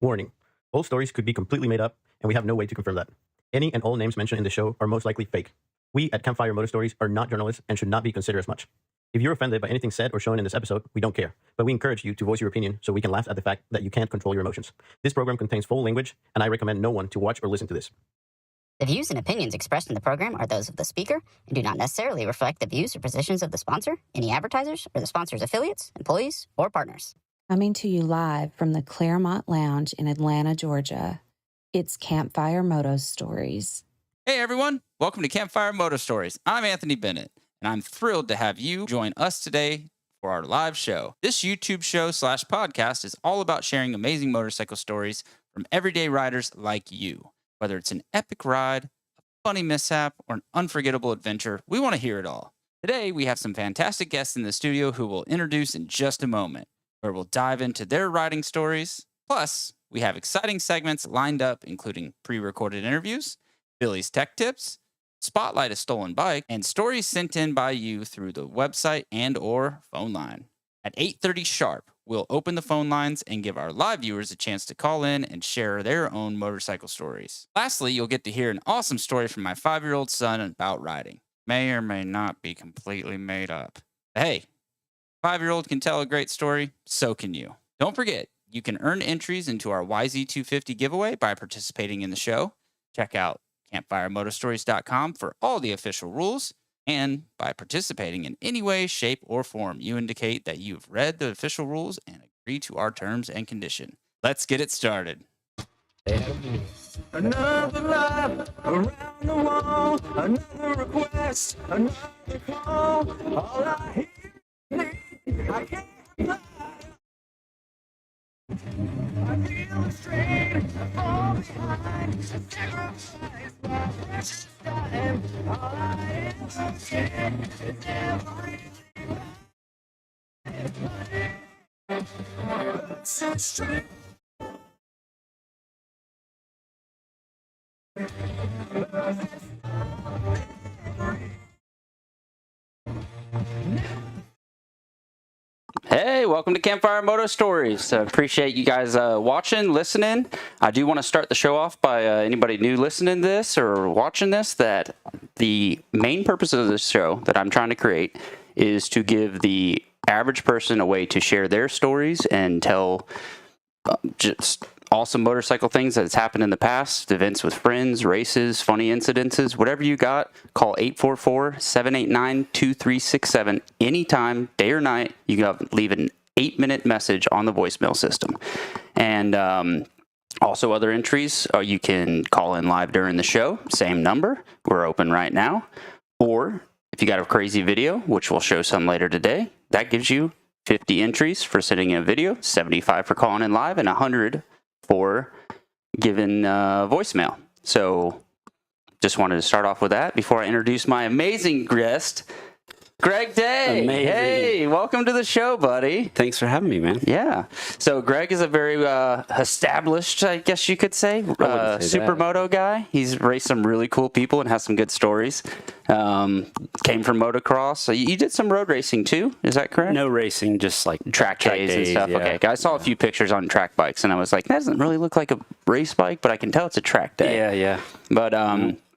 Warning: all stories could be completely made up, and we have no way to confirm that. Any and all names mentioned in the show are most likely fake. We at Campfire Moto Stories are not journalists and should not be considered as much. If you're offended by anything said or shown in this episode, we don't care, but we encourage you to voice your opinion so we can laugh at the fact that you can't control your emotions. This program contains full language, and I recommend no one to watch or listen to this. The views and opinions expressed in the program are those of the speaker and do not necessarily reflect the views or positions of the sponsor, any advertisers, or the sponsor's affiliates, employees, or partners. Coming to you live from the Claremont Lounge in Atlanta, Georgia, it's Campfire Moto Stories. Hey everyone, welcome to Campfire Moto Stories. I'm Anthony Bennett, and I'm thrilled to have you join us today for our live show. This YouTube show / podcast is all about sharing amazing motorcycle stories from everyday riders like you. Whether it's an epic ride, a funny mishap, or an unforgettable adventure, we want to hear it all. Today, we have some fantastic guests in the studio who we'll introduce in just a moment, where we'll dive into their riding stories. Plus, we have exciting segments lined up, including pre-recorded interviews, Billy's tech tips, spotlight a stolen bike, and stories sent in by you through the website and or phone line. At 8:30 sharp, we'll open the phone lines and give our live viewers a chance to call in and share their own motorcycle stories. Lastly, you'll get to hear an awesome story from my 5-year-old son about riding. May or may not be completely made up. Hey, 5-year-old can tell a great story, so can you. Don't forget, you can earn entries into our YZ250 giveaway by participating in the show. Check out campfiremotostories.com for all the official rules. And by participating in any way, shape, or form, you indicate that you've read the official rules and agree to our terms and condition. Let's get it started. Another lap around the wall, another request, another call. All I hear, I can't lie. I feel the strain, I fall behind, sacrifice my precious time. All I ever get is never so straight. Hey, welcome to Campfire Moto Stories. Appreciate you guys watching, listening. I do want to start the show off by anybody new listening to this or watching this, that the main purpose of this show that I'm trying to create is to give the average person a way to share their stories and tell just awesome motorcycle things that's happened in the past, events with friends, races, funny incidences, whatever you got. Call 844-789-2367 anytime, day or night. You can leave an 8-minute message on the voicemail system. And also other entries, you can call in live during the show, same number. We're open right now. Or if you got a crazy video, which we'll show some later today, that gives you 50 entries for sending in a video, 75 for calling in live, and 100 for giving voicemail. So just wanted to start off with that before I introduce my amazing guest, Greg Day. Amazing. Hey, welcome to the show, buddy. Thanks for having me, man. Yeah. So Greg is a very established, I guess you could say, supermoto guy. He's raced some really cool people and has some good stories. Came from motocross. So you did some road racing too, is that correct? No racing, just like Track days and stuff. Yeah. Okay. I saw a few pictures on track bikes and I was like, that doesn't really look like a race bike, but I can tell it's a track day. Yeah. But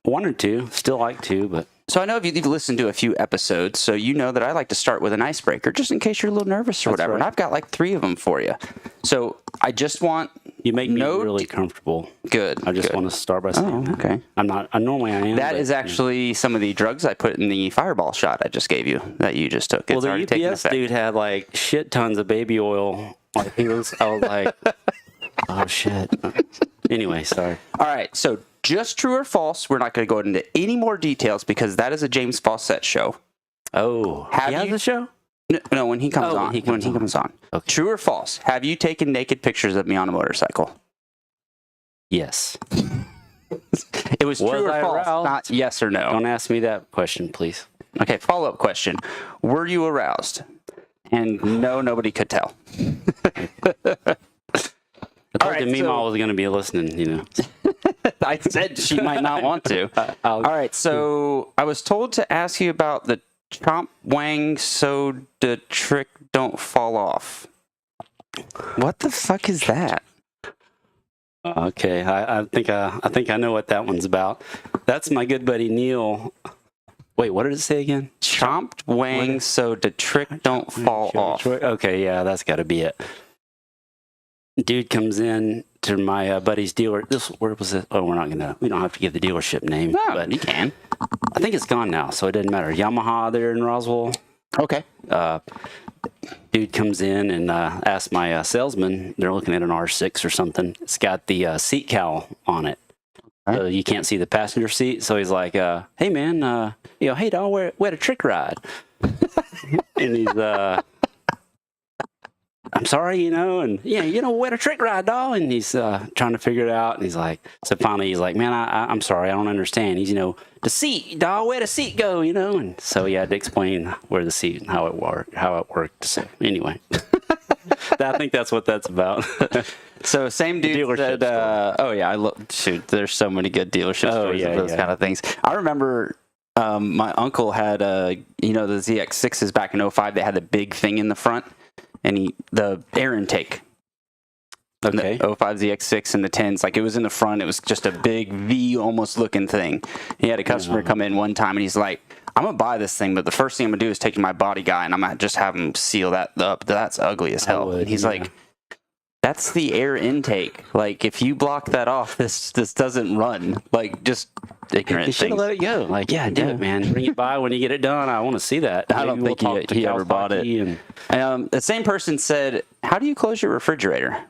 one or two, still like to, but so I know if you've listened to a few episodes, so you know that I like to start with an icebreaker, just in case you're a little nervous or whatever. right. And I've got like 3 of them for you. So I just want you make me really comfortable. Good. I just want to start by saying that. Okay. I'm not. I normally I am. That but, is actually some of the drugs I put in the fireball shot I just gave you that you just took. It's well, the already taken UPS effect. dude had like shit tons of baby oil. Like I was like, oh shit. Anyway, sorry. All right. So just true or false. We're not going to go into any more details because that is a James Fawcett show. Oh, he has the show? No, when he comes on. When he comes on. Okay. True or false? Have you taken naked pictures of me on a motorcycle? Yes. It was true or I false, aroused? not yes or no. Don't ask me that question, please. Okay, follow-up question. Were you aroused? And no, nobody could tell. I told you Meemaw was going to be listening, you know. I said she might not want to. All right, so I was told to ask you about the chomp wang so the trick don't fall off. What the fuck is that? Okay, I think I know what that one's about. That's my good buddy Neil. Wait, what did it say again? Chomped wang so the trick don't fall off. Okay, yeah, that's got to be it. Dude comes in to my buddy's dealer. Where was it? Oh, we don't have to give the dealership name. No, but you can. I think it's gone now, so it doesn't matter. Yamaha there in Roswell. Okay. dude comes in and asks my salesman, they're looking at an R6 or something. It's got the seat cowl on it. So you can't see the passenger seat. So he's like, hey, man, hey, dog, we had a trick ride. And he's, I'm sorry, and we had a trick ride, dog. And he's trying to figure it out. And he's like, so finally he's like, man, I'm sorry, I don't understand. He's, the seat, dog, where'd the seat go, And so he had to explain where the seat and how it worked. So anyway, I think that's what that's about. So same dude said, oh yeah, there's so many good dealership stories of those kind of things. I remember my uncle had, the ZX6s back in 05. They had the big thing in the front, and the air intake. Okay. The 05 ZX6 and the 10s, like it was in the front. It was just a big V almost looking thing. He had a customer come in one time, and he's like, I'm going to buy this thing, but the first thing I'm going to do is take to my body guy, and I'm going to just have him seal that up. That's ugly as hell. And he's like, that's the air intake. Like, if you block that off, this doesn't run. Like, just ignorant You should have things. let it go. Like, do it, man. Bring it by when you get it done. I want to see that. I don't think he ever bought it. The same person said, how do you close your refrigerator?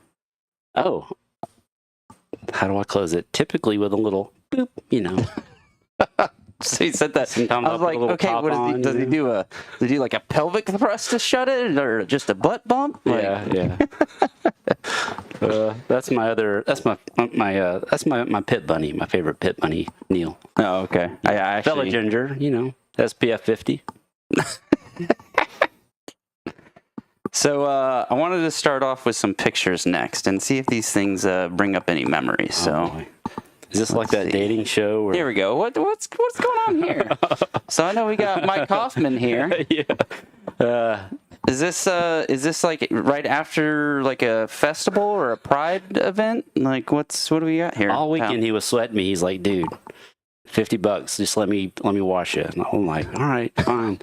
Oh. How do I close it? Typically with a little boop, So he said that. Sometimes I was like, okay, what does he do? Does he do like a pelvic thrust to shut it, or just a butt bump? Like, yeah. That's my pit bunny, my favorite pit bunny, Neil. Oh, okay. I actually, Fella Ginger, SPF 50. So I wanted to start off with some pictures next and see if these things bring up any memories. So. Is this like that dating show? Here we go. What's going on here? So I know we got Mike Hoffman here. Yeah. Is this like right after like a festival or a pride event? Like what do we got here? All weekend he was sweating me. He's like, dude, $50. Just let me wash it. And I'm like, all right, fine.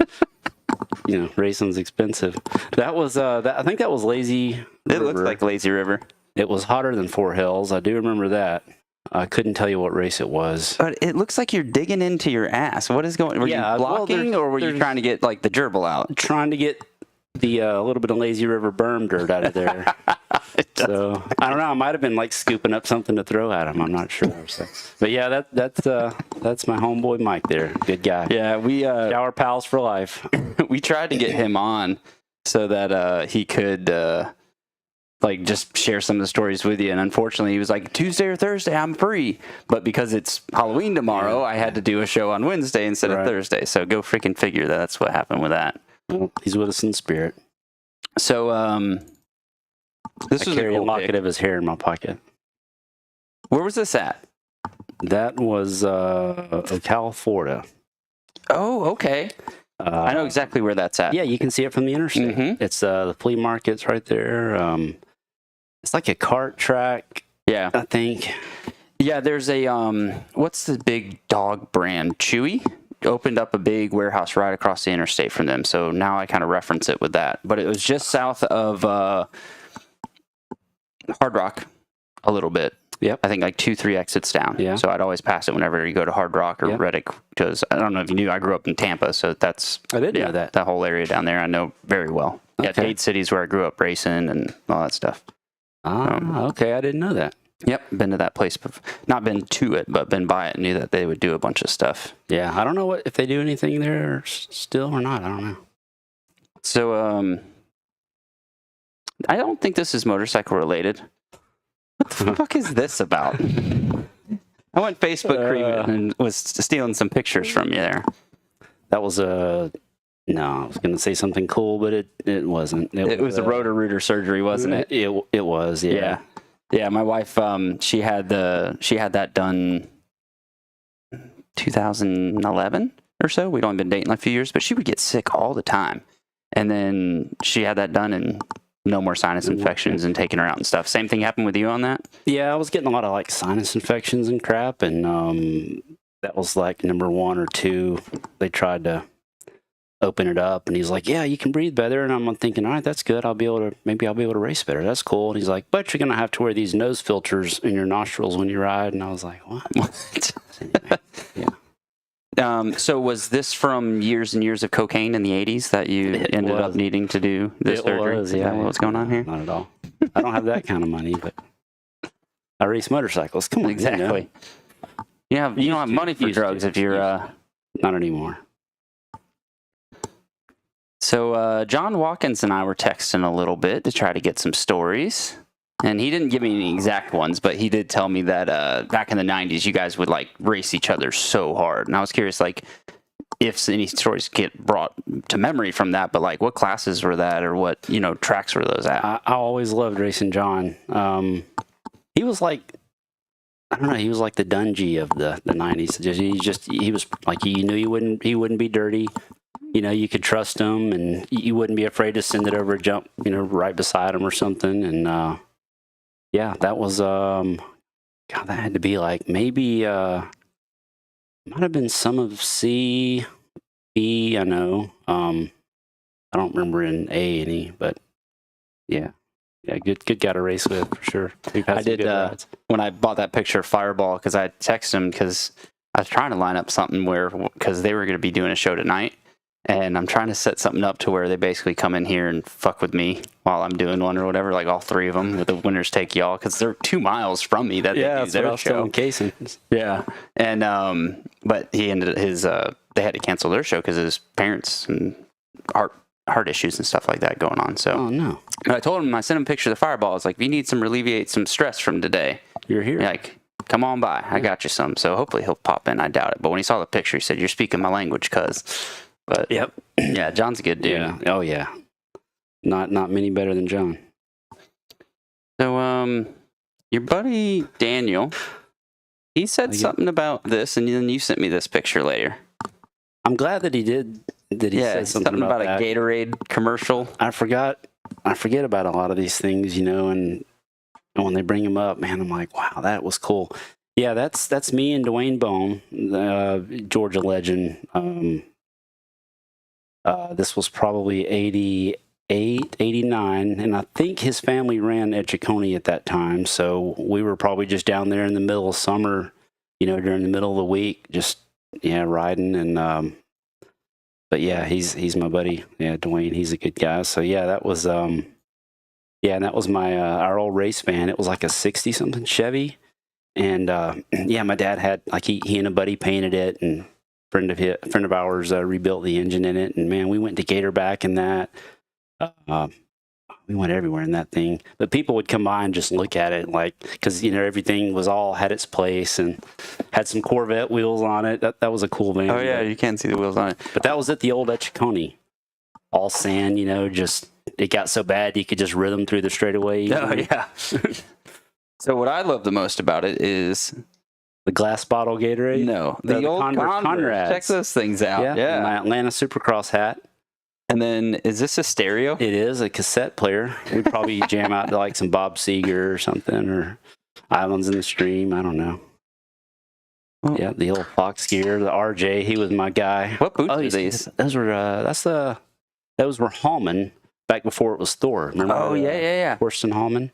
Racing's expensive. That was I think that was Lazy River. It looks like Lazy River. It was hotter than Four Hills. I do remember that. I couldn't tell you what race it was. But it looks like you're digging into your ass. What is going? Were you blocking, or were you trying to get like the gerbil out? Trying to get the little bit of Lazy River berm dirt out of there. So I don't know. I might have been like scooping up something to throw at him. I'm not sure. So. But yeah, that's my homeboy Mike there. Good guy. Yeah, we shower pals for life. We tried to get him on so that he could. Like just share some of the stories with you, and unfortunately he was like, Tuesday or Thursday I'm free, but because it's Halloween tomorrow I had to do a show on Wednesday instead of Thursday, so go freaking figure. That's what happened with that. Well, he's with us in spirit. So this I was carry a a locket of his hair in my pocket. Where was this at? That was Ocala, Florida. Oh, okay. I know exactly where that's at. Yeah, you can see it from the interstate. Mm-hmm. It's the flea market's right there. It's like a cart track. Yeah, I think. Yeah, there's a what's the big dog brand? Chewy opened up a big warehouse right across the interstate from them. So now I kind of reference it with that. But it was just south of Hard Rock a little bit. Yep. I think like 2-3 exits down. Yeah. So I'd always pass it whenever you go to Hard Rock or Reddick, because I don't know if you knew, I grew up in Tampa, so that's I didn't know that. That whole area down there I know very well. Yeah, Okay. Dade City's where I grew up racing and all that stuff. Okay, I didn't know that. Yep, been to that place, not been to it, but been by it. Knew that they would do a bunch of stuff. Yeah, I don't know if they do anything there still or not. I don't know. So, I don't think this is motorcycle related. What the fuck is this about? I went Facebook creeping and was stealing some pictures from you there. That was no, I was going to say something cool, but it wasn't. It was a rotor-rooter surgery, wasn't it? It was, yeah. Yeah, my wife, she had that done 2011 or so. We'd only been dating like a few years, but she would get sick all the time. And then she had that done and no more sinus infections and taking her out and stuff. Same thing happened with you on that? Yeah, I was getting a lot of like sinus infections and crap, and that was like number 1 or 2. They tried to open it up, and he's like, yeah, you can breathe better. And I'm thinking, all right, that's good. Maybe I'll be able to race better. That's cool. And he's like, but you're going to have to wear these nose filters in your nostrils when you ride. And I was like, what? Yeah. So was this from years and years of cocaine in the 80s that you ended up needing to do this surgery? Was, yeah. What's going on here? Not at all. I don't have that kind of money, but I race motorcycles. Come on, Exactly. You don't have money for drugs if you're... Not anymore. So John Watkins and I were texting a little bit to try to get some stories. And he didn't give me any exact ones, but he did tell me that back in the 90s, you guys would like race each other so hard. And I was curious, like, if any stories get brought to memory from that, but like what classes were that or what, tracks were those at? I always loved racing John. He was like, I don't know, he was like the Dungy of the 90s. He was like, you knew he wouldn't be dirty. You could trust him and you wouldn't be afraid to send it over a jump, right beside him or something. And, yeah, that was, God, that had to be like maybe, might have been some of C, B, I know. I don't remember in A any, but yeah. Yeah, good guy to race with for sure. I did, when I bought that picture of Fireball, because I texted him because I was trying to line up something because they were going to be doing a show tonight. And I'm trying to set something up to where they basically come in here and fuck with me while I'm doing one or whatever, like all three of them with the winners take y'all, because they're 2 miles from me. That they do their show. Casey. Yeah, and but he ended they had to cancel their show because of his parents and heart issues and stuff like that going on. So, oh no. And I told him, I sent him a picture of the Fireball. I was like, if you need some alleviate some stress from today, you're here. Like, come on by. I got you some. So hopefully he'll pop in. I doubt it. But when he saw the picture, he said, "You're speaking my language, cuz." But yep. Yeah, John's a good dude. Yeah. Oh yeah. Not many better than John. So your buddy Daniel, he said something about this, and then you sent me this picture later. I'm glad that he did. That he said something about a Gatorade commercial. I forget about a lot of these things, and when they bring them up, man, I'm like, wow, that was cool. Yeah, that's me and Dwayne Bone, Georgia legend. This was probably 88, 89, and I think his family ran Etchicone at that time, so we were probably just down there in the middle of summer, during the middle of the week, just, riding, and, but yeah, he's my buddy, Dwayne, he's a good guy, so yeah, that was, and that was my, our old race van. It was like a 60-something Chevy, and, my dad had, like, he and a buddy painted it, and friend of ours rebuilt the engine in it, and man, we went to Gatorback in that. We went everywhere in that thing. But people would come by and just look at it, like, because everything was all had its place and had some Corvette wheels on it. That was a cool van. Oh yeah, you can see the wheels on it. But that was at the old Etchicone, all sand. Just it got so bad you could just rhythm through the straightaway. Oh yeah. So what I love the most about it is the glass bottle Gatorade? No. The old Conrads. Check those things out. Yeah. My Atlanta Supercross hat. And then, is this a stereo? It is a cassette player. We'd probably jam out to like some Bob Seger or something, or Islands in the Stream. I don't know. Oh. Yeah, the old Fox gear, the RJ. He was my guy. What boots are these? Those were those were Hallman back before it was Thor. Remember? Oh yeah. Horston Hallman.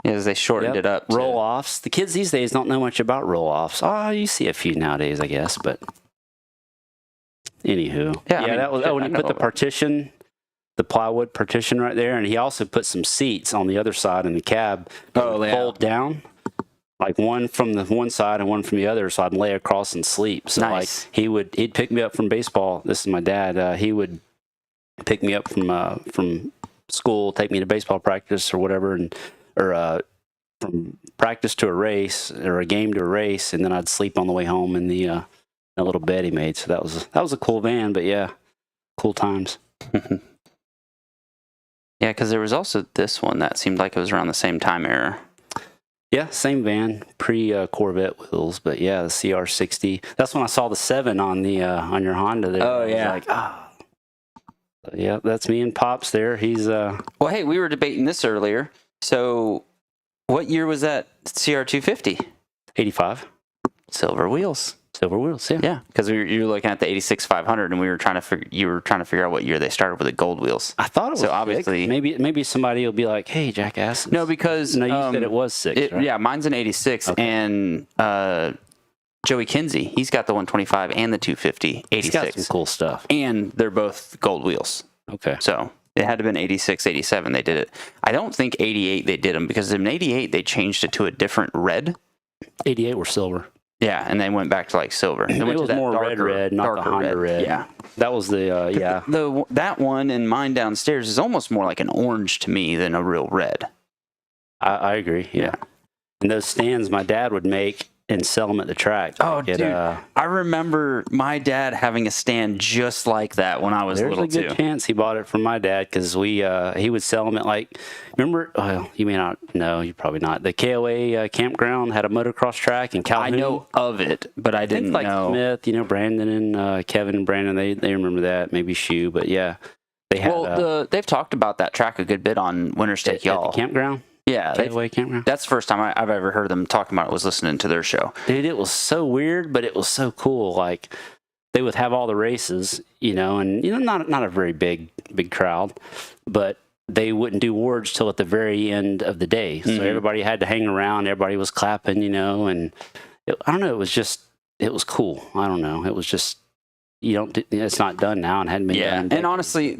Yeah, they shortened it up. Roll-offs. The kids these days don't know much about roll-offs. Oh, you see a few nowadays, I guess, but anywho. Yeah, that was. Oh, and he put the partition, the plywood partition right there, and he also put some seats on the other side in the cab. Fold down, like one from the one side and one from the other, so I'd lay across and sleep. So nice. Like he'd pick me up from baseball. This is my dad. He would pick me up from school, take me to baseball practice or whatever, or from practice to a race or a game to a race, and then I'd sleep on the way home in the little bed he made. So that was a cool van, but yeah, cool times. Yeah, because there was also this one that seemed like it was around the same time era. Yeah, same van, pre-Corvette wheels, but yeah, the CR60. That's when I saw the 7 on the on your Honda there. Oh yeah. I was like, yeah, that's me and Pops there. He's Well, hey, we were debating this earlier. So, what year was that CR250? 85. Silver wheels. Silver wheels, yeah. Yeah, because you were looking at the 86 500, and we were trying to you were trying to figure out what year they started with the gold wheels. I thought it was so obviously maybe somebody will be like, "Hey, jackass." No, because you said it was 6. Right? Yeah, mine's an 86, okay. And Joey Kinsey, he's got the 125 and the 250, 86. He's got some cool stuff. And they're both gold wheels. Okay. So it had to have been 86, 87 they did it. I don't think 88 they did them because in 88 they changed it to a different red. 88 were silver. Yeah, and they went back to like silver. They went It was to that more darker, red, not the darker Honda red. Yeah. That was the, yeah. That one in mine downstairs is almost more like an orange to me than a real red. I agree, yeah. And those stands my dad would make and sell them at the track. Oh, dude. I remember my dad having a stand just like that when I was little, too. There's a good chance he bought it from my dad because he would sell them at like, remember, well, you may not know, you probably not. The KOA campground had a motocross track in Calhoun. I know of it, but I didn't like know. Smith, Brandon and Kevin and Brandon, they remember that. Maybe Shoe, but yeah. They had, they've talked about that track a good bit on Winter's Take Y'all. At the campground? Yeah, KOA campground. That's the first time I've ever heard them talking about it was listening to their show. Dude, it was so weird, but it was so cool. Like they would have all the races, and not a very big crowd, but they wouldn't do awards till at the very end of the day. So everybody had to hang around. Everybody was clapping, and I don't know. It was cool. I don't know. It was just it's not done now and hadn't been done. And honestly,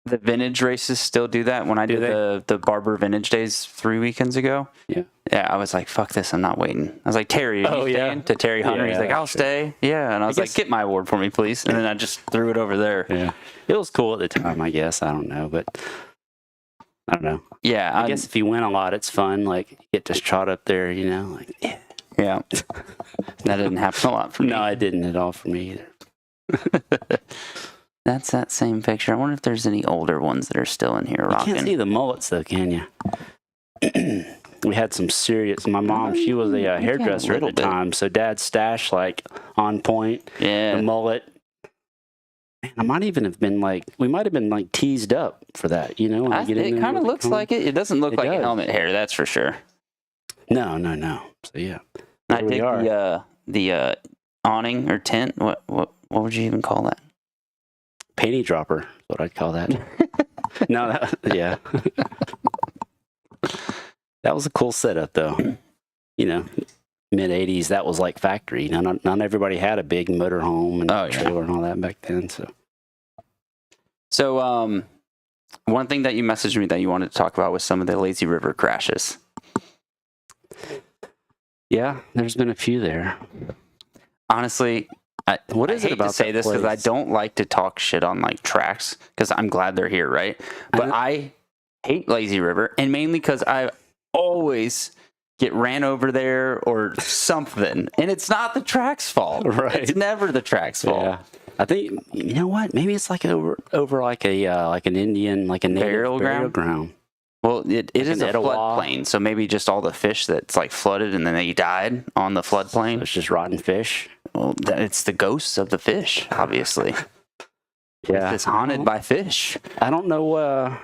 the vintage races still do that. When I did the Barber Vintage Days 3 weekends ago, yeah, I was like, "Fuck this! I'm not waiting." I was like, "Terry, are you staying?" To Terry Hunter, he's like, "I'll stay." Yeah, and I was like, "Get my award for me, please." And then I just threw it over there. Yeah, it was cool at the time, I guess. I don't know, but I don't know. Yeah, I guess if you win a lot, it's fun. Like you get to trot up there, like yeah. That didn't happen a lot for me. No, it didn't at all for me either. That's that same picture. I wonder if there's any older ones that are still in here rocking. You can't see the mullets though, can you? We had some serious. My mom, she was a hairdresser at the time, so Dad's stash like on point. Yeah, the mullet. Man, I might even have been we might have been like teased up for that. It kind of looks like it. It doesn't look like a helmet hair, that's for sure. No. So yeah, I dig the awning or tent. What would you even call that? Panty dropper is what I'd call that. No, yeah. That was a cool setup, though. Mid 80s, that was like factory. Not everybody had a big motorhome and trailer and all that back then. So, one thing that you messaged me that you wanted to talk about was some of the lazy river crashes. Yeah, there's been a few there. Honestly, what is it about to say this because I don't like to talk shit on tracks because I'm glad they're here, right? But I hate Lazy River, and mainly because I always get ran over there or something, and it's not the track's fault. Right? It's never the track's fault. Yeah. I think what? Maybe it's like over like an Indian a native burial ground. Well, it is a floodplain, so maybe just all the fish that's flooded and then they died on the floodplain. So it's just rotten fish. Well, it's the ghosts of the fish, obviously. Yeah, it's haunted by fish. I don't know.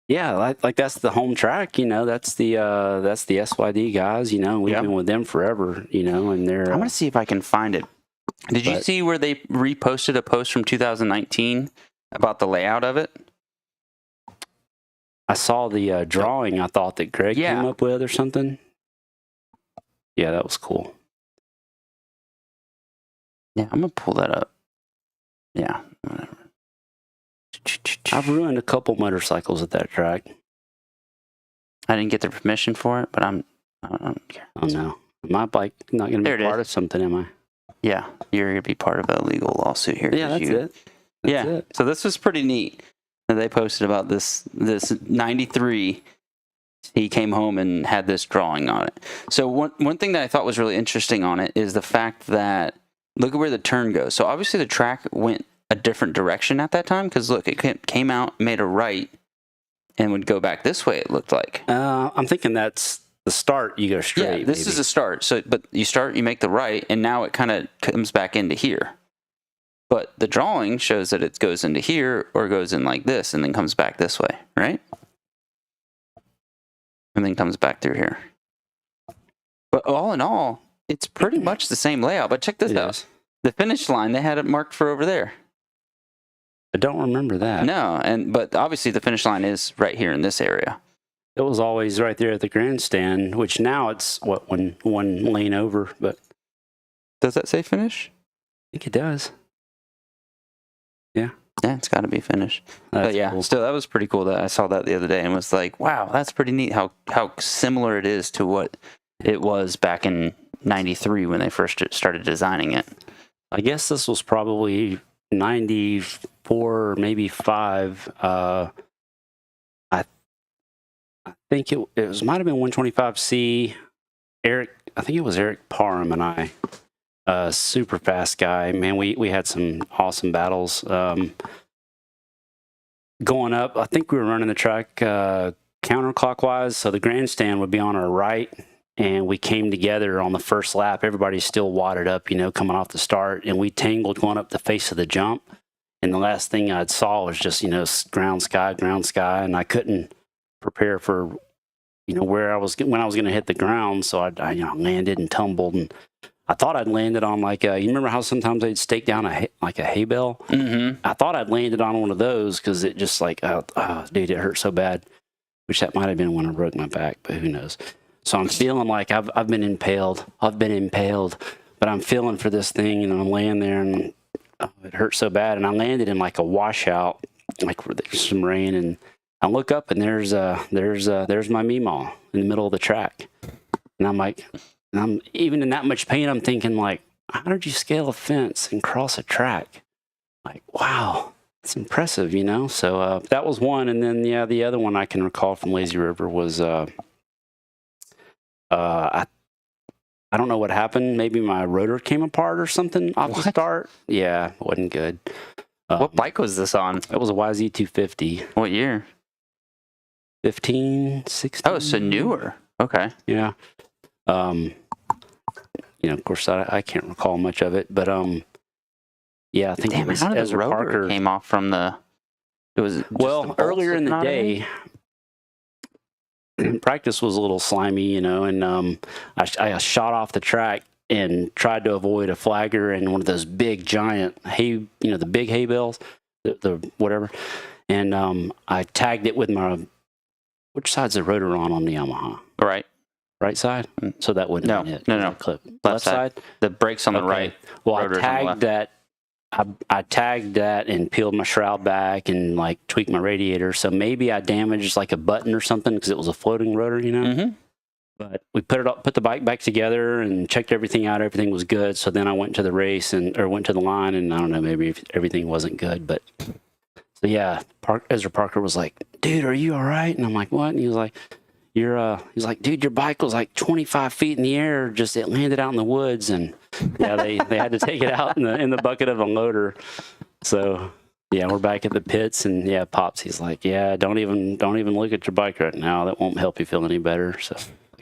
Yeah, like that's the home track. That's the SYD guys. We've been with them forever. And they're. I'm gonna see if I can find it. Did you see where they reposted a post from 2019 about the layout of it? I saw the drawing. I thought that Greg came up with or something. Yeah, that was cool. Yeah, I'm gonna pull that up. Yeah, whatever. I've ruined a couple motorcycles at that track. I didn't get the permission for it, but I don't care. Oh no, my bike not gonna be part of something, am I? Yeah, you're gonna be part of a legal lawsuit here. Yeah, that's it. That's it. So this was pretty neat. They posted about this 93. He came home and had this drawing on it. So one thing that I thought was really interesting on it is the fact that look at where the turn goes. So obviously the track went a different direction at that time because look, it came out, made a right, and would go back this way. It looked like. I'm thinking that's the start. You go straight. Yeah, this is a start. So, but you start, you make the right, and now it kind of comes back into here. But the drawing shows that it goes into here or goes in like this and then comes back this way, right? And then comes back through here. But all in all, it's pretty much the same layout. But check this out. The finish line, they had it marked for over there. I don't remember that. No, but obviously the finish line is right here in this area. It was always right there at the grandstand, which now it's one lane over, but Does that say finish? I think it does. Yeah, it's got to be finished. But That's yeah, cool. still, that was pretty cool. That I saw that the other day and was like, wow, that's pretty neat. How similar it is to what it was back in '93 when they first started designing it. I guess this was probably 94, maybe 5. I think it might have been 125C. I think it was Eric Parham and I. Super fast guy. Man, we had some awesome battles. Going up, I think we were running the track counterclockwise, so the grandstand would be on our right, and we came together on the first lap. Everybody's still wadded up, coming off the start, and we tangled going up the face of the jump. And the last thing I saw was just, ground sky, and I couldn't prepare for, when I was going to hit the ground. So I landed and tumbled, and I thought I'd landed on you remember how sometimes they'd stake down a hay bale? Mm-hmm. I thought I'd landed on one of those because it just dude, it hurt so bad. Which that might have been when I broke my back, but who knows? So I'm feeling like I've been impaled. But I'm feeling for this thing, and I'm laying there, and it hurt so bad. And I landed in a washout, where there's some rain, and I look up, and there's my Meemaw in the middle of the track, and I'm even in that much pain. I'm thinking how did you scale a fence and cross a track? Wow, it's impressive, So that was one, and then the other one I can recall from Lazy River was I don't know what happened. Maybe my rotor came apart or something off the start. Yeah, it wasn't good. What bike was this on? It was a YZ250. What year? 15, 16. Oh, so newer. Okay. Yeah. Of course, I can't recall much of it, but yeah, I think Damn, it was how did the Ezra rotor Parker came off from the? It was just the bolts earlier in the not day. Practice was a little slimy, and I shot off the track and tried to avoid a flagger and one of those big giant hay, the big hay bales, the whatever, and I tagged it with which side's the rotor on the Yamaha? Right side, so that wouldn't have been it. No. Clip. Left side. The brakes on the right. Well, I rotor's on the left. tagged that. I tagged that and peeled my shroud back and tweaked my radiator. So maybe I damaged a button or something because it was a floating rotor, Mm-hmm. But we put the bike back together and checked everything out. Everything was good. So then I went to the race or went to the line, and I don't know, maybe if everything wasn't good, but so yeah, Ezra Parker was like, "Dude, are you all right?" And I'm like, "What?" And he was like, he's like, "Dude, your bike was 25 feet in the air. Just it landed out in the woods." And yeah, they had to take it out in the bucket of a loader. So yeah, we're back at the pits, and yeah, Pops, he's like, "Yeah, don't even look at your bike right now. That won't help you feel any better." So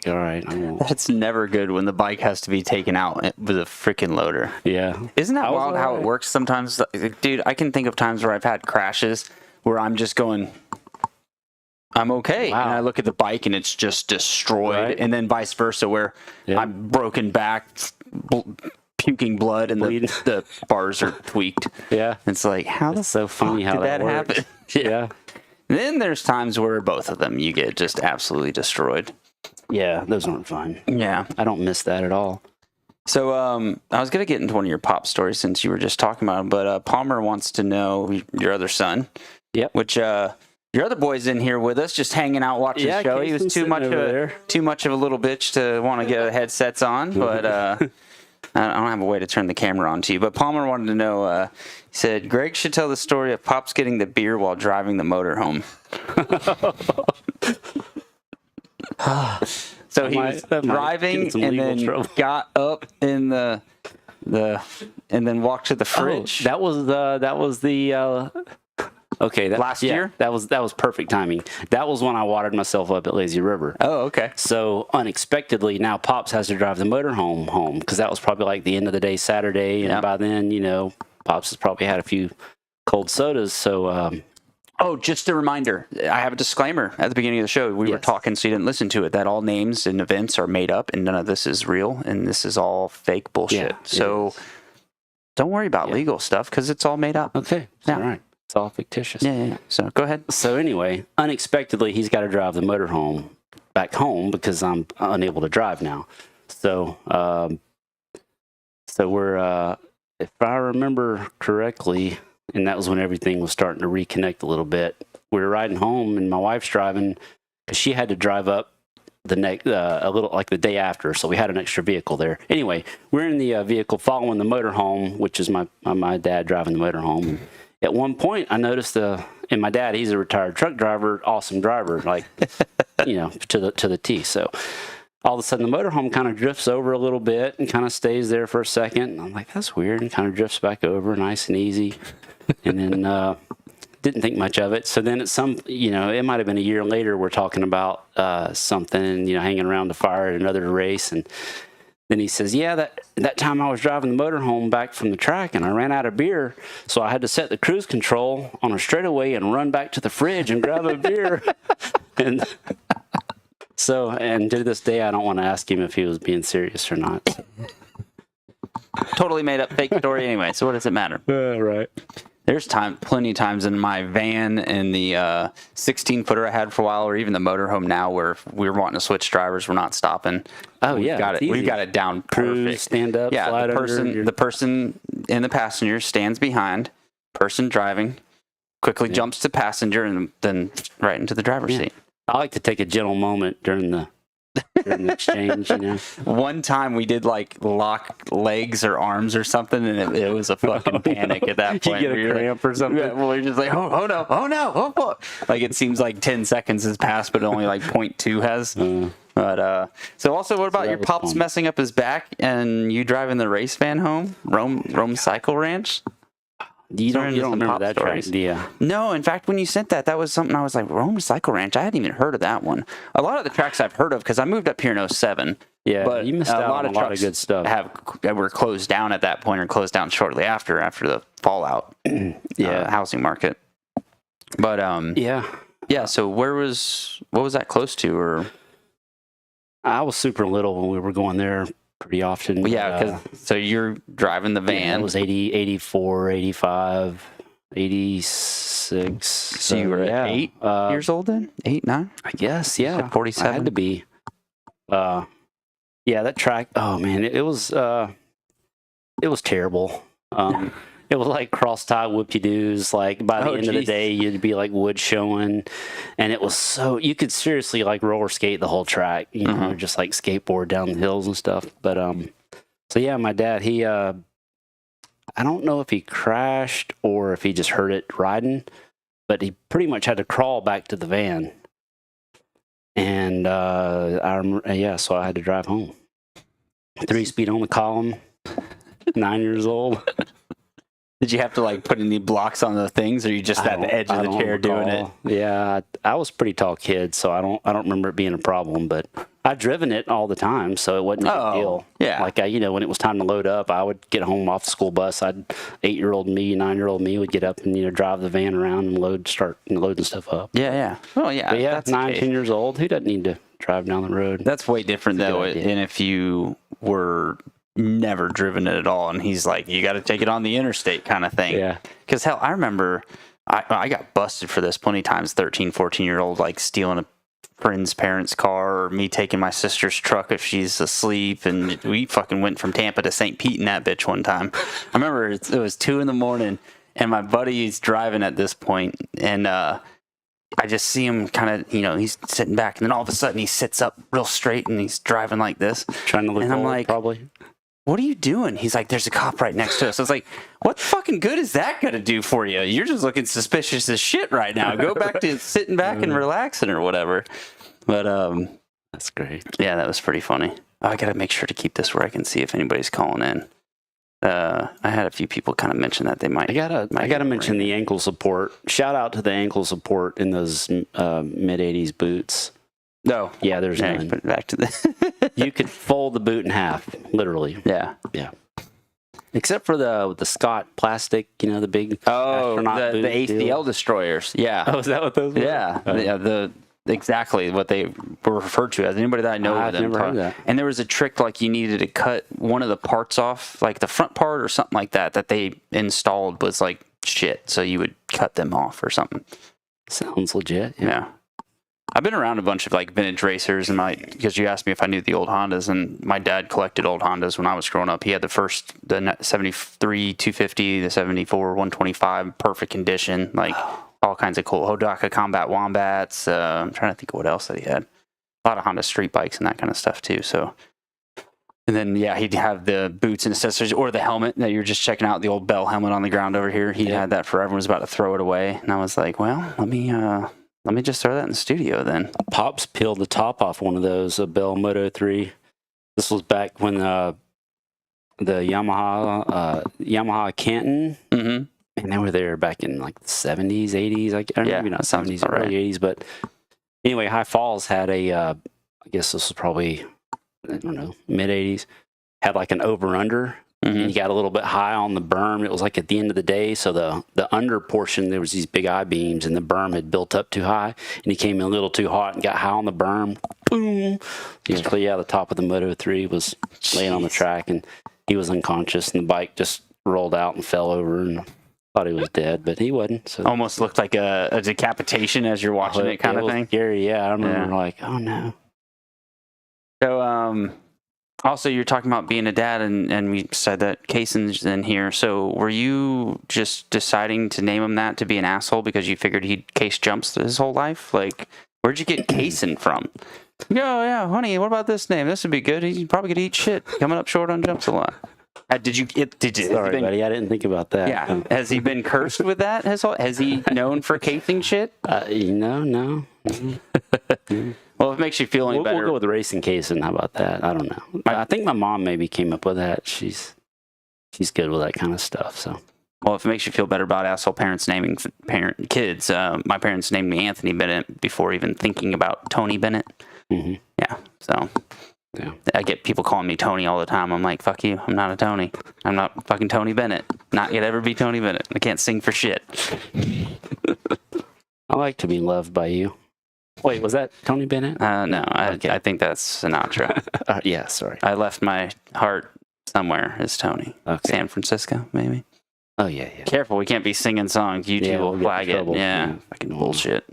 all right, I won't. That's never good when the bike has to be taken out with a freaking loader. Yeah, Isn't that I was wild how it works sometimes? Dude, I can think of times where I've had crashes where I'm just going, I'm okay. Wow. And I look at the bike and it's just destroyed. Right. And then vice versa, where I'm broken back, puking blood, and the bars are tweaked. Yeah, It's like, how the so funny fuck how did that works. happen? Yeah. And then there's times where both of them you get just absolutely destroyed. Yeah, those aren't fun. Yeah. I don't miss that at all. So I was going to get into one of your pop stories since you were just talking about him, but Palmer wants to know your other son. Yep. Which your other boy's in here with us, just hanging out watching the show. He was Casey's too much of a little bitch to want to get headsets on, but I don't have a way to turn the camera on to you. But Palmer wanted to know. He said Greg should tell the story of Pops getting the beer while driving the motorhome. So he was driving and then got up in the and then walked to the fridge. That was the okay. Last year? That was perfect timing. That was when I watered myself up at Lazy River. Oh, okay. So unexpectedly, now Pops has to drive the motorhome home because that was probably the end of the day Saturday, and by then, Pops has probably had a few cold sodas. So oh, just a reminder. I have a disclaimer at the beginning of the show. We were talking, so you didn't listen to it, that all names and events are made up and none of this is real and this is all fake bullshit. So don't worry about legal stuff because it's all made up. okay, all right, it's all fictitious. Yeah. So go ahead. So anyway, unexpectedly, he's got to drive the motorhome back home because I'm unable to drive now. So So we're, if I remember correctly, and that was when everything was starting to reconnect a little bit. We were riding home, and my wife's driving because she had to drive up the next a little like the day after, so we had an extra vehicle there. Anyway, we're in the vehicle following the motorhome, which is my dad driving the motorhome. And at one point, I noticed and my dad, he's a retired truck driver, awesome driver, like to the T. So all of a sudden, the motorhome kind of drifts over a little bit and kind of stays there for a second. And I'm like, that's weird, and kind of drifts back over, nice and easy. And then didn't think much of it. So then at it might have been a year later, we're talking about something, hanging around the fire at another race. And then he says, yeah, that time I was driving the motorhome back from the track and I ran out of beer. So I had to set the cruise control on a straightaway and run back to the fridge and grab a beer. And to this day, I don't want to ask him if he was being serious or not. Totally made up fake story anyway, so what does it matter? Right. There's plenty of times in my van and the 16-footer I had for a while, or even the motorhome now, where if we were wanting to switch drivers, we're not stopping. Oh, We've got it down Cruise, perfect. stand up, Yeah, slide the person in the passenger stands behind, person driving, quickly jumps to passenger, and then right into the driver's seat. I like to take a gentle moment during the exchange, One time we did like lock legs or arms or something, and it was a fucking panic at that point. You get a cramp or something? Yeah, well, we're just like, oh no. Like it seems like 10 seconds has passed, but only like 0.2 has. But so also, what about your pops messing up his back and you driving the race van home, Rome Cycle Ranch? You don't remember that track, do you? No, in fact, when you sent that was something I was like, Rome Cycle Ranch. I hadn't even heard of that one. A lot of the tracks I've heard of because I moved up here in 07. Yeah, but you missed out on a lot of good stuff. Were closed down at that point, or closed down shortly after the fallout. Housing market. But yeah. So what was that close to? Or I was super little when we were going there pretty often. Yeah, so you're driving the van. Yeah, it was 80, 84, 85, 86. So you were 8 years old then? 8, 9? I guess, yeah. Like 47? I had to be. That track, oh man, it was terrible. It was like cross-tie whoop-de-doos. Like by the end of the day, you'd be like wood showing, and it was so you could seriously like roller skate the whole track, just like skateboard down the hills and stuff. But so yeah, my dad, he I don't know if he crashed or if he just hurt it riding, but he pretty much had to crawl back to the van, and so I had to drive home. 3-speed on the column, 9 years old. Did you have to like put any blocks on the things, or you just at the edge of the chair doing it? Yeah, I was a pretty tall kid, so I don't remember it being a problem. But I'd driven it all the time, so it wasn't a big deal. Yeah, like when it was time to load up, I would get home off the school bus. 8-year-old me, 9-year-old me would get up and drive the van around and start loading stuff up. Yeah. Oh yeah. But yeah, 9, 10 years old. Who doesn't need to drive down the road? That's way different though. And if you were never driven it at all, and he's like, you got to take it on the interstate kind of thing. Yeah, because hell, I remember I got busted for this plenty of times. 13, 14-year-old like stealing a friend's parents' car, or me taking my sister's truck if she's asleep, and we fucking went from Tampa to St. Pete in that bitch one time. I remember it was 2 a.m, and my buddy's driving at this point, and I just see him kind of, he's sitting back, and then all of a sudden he sits up real straight and he's driving like this, trying to look and I'm like, probably, what are you doing? He's like, there's a cop right next to us. I was like, what fucking good is that going to do for you? You're just looking suspicious as shit right now. Go back to sitting back and relaxing or whatever. But that's great. Yeah, that was pretty funny. I got to make sure to keep this where I can see if anybody's calling in. I had a few people kind of mention that they might. I gotta mention the ankle support. Shout out to the ankle support in those mid '80s boots. No, yeah, there's none. Put it back to the. You could fold the boot in half, literally. Yeah. Except for the Scott plastic, the big astronaut boot the ACL destroyers. Yeah. Oh, is that what those were? Yeah. Exactly what they were referred to as. Anybody that I know I've never heard that. And there was a trick like you needed to cut one of the parts off, like the front part or something like that they installed was like shit. So you would cut them off or something. Sounds legit. Yeah. I've been around a bunch of like vintage racers, and because you asked me if I knew the old Hondas, and my dad collected old Hondas when I was growing up. He had the 73 250, the 74 125, perfect condition, like all kinds of cool Hodaka Combat Wombats. I'm trying to think of what else that he had. A lot of Honda street bikes and that kind of stuff too. So, and then he'd have the boots and accessories, or the helmet that you're just checking out, the old Bell helmet on the ground over here. He had that forever. Was about to throw it away, and I was like, well, let me just throw that in the studio then. Pops peeled the top off one of those, a Bell Moto 3. This was back when the Yamaha Canton, and they were there back in like the 70s, 80s. Maybe not 70s, early 80s. But anyway, High Falls had I guess this was probably, I don't know, mid 80s. Had like an over-under. And you got a little bit high on the berm. It was like at the end of the day, so the under portion, there was these big I-beams, and the berm had built up too high, and he came in a little too hot and got high on the berm. Boom! Basically, the top of the Moto 3 was laying on the track, and he was unconscious, and the bike just rolled out and fell over, and thought he was dead, but he wasn't. So almost looked like a decapitation as you're watching it, kind of thing. Scary, yeah. I remember like, oh no. So, also, you're talking about being a dad, and we said that Kaysen's in here. So, were you just deciding to name him that to be an asshole because you figured he'd case jumps his whole life? Like, where'd you get Kaysen from? Yeah, honey, what about this name? This would be good. He's probably gonna eat shit. Coming up short on jumps a lot. Did you? Sorry, buddy. I didn't think about that. Yeah. Has he been cursed with that? Has he known for casing shit? No. Well, if it makes you feel any better, we'll go with racing casing. How about that? I don't know. I think my mom maybe came up with that. She's good with that kind of stuff. So. Well, if it makes you feel better about asshole parents naming kids, my parents named me Anthony Bennett before even thinking about Tony Bennett. Mm-hmm. Yeah. So. Yeah. I get people calling me Tony all the time. I'm like, fuck you. I'm not a Tony. I'm not fucking Tony Bennett. Not yet ever be Tony Bennett. I can't sing for shit. I like to be loved by you. Wait, was that Tony Bennett? No, okay. I think that's Sinatra. Yeah, sorry. I left my heart somewhere as Tony. Okay. San Francisco, maybe. Oh, yeah. Careful, we can't be singing songs. YouTube will flag it. Yeah, fucking bullshit.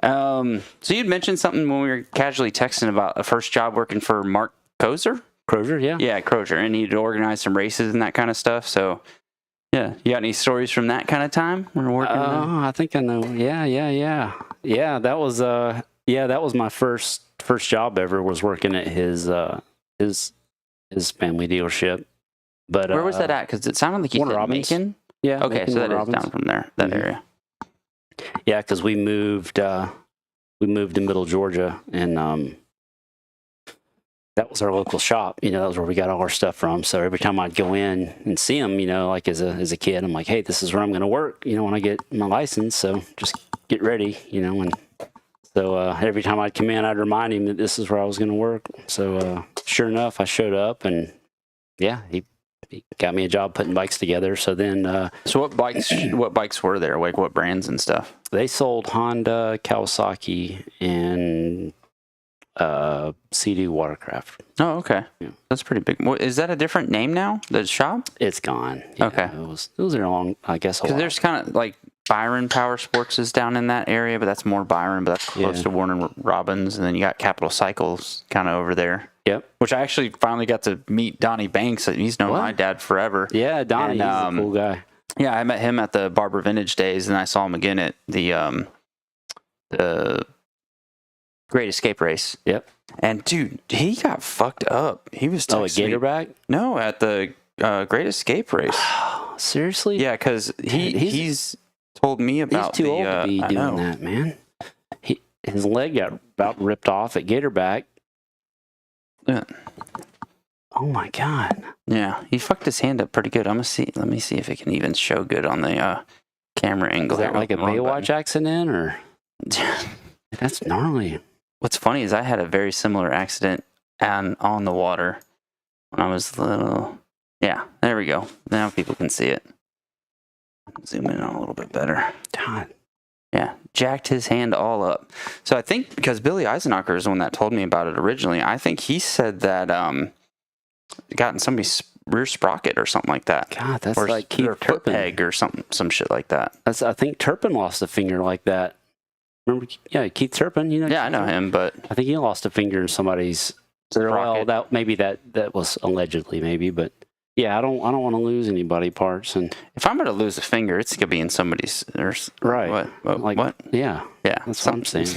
So you'd mentioned something when we were casually texting about a first job working for Mark Crozier, yeah. Yeah, Crozier, and he'd organize some races and that kind of stuff. So, yeah, you got any stories from that kind of time when we were working? I think I know. Yeah. That was my first job ever. Was working at his family dealership. But where was that at? Because it sounded like you said Macon. Yeah. Okay, Macon, so that Robbins. is down from there, that area. Yeah, because we moved to Middle Georgia, and that was our local shop. That was where we got all our stuff from. So every time I'd go in and see him, like as a kid, I'm like, hey, this is where I'm going to work. When I get my license. So just get ready. And so every time I'd come in, I'd remind him that this is where I was going to work. So sure enough, I showed up, and yeah, he got me a job putting bikes together. So then, so what bikes were there? Like what brands and stuff? They sold Honda, Kawasaki, and Sea-Doo Watercraft. Oh, okay. Yeah. That's pretty big. Is that a different name now? The shop? It's gone. Yeah, okay. It was there long, I guess. Because there's kind of like Byron Power Sports is down in that area, but that's more Byron, but that's close to Warner Robins, and then you got Capital Cycles kind of over there. Yep. Which I actually finally got to meet Donnie Banks. He's known my dad forever. Yeah, Donnie, he's a cool guy. Yeah, I met him at the Barber Vintage Days, and I saw him again at the Great Escape Race. Yep. And dude, he got fucked up. He was at Gatorback? No, at the Great Escape Race. Seriously? Yeah, because he's told me about. He's too old to be doing that, man. His leg got about ripped off at Gatorback. Yeah. Oh my god. Yeah, he fucked his hand up pretty good. Let me see if it can even show good on the camera angle. Is that like a Baywatch accident, or? That's gnarly. What's funny is I had a very similar accident on the water when I was little. Yeah, there we go. Now people can see it. Zoom in on a little bit better. God. Yeah, jacked his hand all up. So I think because Billy Eisenacher is the one that told me about it originally, I think he said that it got in somebody's rear sprocket or something like that. God, that's or, like Keith or foot peg or some shit like that. I think Turpin lost a finger like that. Remember? Yeah, Keith Turpin. You know? Yeah, I know him, but I think he lost a finger in somebody's. Well, that was allegedly maybe, but yeah, I don't want to lose anybody parts. And if I'm going to lose a finger, it's going to be in somebody's. Right. What? Yeah. Yeah. That's what I'm saying.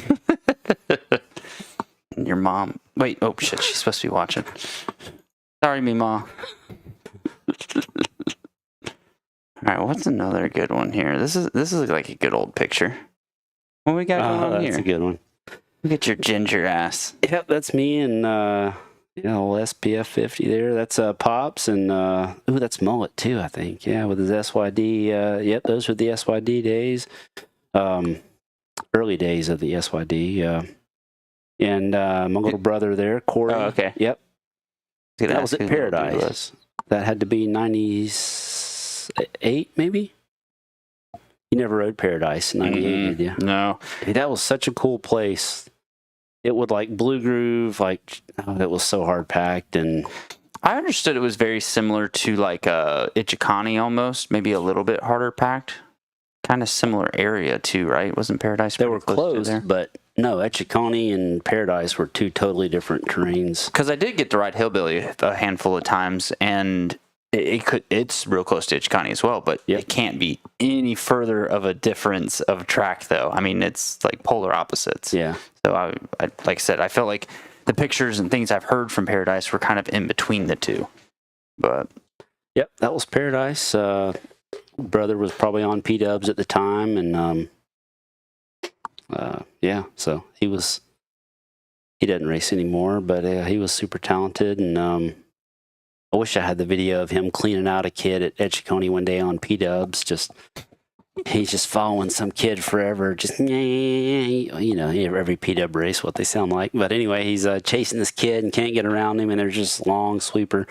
Your mom. Wait. Oh shit. She's supposed to be watching. Sorry, me ma. All right. What's another good one here? This is like a good old picture. What we got going on here? That's a good one. Look at your ginger ass. Yep, that's me and old SPF 50 there. That's Pops and that's Mullet too, I think. Yeah, with his SYD. Yep, those were the SYD days. Early days of the SYD. And my little brother there, Corey. Oh, okay. Yep. That was at who Paradise. That had to be 98, maybe? You never rode Paradise in 98, did you? No. Hey, that was such a cool place. It would like Blue Groove, it was so hard packed. And I understood it was very similar to like Ichikani almost, maybe a little bit harder packed. Kind of similar area too, right? Wasn't Paradise? They were close, but no, Ichikani and Paradise were two totally different terrains. Because I did get to ride Hillbilly a handful of times, and it's real close to Ichikani as well, but it can't be any further of a difference of track, though. I mean, it's like polar opposites. Yeah. So I like I said, I felt like the pictures and things I've heard from Paradise were kind of in between the two. But yep, that was Paradise. Brother was probably on P-dubs at the time, and so he doesn't race anymore, but he was super talented, and I wish I had the video of him cleaning out a kid at Edgecone one day on P-dubs. He's just following some kid forever. Just, every P-dub race, what they sound like. But anyway, he's chasing this kid and can't get around him, and there's just long sweeper.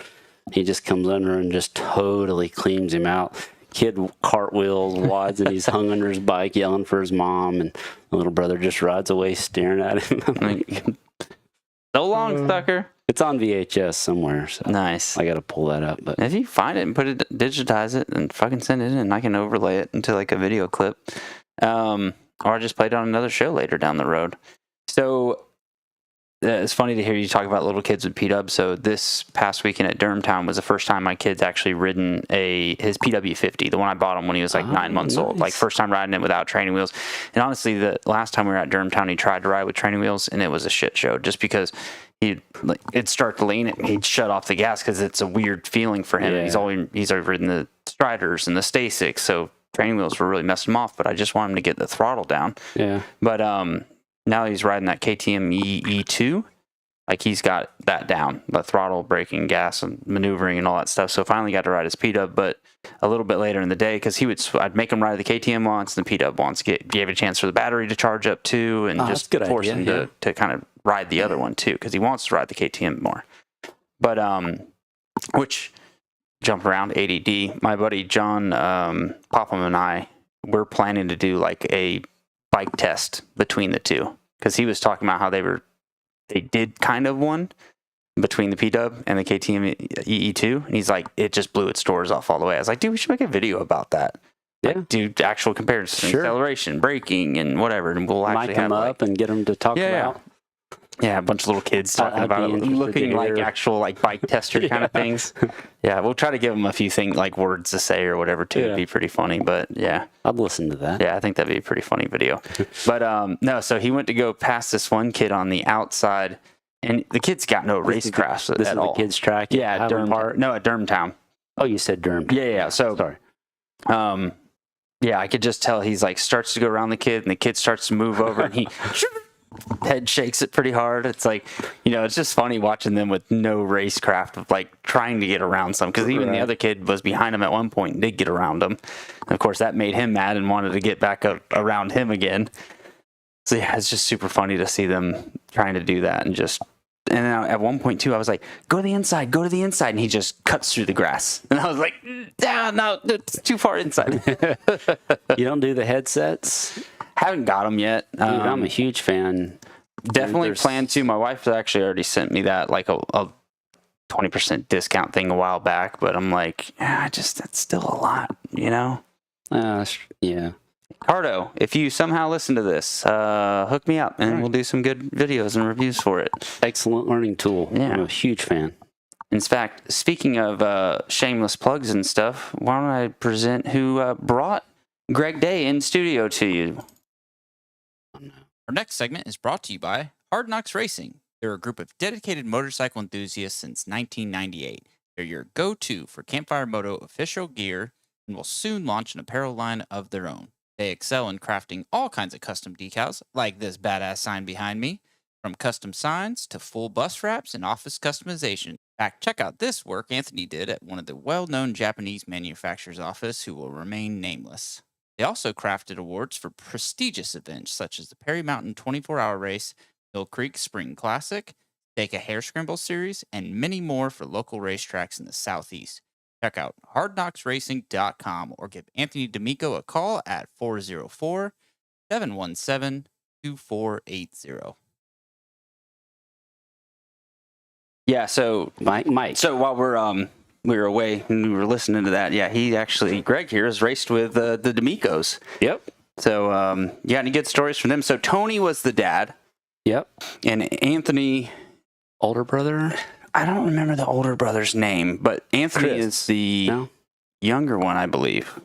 He just comes under and just totally cleans him out. Kid cartwheels, wads, and he's hung under his bike yelling for his mom, and the little brother just rides away staring at him. So long, sucker. It's on VHS somewhere. So nice. I got to pull that up. But if you find it and digitize it and fucking send it in, and I can overlay it into like a video clip. Or I just play it on another show later down the road. So it's funny to hear you talk about little kids with P-Dubs. So this past weekend at Durhamtown was the first time my kid's actually ridden his PW50, the one I bought him when he was like 9 months old. Like first time riding it without training wheels. And honestly, the last time we were at Durhamtown, he tried to ride with training wheels, and it was a shit show just because it'd start to lean and he'd shut off the gas because it's a weird feeling for him. Yeah. He's already ridden the Striders and the Stasics, so training wheels were really messing him off, but I just want him to get the throttle down. Yeah. But now he's riding that KTM E2. Like he's got that down, the throttle, braking, gas, and maneuvering and all that stuff. So finally got to ride his P-Dub, but a little bit later in the day, because I'd make him ride the KTM once and the P-Dub once. Gave it a chance for the battery to charge up too, and just force him to kind of ride the other one too, because he wants to ride the KTM more. But which jump around ADD. My buddy John Popham and I, we're planning to do like a bike test between the two, because he was talking about how they did kind of one between the P-Dub and the KTM EE2, and he's like, it just blew its doors off all the way. I was like, dude, we should make a video about that. Yeah. Like, do actual comparison, acceleration, braking, and whatever, and we'll actually mic them up and get them to talk about. Yeah, a bunch of little kids talking about it, looking like actual like bike tester kind of things. Yeah, we'll try to give them a few things like words to say or whatever too. It'd be pretty funny, but yeah. I'd listen to that. Yeah, I think that'd be a pretty funny video. But no, so he went to go past this one kid on the outside, and the kid's got no racecraft This at is all. the kids' track? Yeah, at Durhamtown. Oh, you said Durham. Yeah. So, sorry. Yeah, I could just tell he's like starts to go around the kid, and the kid starts to move over, and he head shakes it pretty hard. It's like, it's just funny watching them with no racecraft of like trying to get around some, because even the other kid was behind him at one point and did get around him. And of course that made him mad and wanted to get back around him again. So yeah, it's just super funny to see them trying to do that, and then at one point too, I was like, go to the inside, and he just cuts through the grass. And I was like, no, it's too far inside. You don't do the headsets? Haven't got them yet. Dude, I'm a huge fan. Definitely plan to. My wife actually already sent me that, like a 20% discount thing a while back, but I'm like, that's still a lot, Yeah. Cardo, if you somehow listen to this, hook me up and we'll do some good videos and reviews for it. Excellent learning tool. Yeah. I'm a huge fan. In fact, speaking of shameless plugs and stuff, why don't I present who brought Greg Day in studio to you? Our next segment is brought to you by Hard Knocks Racing. They're a group of dedicated motorcycle enthusiasts since 1998. They're your go-to for Campfire Moto official gear and will soon launch an apparel line of their own. They excel in crafting all kinds of custom decals, like this badass sign behind me, from custom signs to full bus wraps and office customization. In fact, check out this work Anthony did at one of the well-known Japanese manufacturer's office who will remain nameless. They also crafted awards for prestigious events such as the Perry Mountain 24-hour race, Mill Creek Spring Classic, Deka Hair Scramble Series, and many more for local racetracks in the Southeast. Check out hardknocksracing.com or give Anthony D'Amico a call at 404-717-2480. Yeah, so Mike. So while we were away and we were listening to that, Greg here has raced with the D'Amicos. Yep. So you got any good stories from them? So Tony was the dad. Yep. And Anthony, Older brother. I don't remember the older brother's name, but Anthony Chris. is the younger one, I believe.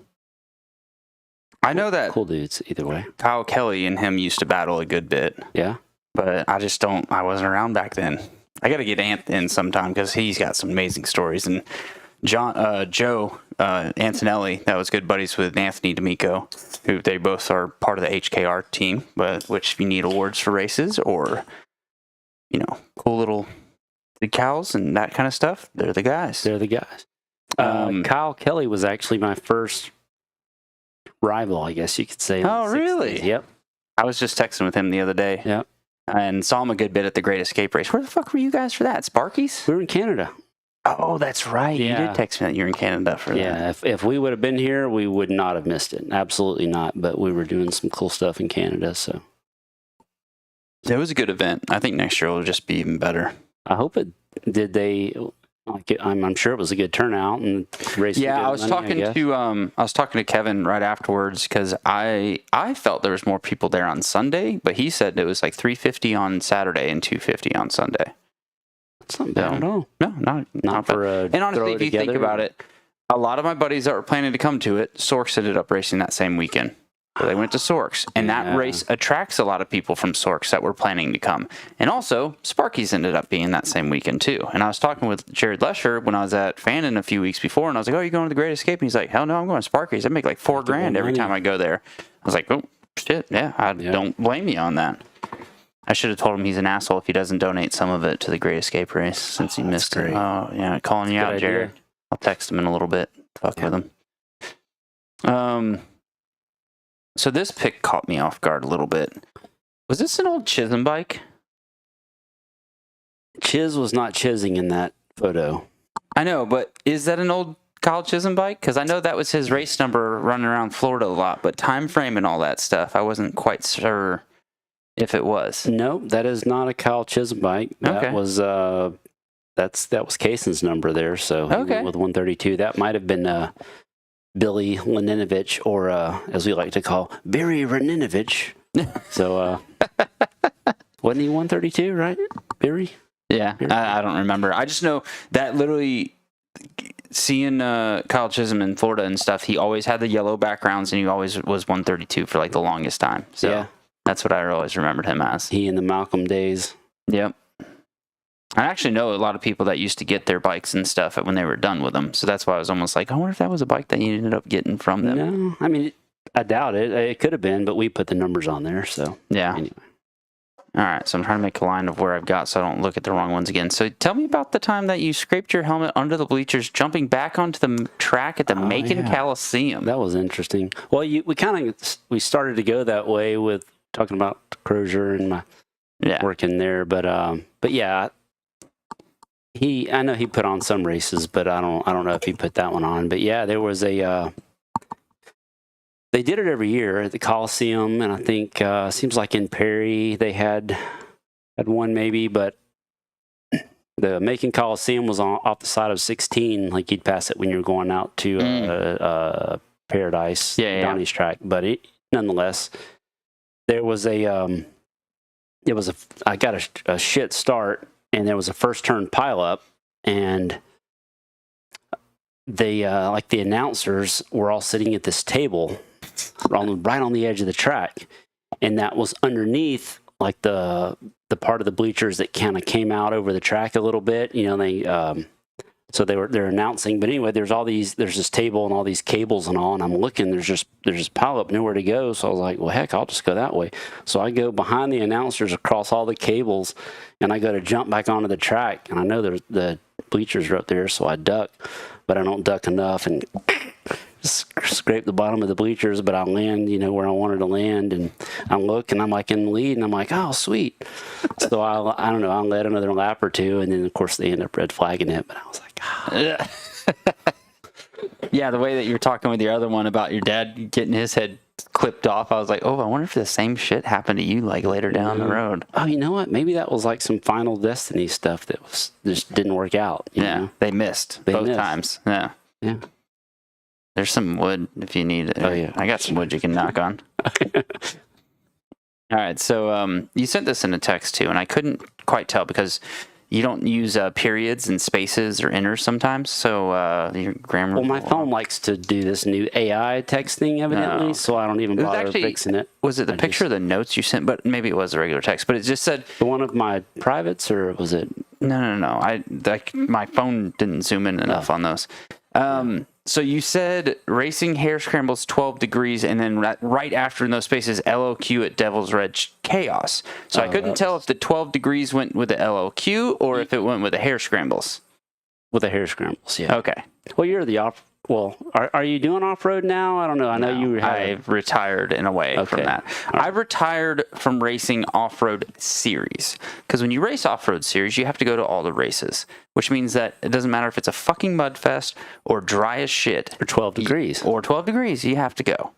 I know that Cool dudes, either way. Kyle Kelly and him used to battle a good bit, Yeah. but I wasn't around back then. I got to get Ant in sometime because he's got some amazing stories. And Joe Antonelli, that was good buddies with Anthony D'Amico, who they both are part of the HKR team, which if you need awards for races or, cool little decals and that kind of stuff, they're the guys. Kyle Kelly was actually my first rival, I guess you could say. in Oh, the 60s. really? Yep. I was just texting with him the other day. Yep. And saw him a good bit at the Great Escape race. Where the fuck were you guys for that? Sparky's? We were in Canada. Oh, that's right. Yeah. You did text me that you were in Canada for that. Yeah, if we would have been here, we would not have missed it. Absolutely not. But we were doing some cool stuff in Canada, so. It was a good event. I think next year will just be even better. I hope it did. I'm sure it was a good turnout and race. Yeah, I was talking to Kevin right afterwards because I felt there was more people there on Sunday, but he said it was like 350 on Saturday and 250 on Sunday. That's not bad at all. No, not for bad. And honestly, if you think about it, a lot of my buddies that were planning to come to it, Sorks ended up racing that same weekend. So they went to Sorks, and that race attracts a lot of people from Sorks that were planning to come. And also, Sparky's ended up being that same weekend, too. And I was talking with Jared Lesher when I was at Fannin a few weeks before, and I was like, oh, you going to the Great Escape? And he's like, hell no, I'm going to Sparky's. I make like $4,000 every time I go there. I was like, oh, shit, I don't blame you on that. I should have told him he's an asshole if he doesn't donate some of it to the Great Escape race since he missed it. Oh, yeah, calling you out, Jared. I'll text him in a little bit. Fuck with him. So this pic caught me off guard a little bit. Was this an old Chisholm bike? Chiz was not chizzing in that photo. I know, but is that an old Kyle Chisholm bike? Because I know that was his race number running around Florida a lot, but time frame and all that stuff, I wasn't quite sure if it was. No, that is not a Kyle Chisholm bike. That was that was Kaysen's number there. So he went with 132. That might have been Billy Laninovich, or as we like to call Barry Raninovich. So wasn't he 132, right, Barry? Yeah, I don't remember. I just know that literally seeing Kyle Chisholm in Florida and stuff, he always had the yellow backgrounds and he always was 132 for like the longest time. So that's what I always remembered him as. He in the Malcolm days. Yep. I actually know a lot of people that used to get their bikes and stuff when they were done with them. So that's why I was almost like, I wonder if that was a bike that you ended up getting from them. No, I mean, I doubt it. It could have been, but we put the numbers on there. So yeah. Anyway. All right. So I'm trying to make a line of where I've got so I don't look at the wrong ones again. So tell me about the time that you scraped your helmet under the bleachers, jumping back onto the track at the Macon Coliseum. That was interesting. Well, we started to go that way with talking about Crozier and my working there, but yeah. I know he put on some races, but I don't know if he put that one on. But yeah, there was they did it every year at the Coliseum, and I think seems like in Perry they had one maybe, but the Macon Coliseum was off the side of 16, like you'd pass it when you're going out to Paradise, Donnie's track. But nonetheless, there was I got a shit start, and there was a first turn pile up, and they like the announcers were all sitting at this table right on the edge of the track, and that was underneath like the part of the bleachers that kind of came out over the track a little bit. They so they're announcing, but anyway, there's this table and all these cables and all, and I'm looking, there's just pile up, nowhere to go. So I was like, well, heck, I'll just go that way. So I go behind the announcers across all the cables, and I go to jump back onto the track, and I know the bleachers are up there, so I duck, but I don't duck enough and scrape the bottom of the bleachers, but I land, where I wanted to land, and I look, and I'm like in the lead, and I'm like, oh, sweet. So I don't know, I led another lap or two, and then of course they end up red flagging it, but I was like, Yeah. Yeah, the way that you're talking with your other one about your dad getting his head clipped off, I was like, oh, I wonder if the same shit happened to you like later down the road. Oh, you know what? Maybe that was like some Final Destiny stuff that just didn't work out. You know? They missed both times. Yeah. Yeah. There's some wood if you need it. Oh, yeah. I got some wood you can knock on. All right, so you sent this in a text too, and I couldn't quite tell because you don't use periods and spaces or inners sometimes, so your grammar... Well, my phone likes to do this new AI texting, evidently, so I don't even bother fixing it. Was it the picture of the notes you sent? But maybe it was a regular text, but it just said... One of my privates, or was it... No. My phone didn't zoom in enough on those. So you said racing hair scrambles 12 degrees, and then right after in those spaces, LOQ at Devil's Red Chaos. So I couldn't tell if the 12 degrees went with the LOQ or if it went with the hair scrambles. With the hair scrambles, yeah. Okay. Well, you're the Well, are you doing off-road now? I don't know. I know you have... I've retired in a way from that. I've retired from racing off-road series. Because when you race off-road series, you have to go to all the races. Which means that it doesn't matter if it's a fucking mud fest or dry as shit. Or 12 degrees. Or 12 degrees, you have to go.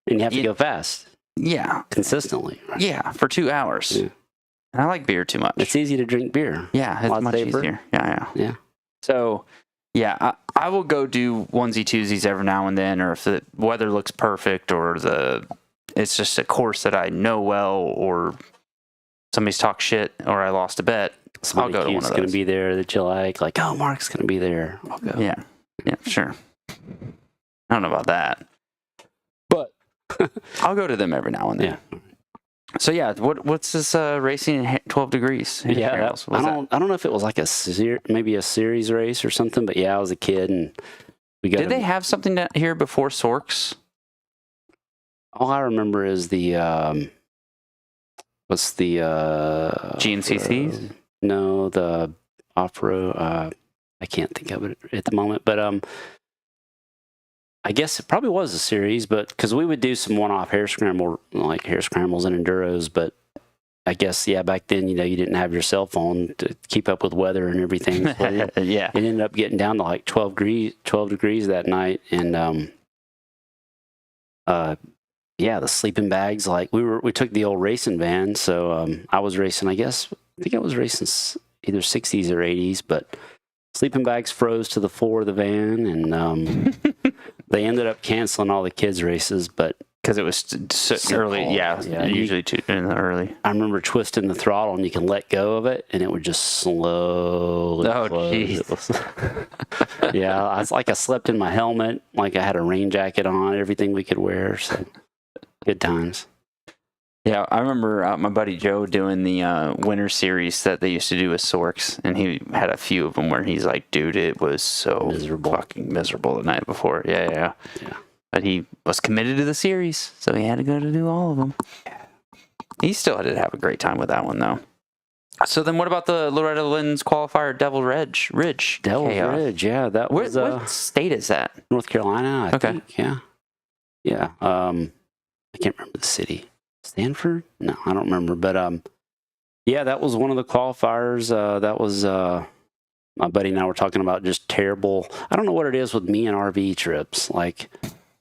And you have to go fast. Yeah. Consistently. Right? Yeah, for 2 hours. Yeah. And I like beer too much. It's easy to drink beer. Yeah, it's much easier. Yeah. So... yeah, I will go do onesie-twosies every now and then, or if the weather looks perfect, or it's just a course that I know well, or somebody's talked shit, or I lost a bet. I'll go to one of those. Going to be there that you like, oh, Mark's going to be there. I'll go. Yeah, sure. I don't know about that, but I'll go to them every now and then. Yeah. So yeah, what's this racing at 12 degrees? Yeah, I don't know if it was like maybe a series race or something, but yeah, I was a kid and we got. Did they have something down here before Sorks? All I remember is the what's the GNCCs? No, the off-road. I can't think of it at the moment, but I guess it probably was a series, but because we would do some one-off hair scrambles and enduros, but I guess, back then, you didn't have your cell phone to keep up with weather and everything. So it ended up getting down to like 12 degrees that night. And, the sleeping bags, we took the old racing van. So, I was racing, I think I was racing either 60s or 80s, but sleeping bags froze to the floor of the van, and they ended up canceling all the kids' races, but because it was so early, usually too in the early. I remember twisting the throttle, and you can let go of it, and it would just slowly. Oh, jeez. Yeah, it's like I slept in my helmet, like I had a rain jacket on, everything we could wear. So good times. Yeah, I remember my buddy Joe doing the winter series that they used to do with Sorks, and he had a few of them where he's like, dude, it was so fucking miserable the night before. Yeah. But he was committed to the series, so he had to go to do all of them. He still had to have a great time with that one, though. So then what about the Loretta Lynn's qualifier, Devil Ridge? Devil Ridge, yeah. That was... what state is that? North Carolina, I think, yeah. Yeah, I can't remember the city. Stanford? No, I don't remember. But that was one of the qualifiers. That was my buddy and I were talking about just terrible. I don't know what it is with me and RV trips. Like,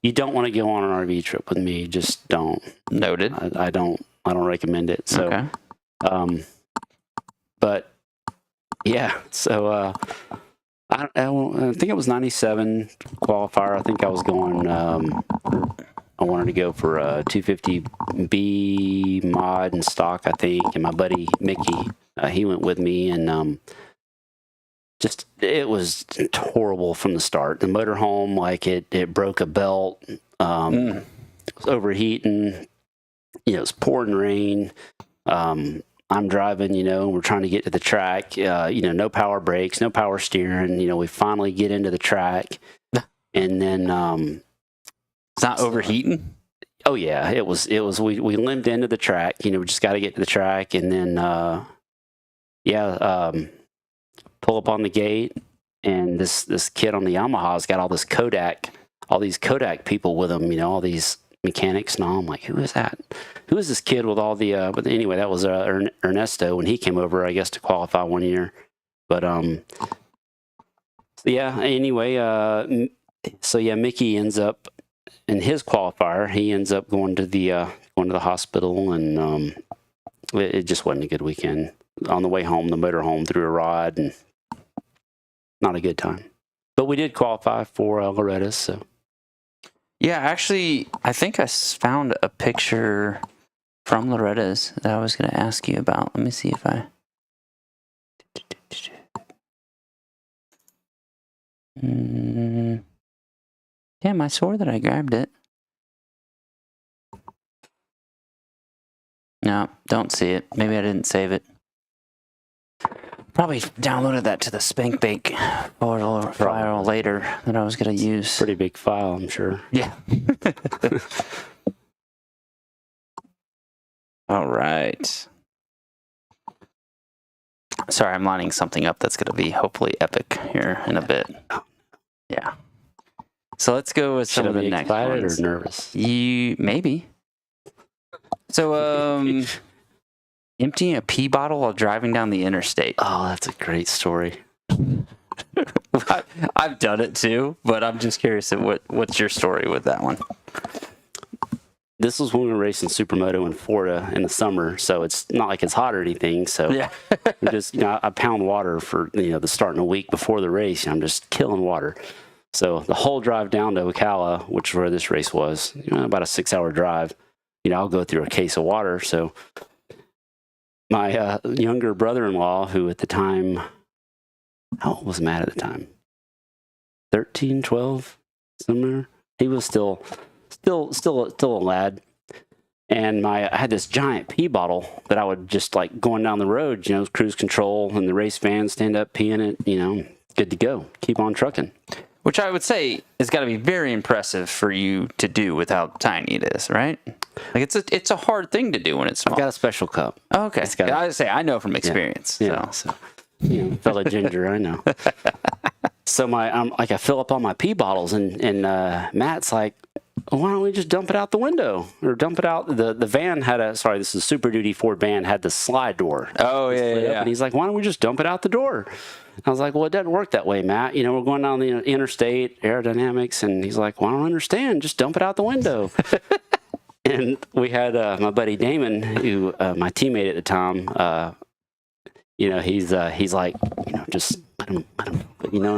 you don't want to go on an RV trip with me. Just don't. Noted. I don't recommend it. So, okay. But yeah. So I think it was 97 qualifier. I think I was going I wanted to go for a 250B mod and stock, I think. And my buddy Mickey, he went with me, and just it was horrible from the start. The motorhome, like it broke a belt, it was overheating. You know, it's pouring rain. I'm driving, you know, we're trying to get to the track. You know, no power brakes, no power steering. You know, we finally get into the track, and then It's not overheating? oh yeah, it was. We limped into the track. You know, we just got to get to the track, and then pull up on the gate, and this kid on the Yamaha's got all these Kodak people with him. You know, all these mechanics and all. I'm like, who is that? Who is this kid with all the? But anyway, that was Ernesto when he came over, I guess, to qualify one year. But yeah. Anyway, so yeah, Mickey ends up in his qualifier. He ends up going to the hospital, and it just wasn't a good weekend. On the way home, the motorhome threw a rod, and not a good time. But we did qualify for Loretta's, so. Yeah, actually, I think I found a picture from Loretta's that I was going to ask you about. Let me see if I... Damn, I swore that I grabbed it. No, don't see it. Maybe I didn't save it. Probably downloaded that to the Spank Bake file later that I was going to use. Pretty big file, I'm sure. Yeah. All right. Sorry, I'm lining something up that's going to be hopefully epic here in a bit. Yeah. So let's go with some of the next excited ones. or nervous? Maybe. So, emptying a pee bottle while driving down the interstate. Oh, that's a great story. I've done it too, but I'm just curious at what's your story with that one? This was when we were racing supermoto in Florida in the summer, so it's not like it's hot or anything. So Yeah. we just, I pound water for the starting a week before the race. I'm just killing water. So the whole drive down to Ocala, which is where this race was, about a 6-hour drive. I'll go through a case of water. So my younger brother-in-law, who at the time, how old was Matt at the time? 13, 12, somewhere. He was still a lad. And I had this giant pee bottle that I would just like going down the road, cruise control and the race van, stand up, pee in it, good to go. Keep on trucking. Which I would say has got to be very impressive for you to do with how tiny it is, right? Like it's a hard thing to do when it's small. I've got a special cup. Oh, okay. I would say I know from experience. Yeah. So fellow ginger, I know. So I fill up all my pee bottles, and Matt's like, why don't we just dump it out the window or dump it out? The van had this is Super Duty Ford van, had the slide door. Oh, yeah. And he's like, why don't we just dump it out the door? I was like, well, it doesn't work that way, Matt. We're going down the interstate, aerodynamics. And he's like, well, I don't understand. Just dump it out the window. And we had my buddy Damon, who my teammate at the time, he's like, just let him, and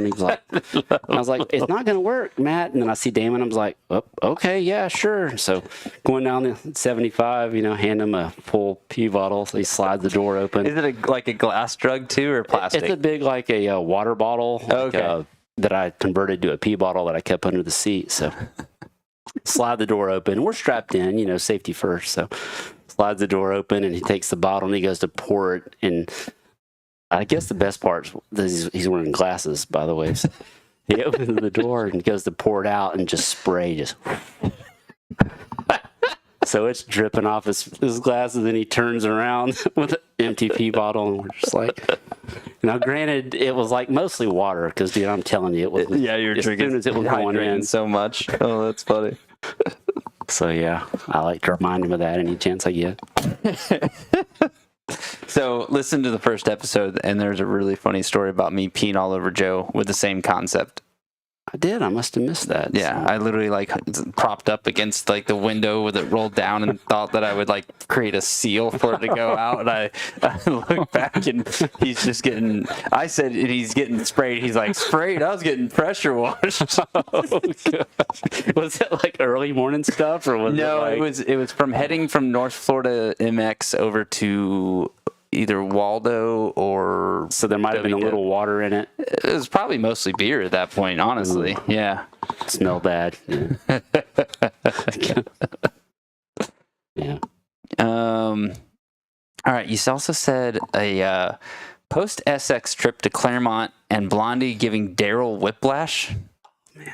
he's like, and I was like, it's not going to work, Matt. And then I see Damon, I was like, oh, okay, yeah, sure. So going down the 75, hand him a full pee bottle. So he slides the door open. Is it like a glass jug too, or plastic? It's a big, like a water bottle. Okay. That I converted to a pee bottle that I kept under the seat. So slide the door open. We're strapped in, safety first. So slides the door open, and he takes the bottle and he goes to pour it. And I guess the best part is he's wearing glasses, by the way. So he opens the door and goes to pour it out and just spray, so it's dripping off his glasses, and he turns around with an empty pee bottle, and we're just like, now granted, it was like mostly water, because, dude, I'm telling you, it was, you're drinking, as soon as it was going in. so much. Oh, that's funny. So, yeah, I like to remind him of that any chance I get. So listen to the first episode, and there's a really funny story about me peeing all over Joe with the same concept. I did. I must have missed that. Yeah, I literally like propped up against like the window with it rolled down and thought that I would like create a seal for it to go out. And I look back and he's just getting. I said he's getting sprayed. He's like sprayed. I was getting pressure washed. Oh, gosh. Was it like early morning stuff or was No, it like... it was from heading from North Florida MX over to either Waldo or... So there might have been a little water in it. It was probably mostly beer at that point, honestly. Ooh. Yeah. It smelled bad. Yeah. Yeah. All right. You also said a post SX trip to Claremont and Blondie giving Daryl whiplash. Man,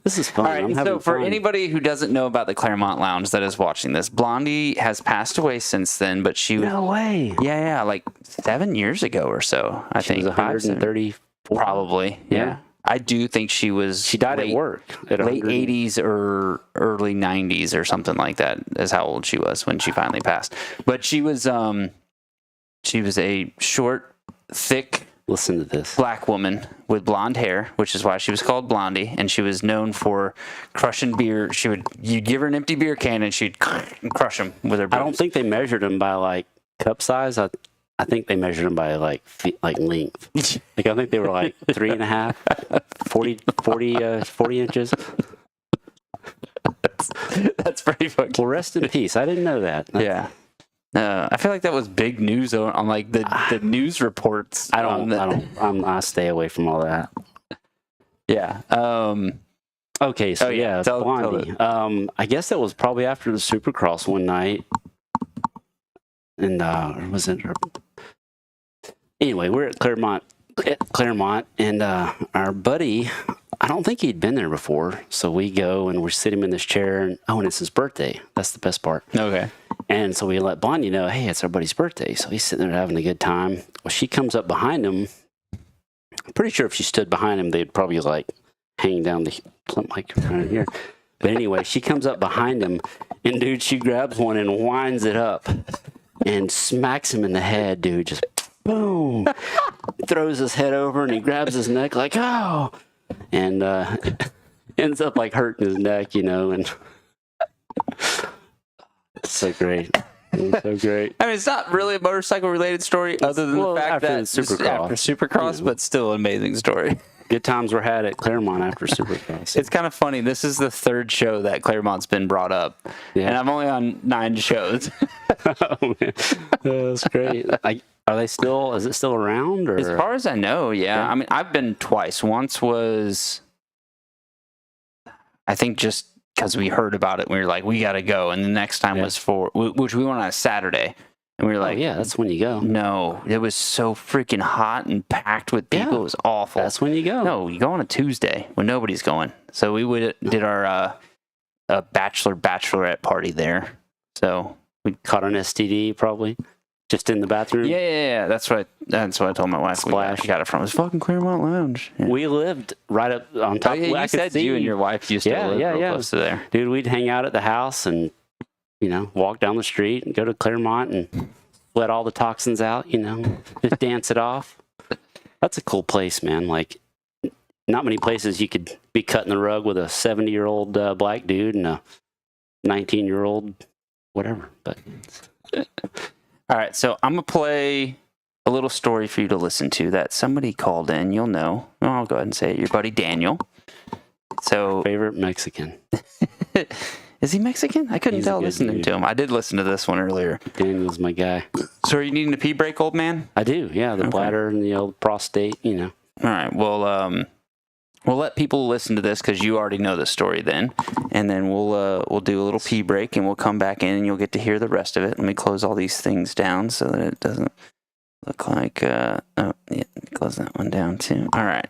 this is fun. All right. So for anybody who doesn't know about the Claremont Lounge that is watching this, Blondie has passed away since then, but she was... No way. Yeah, like 7 years ago or so, I think. She was 134. Probably, yeah. I do think she was... She died at work. At late 80s or early 90s or something like that is how old she was when she finally passed. But she was a short, thick... Listen to this. Black woman with blonde hair, which is why she was called Blondie, and she was known for crushing beer. You'd give her an empty beer can and she'd crush them with her boobs. I don't think they measured them by like cup size. I think they measured them by like feet, like length. Like I think they were like 3.5, 40 inches. That's pretty fucking... Well, rest in peace. I didn't know that. Yeah. I feel like that was big news on like the news reports. I stay away from all that. Yeah. Okay. So yeah, tell Blondie. I guess that was probably after the Supercross one night. And was it? Anyway, we're at Claremont, and our buddy. I don't think he'd been there before, so we go and we sit him in this chair, and it's his birthday. That's the best part. Okay. And so we let Blondie know, hey, it's our buddy's birthday. So he's sitting there having a good time. Well, she comes up behind him. I'm pretty sure if she stood behind him, they'd probably like hang down something like right here. But anyway, she comes up behind him, and dude, she grabs one and winds it up and smacks him in the head, dude. Just boom. Throws his head over, and he grabs his neck like, oh. And ends up like hurting his neck, and it's so great. It's so great. I mean, it's not really a motorcycle related story other than the fact that after Supercross, but still an amazing story. Good times were had at Claremont after Supercross. It's kind of funny. This is the third show that Claremont's been brought up, and I'm only on 9 shows. Oh, man. That's great. Is it still around? Or? As far as I know, yeah. I mean, I've been twice. Once was, I think, just because we heard about it, we were like, we got to go. And the next time was which we went on a Saturday. And we were like, yeah, that's when you go. No, it was so freaking hot and packed with people. Yeah, it was awful. That's when you go. No, you go on a Tuesday when nobody's going. So we did our bachelorette party there. So we caught an STD probably. Just in the bathroom? Yeah. That's what I told my wife. Splash. We got it from. It was fucking Claremont Lounge. Yeah. We lived right up on top. You said you and your wife used to live real close to there. Dude, we'd hang out at the house and, walk down the street and go to Claremont and let all the toxins out, just dance it off. That's a cool place, man. Like, not many places you could be cutting the rug with a 70-year-old black dude and a 19-year-old whatever, but... All right, so I'm going to play a little story for you to listen to that somebody called in. You'll know. Well, I'll go ahead and say it. Your buddy Daniel. So favorite Mexican. Is he Mexican? I couldn't tell listening to him. I did listen to this one earlier. Daniel's my guy. So are you needing a pee break, old man? I do, yeah. The bladder and the old prostate, All right, well, we'll let people listen to this because you already know the story then. And then we'll do a little pee break and we'll come back in and you'll get to hear the rest of it. Let me close all these things down so that it doesn't look like... close that one down too. All right.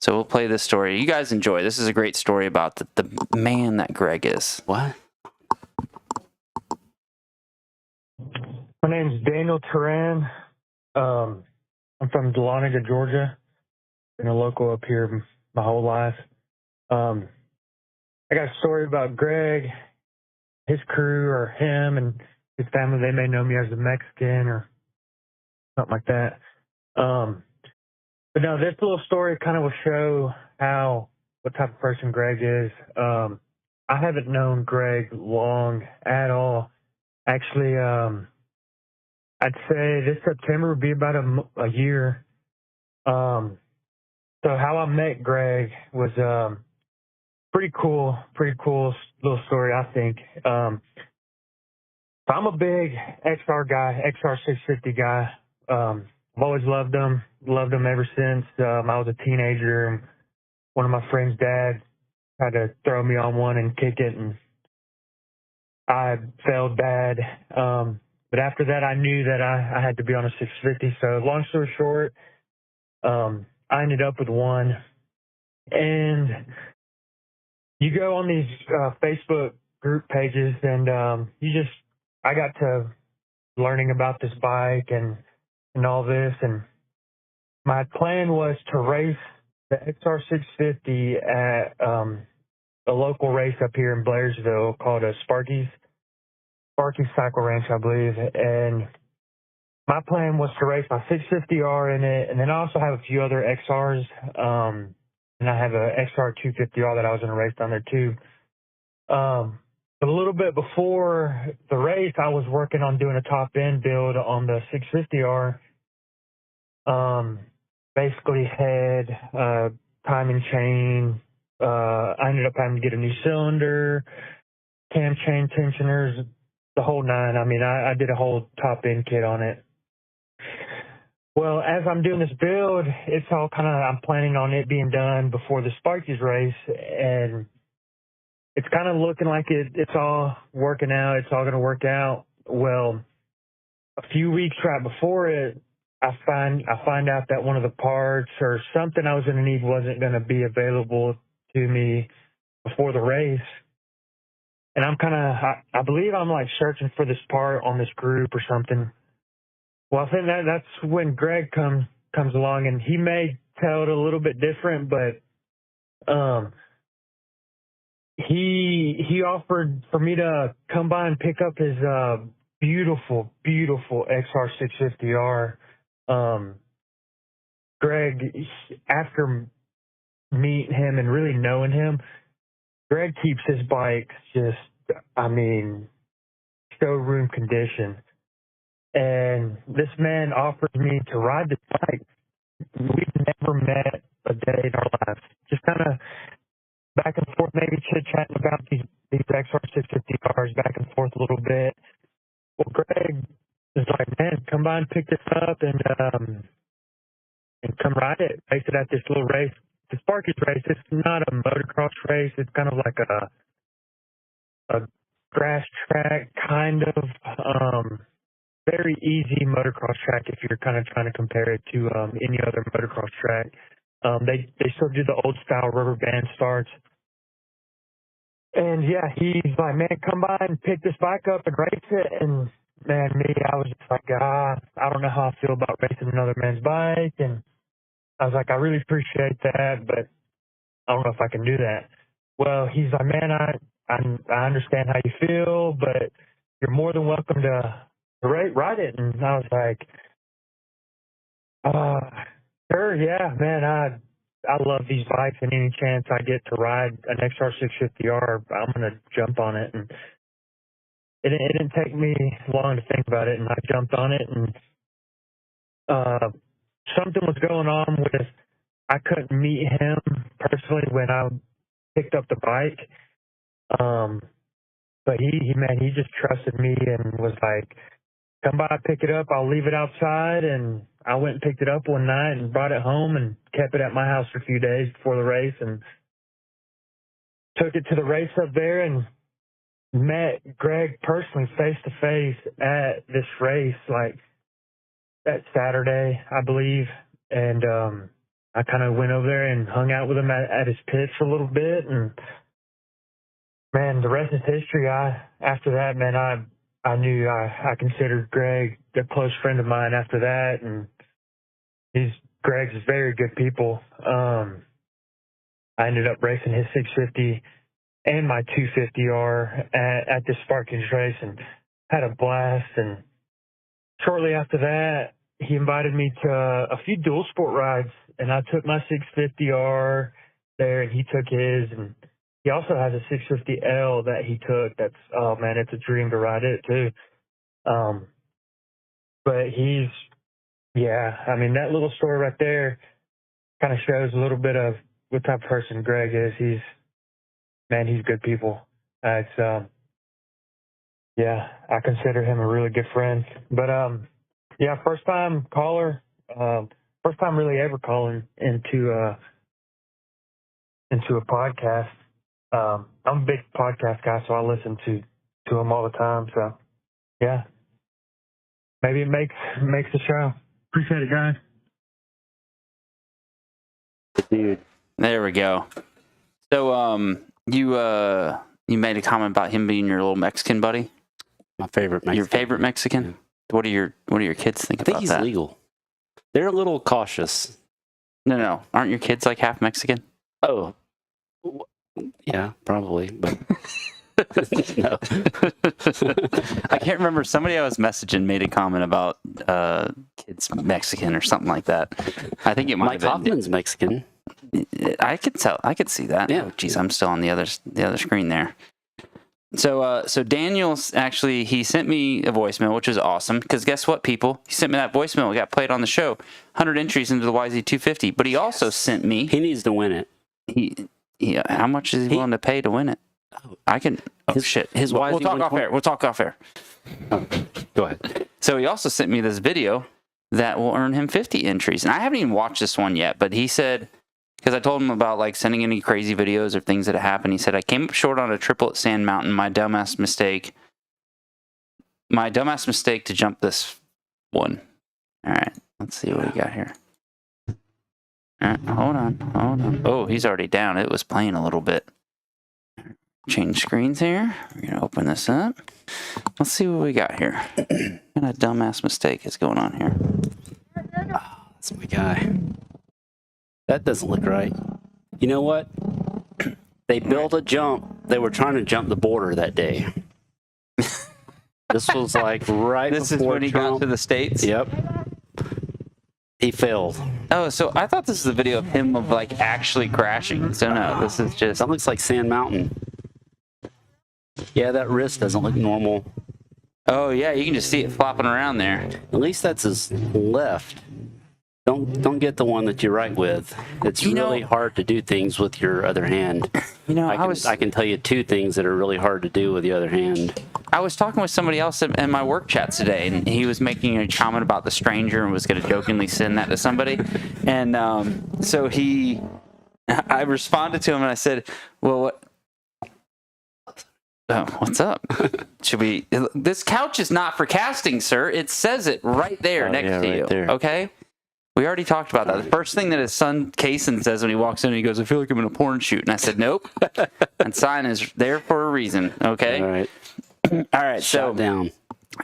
So we'll play this story. You guys enjoy. This is a great story about the man that Greg is. What? My name's Daniel Turan. I'm from Dahlonega, Georgia. Been a local up here my whole life. I got a story about Greg, his crew, or him and his family. They may know me as a Mexican or something like that. But no, this little story kind of will show how what type of person Greg is. I haven't known Greg long at all. Actually, I'd say this September would be about a year. So how I met Greg was pretty cool little story, I think. So I'm a big XR guy, XR 650 guy. I've always loved them ever since I was a teenager. One of my friend's dad had to throw me on one and kick it, and I failed bad. But after that, I knew that I had to be on a 650. So long story short, I ended up with one. And you go on these Facebook group pages, and I got to learning about this bike and all this. And my plan was to race the XR 650 at a local race up here in Blairsville called a Sparky's Cycle Ranch, I believe. And my plan was to race my 650R in it, and then I also have a few other XRs, and I have a XR 250R that I was going to race down there too. But a little bit before the race, I was working on doing a top end build on the 650R. Basically head, timing chain. I ended up having to get a new cylinder, cam chain tensioners, the whole nine. I mean, I did a whole top end kit on it. Well, as I'm doing this build, it's all I'm planning on it being done before the Sparky's race, and it's kind of looking like it's all working out. It's all going to work out. Well, a few weeks right before it, I find out that one of the parts or something I was going to need wasn't going to be available to me before the race. And I believe I'm like searching for this part on this group or something. Well, I think that's when Greg comes along, and he may tell it a little bit different, but he offered for me to come by and pick up his beautiful XR 650R. Greg, after meeting him and really knowing him, Greg keeps his bikes just, showroom condition. And this man offered me to ride this bike. We've never met a day in our lives. Just kind of back and forth, maybe chit-chatting about these XR 650Rs back and forth a little bit. Well, Greg is like, man, come by and pick this up and come ride it. Race it at this little race. The Sparky's race, it's not a motocross race. It's kind of like a grass track, kind of very easy motocross track if you're kind of trying to compare it to any other motocross track. They still do the old style rubber band starts. And yeah, he's like, man, come by and pick this bike up and race it. And man, I was just like, I don't know how I feel about racing another man's bike. And I was like, I really appreciate that, but I don't know if I can do that. Well, he's like, man, I understand how you feel, but you're more than welcome to ride it. And I was like, sure, yeah, man, I love these bikes, and any chance I get to ride an XR 650R, I'm going to jump on it. And it didn't take me long to think about it, and I jumped on it, and something was going on with, I couldn't meet him personally when I picked up the bike. But he just trusted me and was like, come by, pick it up. I'll leave it outside. And I went and picked it up one night and brought it home and kept it at my house for a few days before the race, and took it to the race up there and met Greg personally face to face at this race, like that Saturday, I believe. And I kind of went over there and hung out with him at his pit for a little bit. And man, the rest is history. After that, man, I knew I considered Greg a close friend of mine after that, and Greg's very good people. I ended up racing his 650 and my 250R at this Sparky's race and had a blast. And shortly after that, he invited me to a few dual sport rides, and I took my 650R there, and he took his, and he also has a 650L that he took. That's, oh man, it's a dream to ride it too. But I mean, that little story right there kind of shows a little bit of what type of person Greg is. He's good people. I consider him a really good friend. But first time caller, first time really ever calling into a podcast. I'm a big podcast guy, so I listen to them all the time. So yeah, maybe it makes the show. Appreciate it, guys. Dude. There we go. So, you made a comment about him being your little Mexican buddy. My favorite Mexican. Your favorite Mexican? Yeah. What do your kids think about that? I think he's legal. They're a little cautious. No. Aren't your kids like half Mexican? Oh, yeah, probably, but no. I can't remember. Somebody I was messaging made a comment about kids Mexican or something like that. I think it might Mike have been. Hoffman's Mexican. I could tell. I could see that. Yeah. Oh, geez, I'm still on the other screen there. So Daniel actually, he sent me a voicemail, which was awesome. Because guess what, people? He sent me that voicemail. We got played on the show. 100 entries into the YZ250. But he also sent me. He needs to win it. How much is he willing to pay to win it? I can. Oh shit! We'll talk off air. We'll talk off air. Oh, go ahead. So he also sent me this video that will earn him 50 entries, and I haven't even watched this one yet. But he said, because I told him about like sending any crazy videos or things that have happened. He said I came up short on a triple at Sand Mountain. My dumbass mistake to jump this one. All right, let's see what we got here. All right, hold on. Oh, he's already down. It was playing a little bit. Change screens here. We're going to open this up. Let's see what we got here. What kind of dumbass mistake is going on here? Oh, that's my guy. That doesn't look right. You know what? They built a jump. They were trying to jump the border that day. This was like right this before is when he got to the States? Yep. He failed. Oh, so I thought this was a video of him of like actually crashing. So no, this is just... That looks like Sand Mountain. Yeah, that wrist doesn't look normal. Oh yeah, you can just see it flopping around there. At least that's his left. Don't get the one that you're right with. It's really hard to do things with your other hand. You know, I can tell you two things that are really hard to do with the other hand. I was talking with somebody else in my work chat today, and he was making a comment about the stranger and was going to jokingly send that to somebody. And so I responded to him and I said, well, what? Oh, what's up? This couch is not for casting, sir. It says it right there next to you. There. Okay? We already talked about that. The first thing that his son, Kason, says when he walks in, he goes, I feel like I'm in a porn shoot. And I said, nope. And sign is there for a reason. Okay? All right. All right. Shut down.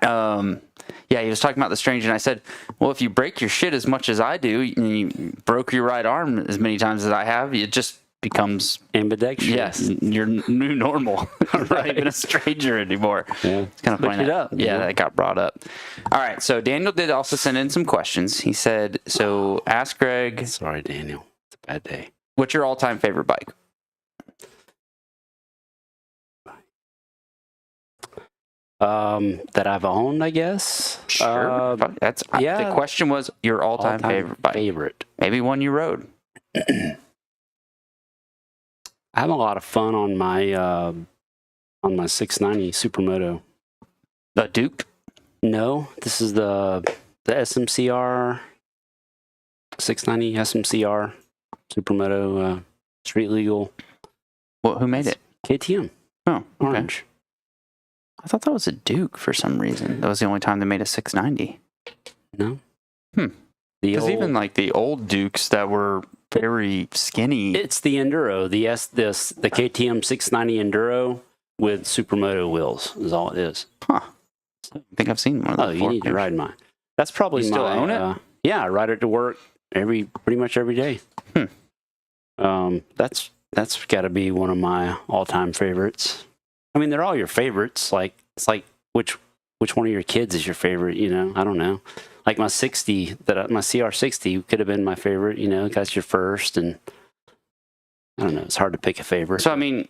Yeah, he was talking about the stranger, and I said, well, if you break your shit as much as I do, and you broke your right arm as many times as I have, it just becomes ambidextrous. Yes, your new normal. Not even a stranger anymore. Yeah. It's kind of funny. That got brought up. All right, so Daniel did also send in some questions. He said, so ask Greg. Sorry, Daniel. It's a bad day. What's your all-time favorite bike? That I've owned, I guess. Sure. The question was your all-time favorite bike. Maybe one you rode. I have a lot of fun on my 690 supermoto. The Duke? No, this is the SMCR 690 SMCR supermoto street legal. Well, who made it? KTM. Oh, okay. Orange. I thought that was a Duke for some reason. That was the only time they made a 690. No. Because even like the old Dukes that were very skinny. It's the Enduro, the KTM 690 Enduro with supermoto wheels is all it is. Huh. I think I've seen one of those. Oh, you need to ride mine. That's probably you still own it? Yeah, I ride it to work pretty much every day. That's got to be one of my all-time favorites. I mean, they're all your favorites. Like it's like which one of your kids is your favorite? You know, I don't know. Like my 60, my CR60 could have been my favorite. You know, that's your first, and don't know. It's hard to pick a favorite. So I mean,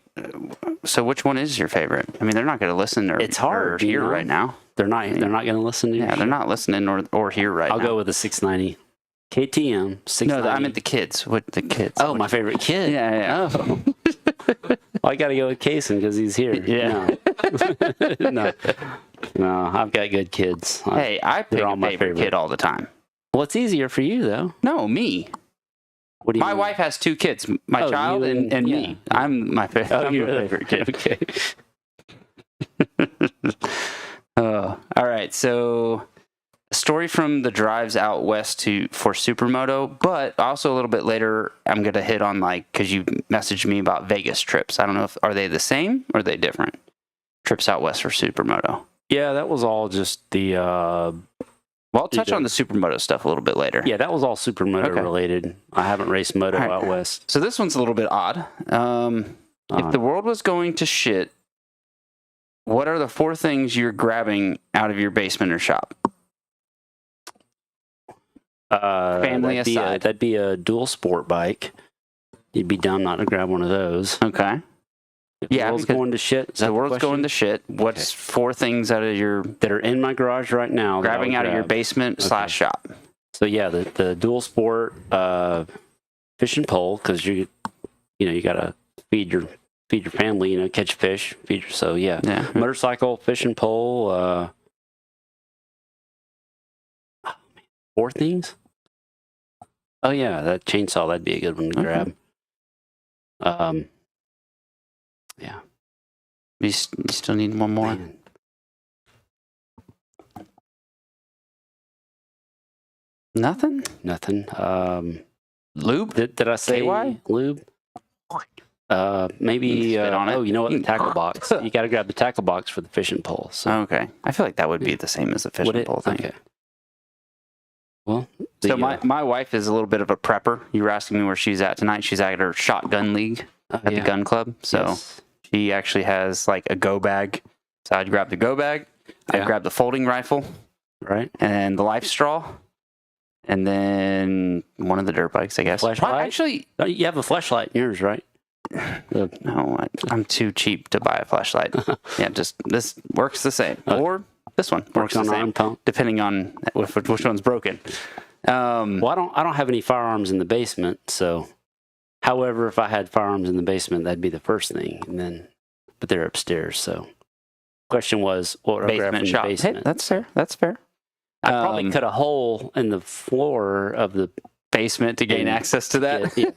so which one is your favorite? I mean, they're not going to listen or It's hard, or you hear know? right now. They're not going to listen to you. Yeah, they're not listening or hear right now. I'll go with the 690. KTM 690. No, I meant the kids. What the kids? Oh, my favorite kid. Yeah. Oh. Well, I got to go with Kaysen because he's here. Yeah. No. No, I've got good kids. Hey, I pick They're all a my favorite kid all the time. Well, it's easier for you, though. No, me. What do you My mean? wife has 2 kids, my Oh, child you and and- me. yeah. I'm my favorite. Oh, I'm you're my favorite kid. Okay. All right, so a story from the drives out west for supermoto, but also a little bit later, I'm gonna hit on because you messaged me about Vegas trips. I don't know if are they the same or are they different? Trips out west for supermoto. Yeah, that was all just the. Well, I'll touch on the supermoto stuff a little bit later. Yeah, that was all supermoto Okay. related. I haven't raced moto All right. out west. So this one's a little bit odd. If the world was going to shit, what are the 4 things you're grabbing out of your basement or shop? Family aside. That'd be a dual sport bike. You'd be dumb not to grab one of those. Okay. If Yeah, the world's because going to shit. Is that The world's question? going to shit. What's 4 things out of your that are in my garage right now. that I grabbing would out of your grab. basement / shop? So yeah, the dual sport fishing pole because you gotta feed your family. Catch fish, feed your. So yeah, Yeah. motorcycle, fishing pole. 4 things. Oh yeah, that chainsaw. That'd be a good one to Okay. grab. Yeah. You still need one more? Man. Nothing? Nothing. Lube? Did I say KY? lube? Maybe. You spit on it. Oh, you know what? The tackle box. You got to grab the tackle box for the fishing pole. So Okay. I feel like that would be the same as the would fishing it? pole thing. Okay. Well, So my wife is a little bit of a prepper. You were asking me where she's at tonight. She's at her shotgun league at the gun club. So yes. she actually has a go bag. So I'd grab the go bag. I'd Yeah. grab the folding rifle Right. and the life straw. And then one of the dirt bikes, I guess. Flashlight? Actually, Oh, you have a flashlight in yours, right? no, I'm too cheap to buy a flashlight. Yeah, just this works the same. Okay. Or this one works Works the on same, arm pump. depending on which one's broken. Well, I don't have any firearms in the basement, so. However, if I had firearms in the basement, that'd be the first thing, but they're upstairs. So, question was, what would I grab Basement from the shop. Hey, basement? that's fair. That's fair. I probably cut a hole in the floor of the Basement to gain And- access to that. Yeah.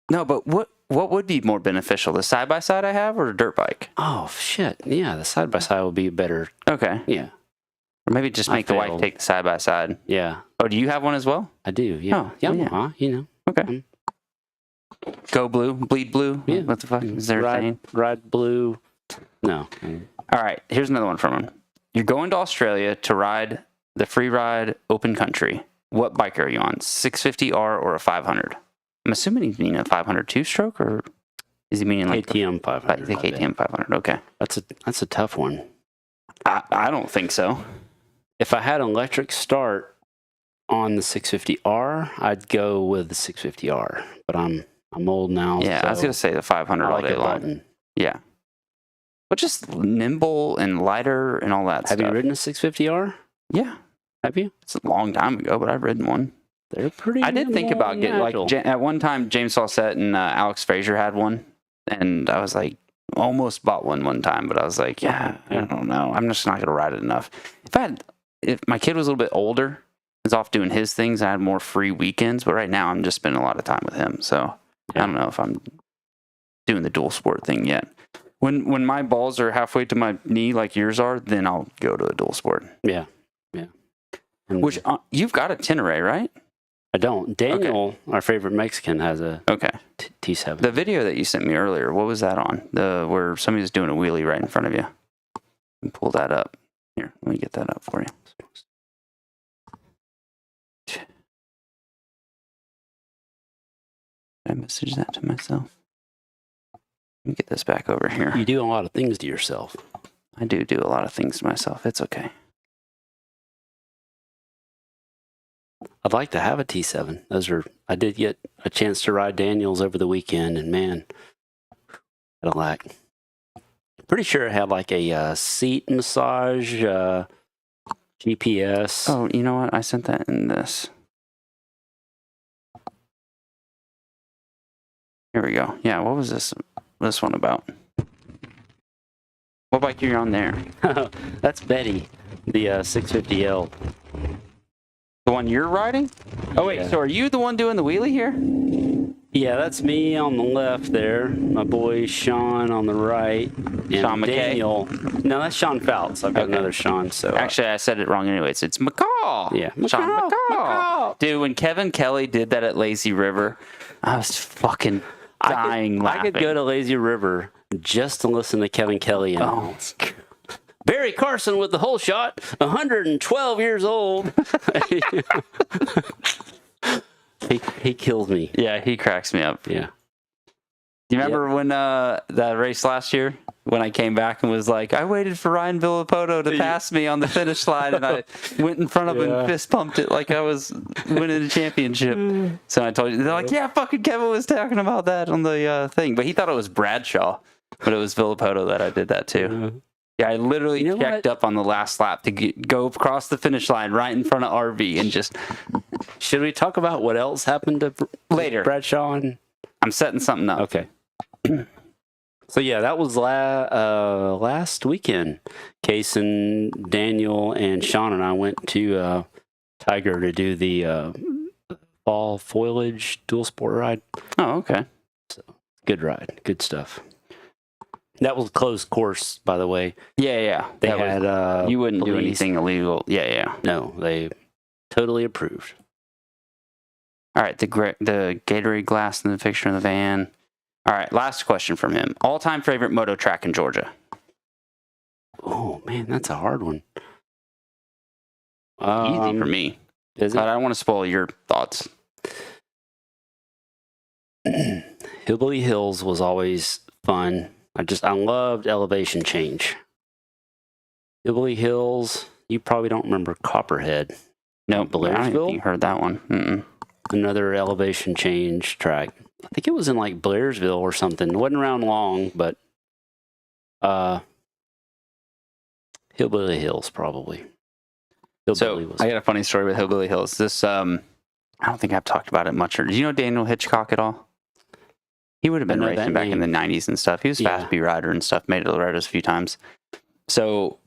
No, but what would be more beneficial, the side by side I have or a dirt bike? Oh shit! Yeah, the side by side would be better. Okay, Yeah, or maybe just I make the wife failed. take the side by side. yeah, Oh, do you have one as well? I do. Yeah, Oh, well, yeah. Yamaha. You know, Okay. Go blue, bleed blue. Yeah. What the fuck is there a saying? ride blue. No, All right, here's another one from him. You're going to Australia to ride the free ride open country. What bike are you on? 650R or a 500? I'm assuming he's meaning a 500 two-stroke, or is he meaning KTM 500. the KTM 500? Okay. That's a tough one. I don't think so. If I had an electric start on the 650R, I'd go with the 650R. But I'm old now. Yeah, so I was gonna say the 500 I all like day a long. button. Yeah, but just nimble and lighter and all that Have stuff. you ridden a 650R? Yeah, Have you? it's a long time ago, but I've ridden one. They're pretty. I did think nimble about and getting agile. at one time. James Fawcett and Alex Frazier had one, and I was almost bought one time, but I was like, yeah, I don't know. I'm just not gonna ride it enough. If my kid was a little bit older, was off doing his things, I had more free weekends. But right now, I'm just spending a lot of time with him, so I don't know if I'm doing the dual sport thing yet. When my balls are halfway to my knee, like yours are, then I'll go to a dual sport. Yeah. And Which you've got a Tenere, right? I don't. Daniel, our favorite Mexican, has a Okay. T7. The video that you sent me earlier, what was that on? Where somebody was doing a wheelie right in front of you. Pull that up. Here, let me get that up for you. Did I message that to myself? Let me get this back over here. You do a lot of things to yourself. I do a lot of things to myself. It's okay. I'd like to have a T7. I did get a chance to ride Daniels over the weekend, and man, Cadillac. Pretty sure it had like a seat massage, GPS. Oh, you know what? I sent that in this. Here we go. Yeah, what was this one about? What bike are you on there? That's Betty, the 650L. The one you're riding? Oh, wait, Yeah. so are you the one doing the wheelie here? Yeah, that's me on the left there. My boy Sean on the right. And Sean McKay? Daniel. No, that's Sean Fouts. I've got Okay. another Sean. So Actually, I said it wrong anyways. It's McCall. Yeah. Sean McCall. McCall. Dude, when Kevin Kelly did that at Lazy River, I was fucking dying laughing. I could go to Lazy River just to listen to Kevin Kelly. And Oh. Barry Carson with the whole shot, 112 years old. he killed me. Yeah, he cracks me up. Yeah. Do you remember when that race last year when I came back and was like, I waited for Ryan Villapoto to pass me on the finish line, and I went in front of him and fist pumped it like I was winning a championship. So I told you, they're like, yeah, fucking Kevin was talking about that on the thing, but he thought it was Bradshaw, but it was Villapoto that I did that too. Yeah, I literally checked up on the last lap to go across the finish line right in front of RV and just. Should we talk about what else happened to Later. Bradshaw? I'm setting something up. Okay. So yeah, that was last weekend. Case and Daniel and Sean and I went to Tiger to do the fall foliage dual sport ride. Oh, okay. So good ride, good stuff. That was a closed course, by the way. Yeah. They had you wouldn't do police. anything illegal. Yeah. No, they totally approved. All right, the Gatorade glass in the picture in the van. All right, last question from him. All-time favorite moto track in Georgia? Oh man, that's a hard one. Easy for me. Is But it? I don't want to spoil your thoughts. Hillbilly Hills was always fun. I loved elevation change. Hillbilly Hills. You probably don't remember Copperhead. No, I don't think Blairsville? you heard that one. Mm-mm. Another elevation change track. I think it was in like Blairsville or something. It wasn't around long, but Hillbilly Hills probably. Hillbilly So I got a funny story with Hillbilly Hills. This, I don't think I've talked about it much. Do you know Daniel Hitchcock at all? He would have been I know that racing back in the name. 90s and stuff. He was a Yeah. fast B rider and stuff. Made it to Laredo's a few times. So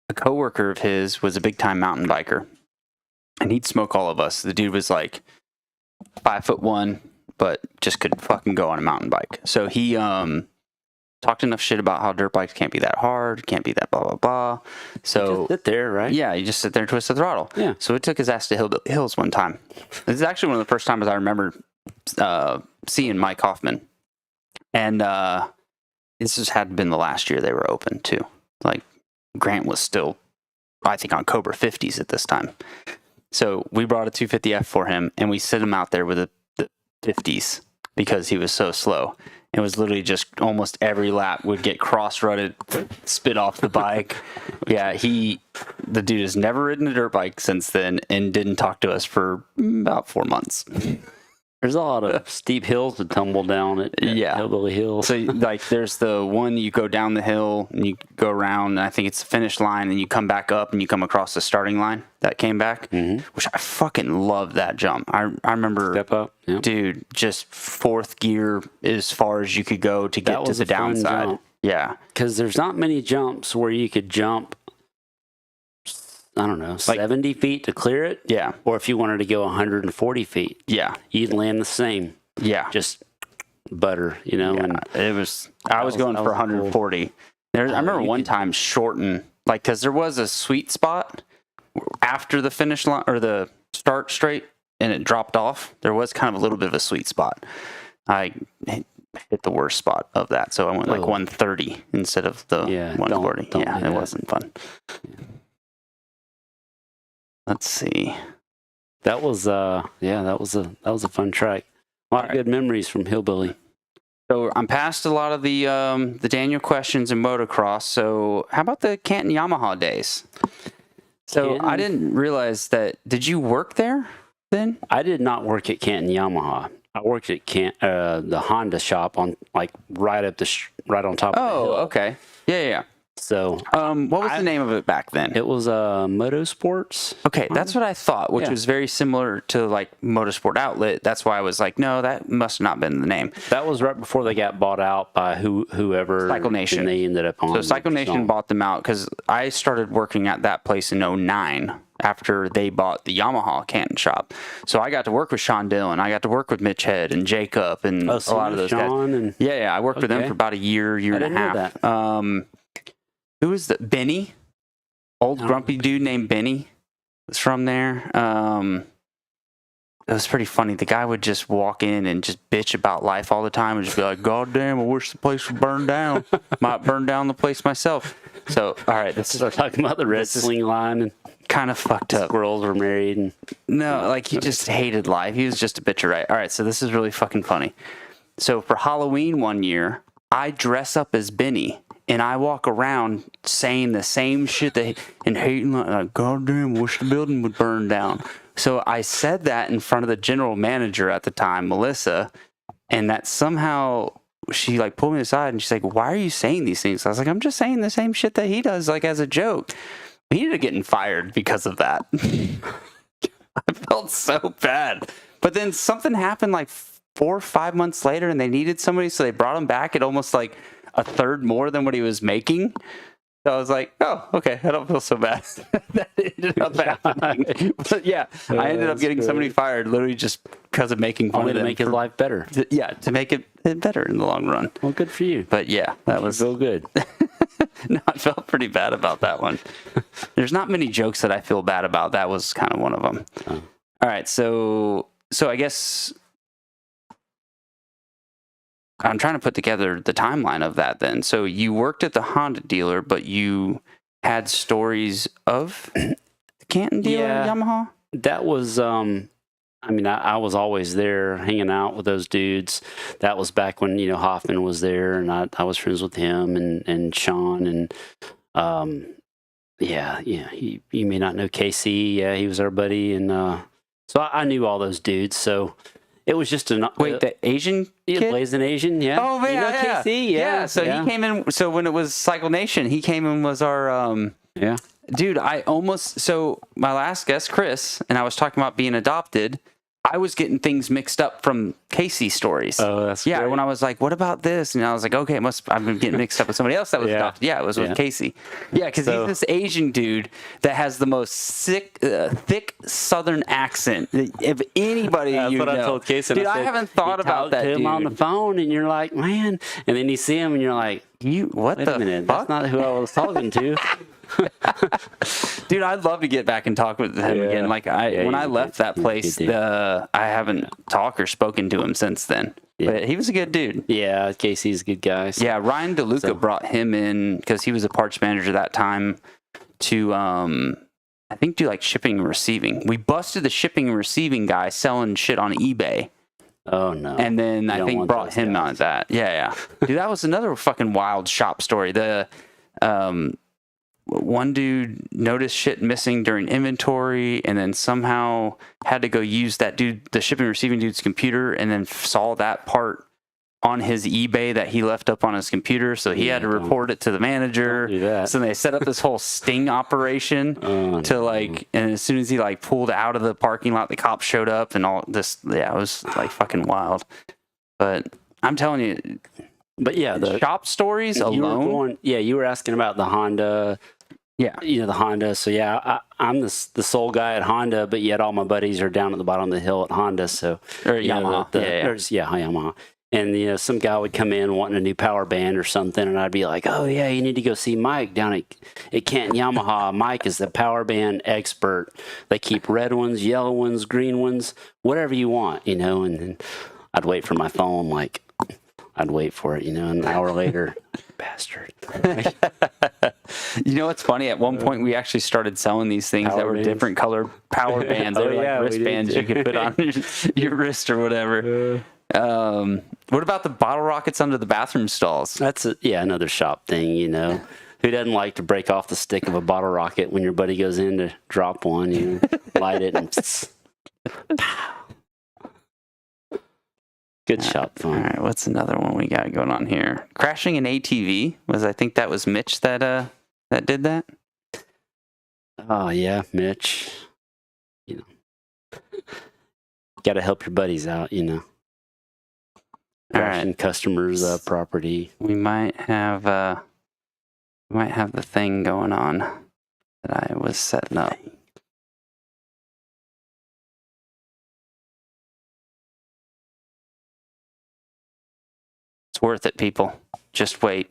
a coworker of his was a big time mountain biker, and he'd smoke all of us. The dude was like 5'1", but just could fucking go on a mountain bike. So he talked enough shit about how dirt bikes can't be that hard, can't be that blah blah blah. So Just sit there, right? yeah, you just sit there and twist the throttle. Yeah. So it took his ass to Hillbilly Hills one time. This is actually one of the first times I remember seeing Mike Hoffman. And this just had been the last year they were open too. Like Grant was still, I think, on Cobra 50s at this time. So we brought a 250F for him, and we sit him out there with the 50s because he was so slow. It was literally just almost every lap would get cross-rutted, spit off the bike. Yeah, the dude has never ridden a dirt bike since then and didn't talk to us for about 4 months. There's a lot of steep hills to tumble down at Yeah. Hillbilly Hills. So, like, there's the one you go down the hill and you go around, and I think it's the finish line, and you come back up and you come across the starting line that came back, which I fucking love that jump. I remember, Step up. Yeah. dude, just fourth gear as far as you could go to That get to was the a fun downside. jump. Yeah. Because there's not many jumps where you could jump, I don't know, 70 feet to clear it. Yeah. Or if you wanted to go 140 feet, Yeah. you'd land the same. Yeah. Just butter, you know. Yeah, And it was. I was going that for was cool. 140. I remember you one could- time shorten, like, because there was a sweet spot after the finish line or the start straight, and it dropped off. There was kind of a little bit of a sweet spot. I hit the worst spot of that, so I went like Oh. 130 instead of the Yeah, 140. don't Yeah, do it that. wasn't fun. Let's see. that was that was a fun track. A lot of good memories from Hillbilly. So I'm past a lot of the Daniel questions in motocross. So how about the Canton Yamaha days? So Canton? I didn't realize that. Did you work there? then? I did not work at Canton Yamaha. I worked at the Honda shop on like right on top of the hill. Oh, okay. Yeah. So, what was the name of it back then? It was Motorsports. Okay, that's what I thought, which was very similar to like Motorsport Outlet. That's why I was like, no, that must not have been the name. That was right before they got bought out by whoever. Cycle Nation. And they ended up on. So Cycle Nation bought them out because I started working at that place in 2009 after they bought the Yamaha Canton shop. So I got to work with Sean Dillon. I got to work with Mitch Head and Jacob and a lot of those Sean guys. Yeah, I worked with them for about a year and a half. Know that. Who was that? Benny? Old grumpy dude named Benny was from there. It was pretty funny. The guy would just walk in and just bitch about life all the time and just be like, God damn, I wish the place would burn down. Might burn down the place myself. So, all right. Let's start talking about the wrestling line and kind of fucked up. Squirrels were married. And no, like he just hated life. He was just a bitch, right? All right, so this is really fucking funny. So for Halloween one year, I dress up as Benny. And I walk around saying the same shit and hating like, God damn, wish the building would burn down. So I said that in front of the general manager at the time, Melissa, and that somehow she like pulled me aside and she's like, why are you saying these things? I was like, I'm just saying the same shit that he does, like as a joke. He ended up getting fired because of that. I felt so bad. But then something happened like 4 or 5 months later and they needed somebody, so they brought him back at almost like a third more than what he was making. So I was like, oh, okay, I don't feel so bad. That ended up happening. But yeah, I ended up getting somebody fired literally just because of making fun of them. To make his life better. To make it better in the long run. Well, good for you. But yeah, that was so good. No, I felt pretty bad about that one. There's not many jokes that I feel bad about. That was kind of one of them. Oh. All right, so I guess I'm trying to put together the timeline of that then. So you worked at the Honda dealer, but you had stories of the Canton dealer, Yamaha? That was, I was always there hanging out with those dudes. That was back when, Hoffman was there and I was friends with him and Sean and, you may not know KC. Yeah, he was our buddy. And, so I knew all those dudes. So, it was just the Asian kid? Blazing Asian, yeah. Oh, man, yeah. KC, yeah. So he came in, so when it was Cycle Nation, he came in was our, Dude, my last guest, Chris, and I was talking about being adopted, I was getting things mixed up from Casey stories. Oh, that's great. When I was like, what about this? And I was like, okay, I've been getting mixed up with somebody else that was adopted. Yeah, it was with Casey. Yeah, because he's this Asian dude that has the most thick Southern accent. If anybody that's what I told Casey. Dude, I haven't thought about that, to him dude. on the phone, and you're like, man. And then you see him, and you're like, what wait the a minute, fuck? That's not who I was talking to. Dude, I'd love to get back and talk with him again. Like when I left that place, I haven't talked or spoken to him since then. Yeah. But he was a good dude. Yeah, Casey's a good guy. Yeah, Ryan DeLuca brought him in because he was a parts manager that time to I think do like shipping and receiving. We busted the shipping and receiving guy selling shit on eBay. Oh no! And then I think brought him on that. Yeah. Dude, that was another fucking wild shop story. The one dude noticed shit missing during inventory and then somehow had to go use that dude, the shipping and receiving dude's computer, and then saw that part on his eBay that he left up on his computer. So he had to report it to the manager. Don't do that. So they set up this whole sting operation and as soon as he like pulled out of the parking lot, the cops showed up and all this. Yeah, it was like fucking wild. But I'm telling you, the shop stories alone. You were asking about the Honda. Yeah, the Honda. So I'm the sole guy at Honda, but yet all my buddies are down at the bottom of the hill at Honda. So Yamaha. Yamaha. And some guy would come in wanting a new power band or something, and I'd be like, "Oh yeah, you need to go see Mike down at Canton Yamaha. Mike is the power band expert. They keep red ones, yellow ones, green ones, whatever you want, And then I'd wait for my phone, I'd wait for it, an hour later. Bastard. You know what's funny? At one point, we actually started selling these things that were different colored power bands. They were like wristbands you could put on your wrist or whatever. What about the bottle rockets under the bathroom stalls? That's another shop thing, Who doesn't like to break off the stick of a bottle rocket when your buddy goes in to drop one? Light it and Good shot, All fun. right, what's another one we got going on here? Crashing an ATV I think that was Mitch that did that. Oh yeah, Mitch. Got to help your buddies out, All crashing customers' property. We might have the thing going on that I was setting up. It's worth it, people. Just wait.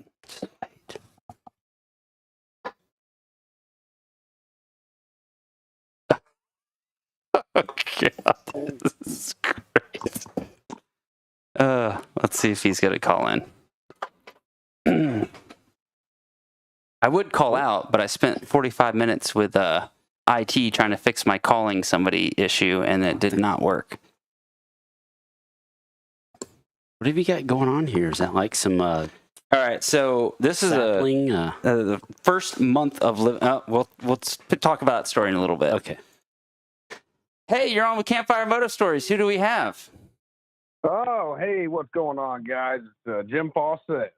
Oh, God. This is great. Let's see if he's going to call in. I would call out, but I spent 45 minutes with IT trying to fix my calling somebody issue, and it did not work. What have you got going on here? Is that like some All right, so this is sapling? the first month of living. We'll talk about that story in a little bit. Okay. Hey, you're on with Campfire Moto Stories. Who do we have? Oh, hey, what's going on, guys? It's Jim Fawcett.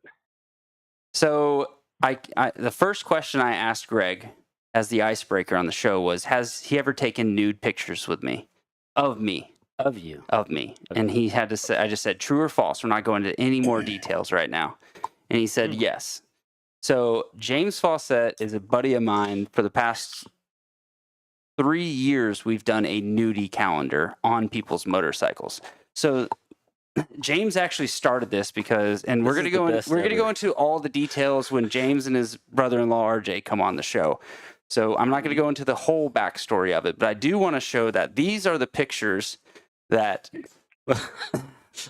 So the first question I asked Greg as the icebreaker on the show was, has he ever taken nude pictures with me? Of me. Of you. Of me. And he had to say, I just said true or false. We're not going into any more details right now. And he said yes. So James Fawcett is a buddy of mine. For the past 3 years, we've done a nudie calendar on people's motorcycles. So James actually started this because, and we're going to go into all the details when James and his brother-in-law RJ come on the show. So I'm not going to go into the whole backstory of it, but I do want to show that these are the pictures that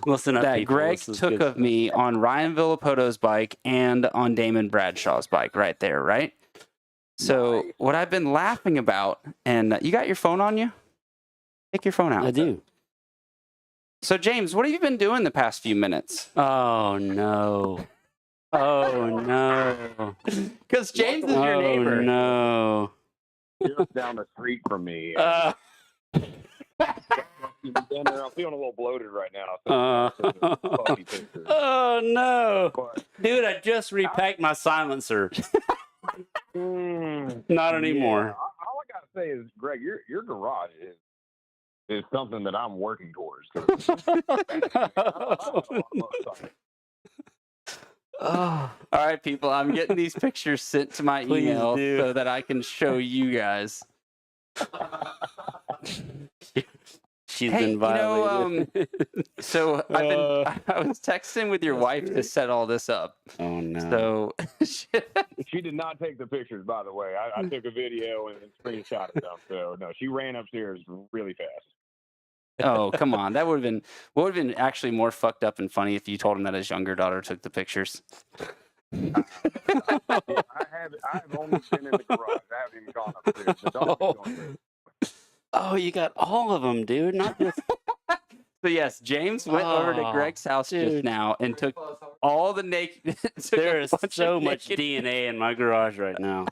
Listen up, that people. Greg This is took good of me on Ryan Villapoto's bike and on Damon Bradshaw's bike right there, right? So what I've been laughing about, and you got your phone on you? Take your phone out. I do. So James, what have you been doing the past few minutes? Oh, no. Oh, no. Because James is your neighbor. Oh, no. Just down the street from me. I'm feeling a little bloated right now. So puppy pictures. Oh, no. But, Dude, I just repacked my silencer. Not anymore. Yeah, all I gotta say is, Greg, your garage is something that I'm working towards. Oh, All right, people, I'm getting these pictures sent to my Please email do. so that I can show you guys. she's Hey, been violated. So I was texting with your wife to set all this up. Oh, no. So She did not take the pictures, by the way. I took a video and screenshotted them. So no, she ran upstairs really fast. oh, come on. That would have been actually more fucked up and funny if you told him that his younger daughter took the pictures. I have only been in the garage. I haven't even gone upstairs. The dog is going crazy. Oh, you got all of them, dude. Not just. So yes, James went over to Oh, Greg's house just dude. now and took all the naked. There is so much DNA in my garage right now.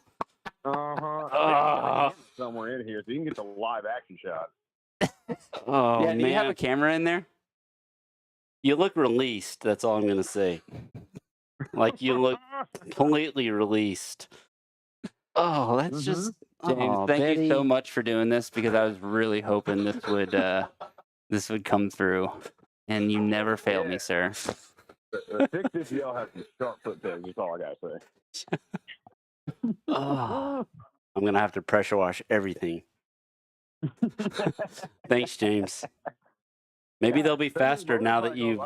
I think somewhere in here, so you can get the live action shot. Oh, Yeah, man. do you have a camera in there? You look released. That's all I'm going to say. Like, you look completely released. Oh, that's just. James, Oh, thank Betty. you so much for doing this because I was really hoping this would come through, and you never failed me, sir. The 650L has some sharp foot pegs. That's all I gotta say. Oh, I'm going to have to pressure wash everything. Thanks, James. Maybe they'll be faster now that you've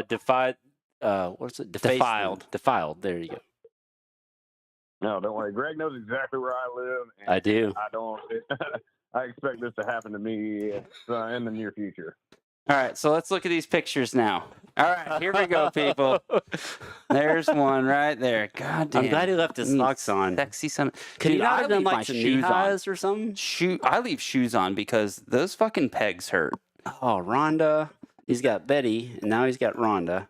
defied. What's it? Defiled. Defiled. There you go. No, don't worry. Greg knows exactly where I live. And I do. I don't. I expect this to happen to me in the near future. All right, so let's look at these pictures now. All right, here we go, people. There's one right there. God damn. I'm glad he left his socks on. Sexy son. Could he Dude, not I have done leave my like some knee shoes on. highs or something? I leave shoes on because those fucking pegs hurt. Oh, Rhonda. He's got Betty, and now he's got Rhonda.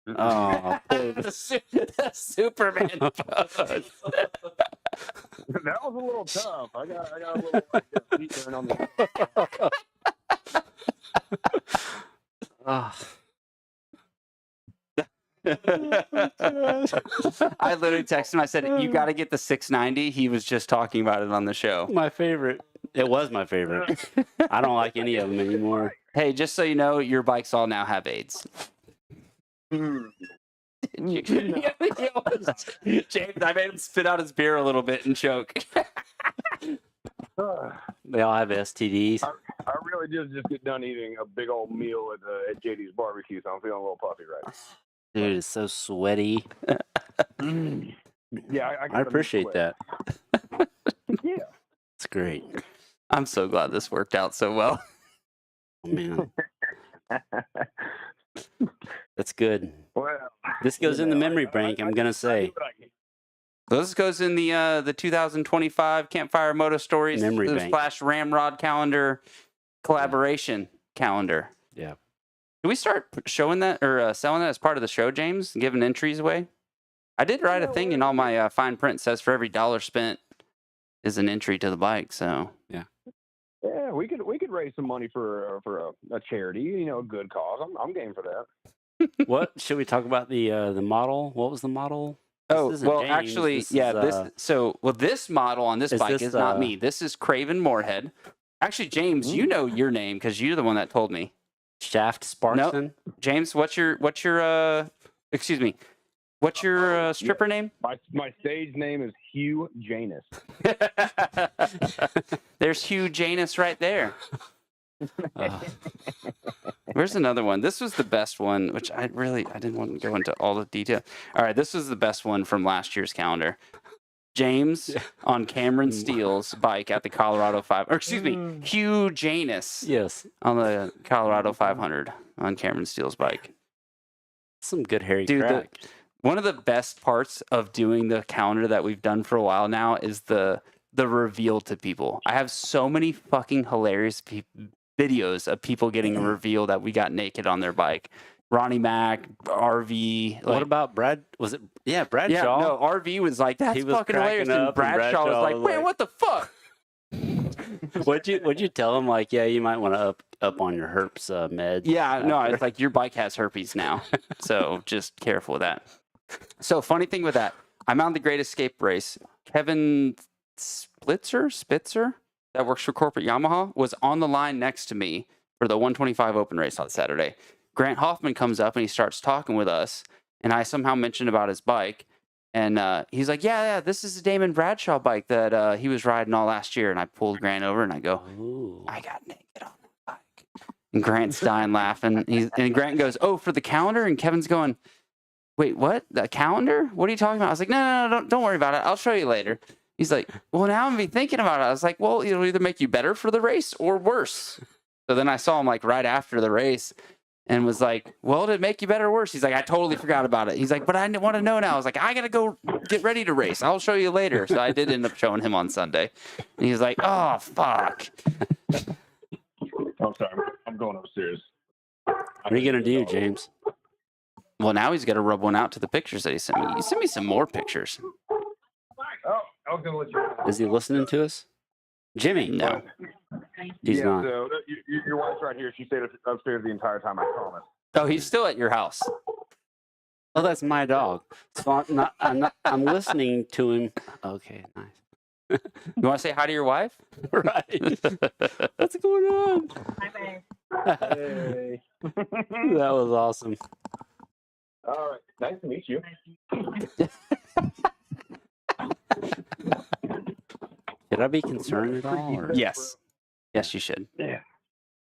Oh, the Superman pose. That was a little tough. I got a little heat burn on the. Oh. I literally texted him. I said, "You got to get the 690." He was just talking about it on the show. My favorite. It was my favorite. I don't like any of them anymore. Hey, just so you know, your bikes all now have AIDS. Mm. James, I made him spit out his beer a little bit and choke. They all have STDs. I really just get done eating a big old meal at JD's barbecue, so I'm feeling a little puffy right now. Dude, it's so sweaty. Yeah, I appreciate that. Yeah. It's great. I'm so glad this worked out so well. Oh, man. That's good. Well, This goes in the memory bank, I'm going to say. This goes in the 2025 Campfire Moto Stories Memory bank. / Ramrod calendar collaboration calendar. Yeah. Can we start showing that or selling that as part of the show, James? Giving entries away? I did write a thing in all my fine print says for every $1 spent is an entry to the bike. So Yeah, we could raise some money for a charity, a good cause. I'm game for that. What should we talk about the model? What was the model? Oh, This isn't well, James. actually, This yeah. is, This model on this is bike this, is not me. This is Craven Moorhead. Actually, James, you know your name because you're the one that told me. Shaft Sparkson. James, what's your excuse me, what's your stripper name? My stage name is Hugh Janus. There's Hugh Janus right there. Where's another one? This was the best one, which I didn't want to go into all the detail. All right, this was the best one from last year's calendar. James on Cameron Steele's bike at the Colorado 5, or excuse me, Hugh Janus Yes. on the Colorado 500 on Cameron Steele's bike. Some good hairy Dude, crack. One of the best parts of doing the calendar that we've done for a while now is the reveal to people. I have so many fucking hilarious videos of people getting a reveal that we got naked on their bike. Ronnie Mac, RV. What about Brad? Was it? Yeah, Bradshaw. Yeah, no, RV was like, that's He was fucking hilarious. cracking And up, and Bradshaw was like, Bradshaw was wait, like- what the fuck? Would you tell him like, yeah, you might want to up on your herpes meds? Yeah, no, after? it's like your bike has herpes now. So just careful with that. So funny thing with that, I'm on the Great Escape race. Kevin Spitzer, that works for Corporate Yamaha, was on the line next to me for the 125 open race on Saturday. Grant Hoffman comes up and he starts talking with us, and I somehow mentioned about his bike, and he's like, yeah, this is the Damon Bradshaw bike that he was riding all last year. And I pulled Grant over and I go, Ooh. I got naked on that bike. And Grant's dying laughing. And Grant goes, oh, for the calendar? And Kevin's going, wait, what? The calendar? What are you talking about? I was like, no, don't worry about it. I'll show you later. He's like, well, now I'm going to be thinking about it. I was like, well, it'll either make you better for the race or worse. So then I saw him like right after the race and was like, well, did it make you better or worse? He's like, I totally forgot about it. He's like, but I want to know now. I was like, I got to go get ready to race. I'll show you later. So I did end up showing him on Sunday. And he's like, oh, fuck. I'm sorry. I'm going upstairs. What are you gonna do, James? Well, now he's got to rub one out to the pictures that he sent me. He sent me some more pictures. Oh, I was going to let you know. Is he listening to us? Jimmy? No. He's not. So your wife's right here. She stayed upstairs the entire time, I promise. Oh, he's still at your house. Oh, that's my dog. So I'm listening to him. Okay, nice. You want to say hi to your wife? Right. What's going on? Hey. That was awesome. All right. Nice to meet you. Should I be concerned at all? Or? Yes. Yes, you should. Yeah.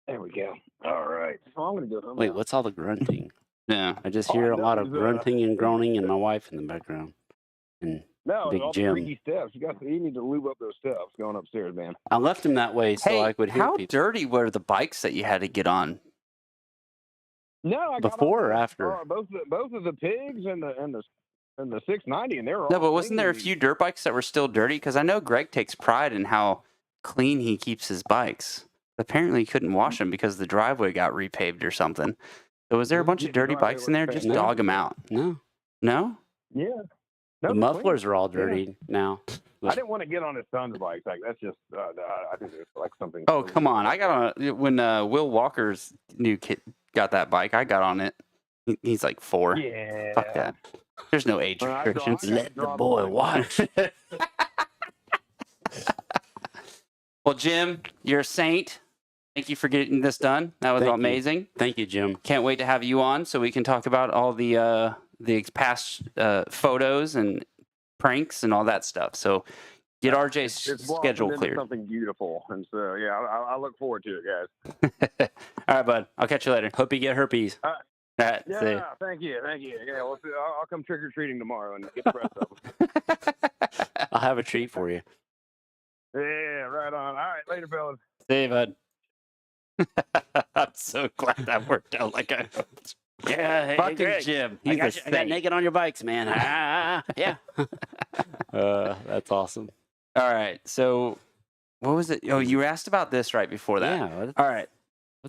There we go. All right. So I'm going to go home. Wait, now. what's all the grunting? Yeah. I just hear a lot of grunting and groaning and my wife in the background. And No, Big all Jim. the freaky steps. You need to lube up those steps going upstairs, man. I left him that way so Hey, I could hear how people. dirty were the bikes that you had to get on? No, I got Before or on- after? both of the pigs and the 690, and they were all No, but wasn't there a clean. few dirt bikes that were still dirty? Because I know Greg takes pride in how clean he keeps his bikes. Apparently, he couldn't wash them because the driveway got repaved or something. So was there a bunch of dirty bikes in there? Just No. dog them out. No. No? Yeah. No, The they're mufflers clean. are all Yeah. dirty now. I didn't want to get on his son's bike. Like that's just, I think it's like something. Oh, come on. I got on when Will Walker's new kid got that bike. I got on it. He's like 4. Yeah. Fuck that. There's no age Well, I got restrictions. to Let the draw boy line. watch. Well, Jim, you're a saint. Thank you for getting this done. That was Thank you. amazing. Thank you, Jim. Can't wait to have you on so we can talk about all the past photos and pranks and all that stuff. So get RJ's It's blossomed schedule into cleared. something beautiful, and so yeah, I look forward to it, guys. All right, bud. I'll catch you later. Hope you get herpes. All right. Yeah, See ya. thank you. Yeah, well, I'll come trick or treating tomorrow and get the rest of them. I'll have a treat for you. Yeah, right on. All right, later, fellas. See you, bud. I'm so glad that worked out like I hoped. Yeah, hey, Fucking Greg, Jim. I He's got, I got naked on your bikes, man. Yeah. That's awesome. All right. So what was it? Oh, you asked about this right before that. Yeah. All right.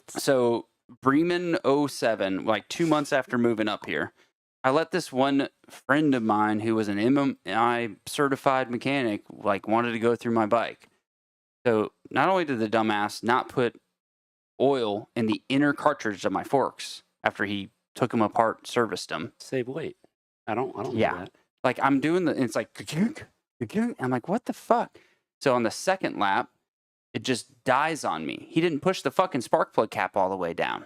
So Bremen 07, like 2 months after moving up here, I let this one friend of mine who was an MMI certified mechanic, like wanted to go through my bike. So not only did the dumbass not put oil in the inner cartridge of my forks after he took them apart, serviced them. Save weight. I don't know Yeah. that. Like I'm doing it's like, I'm like, what the fuck? So on the second lap, it just dies on me. He didn't push the fucking spark plug cap all the way down.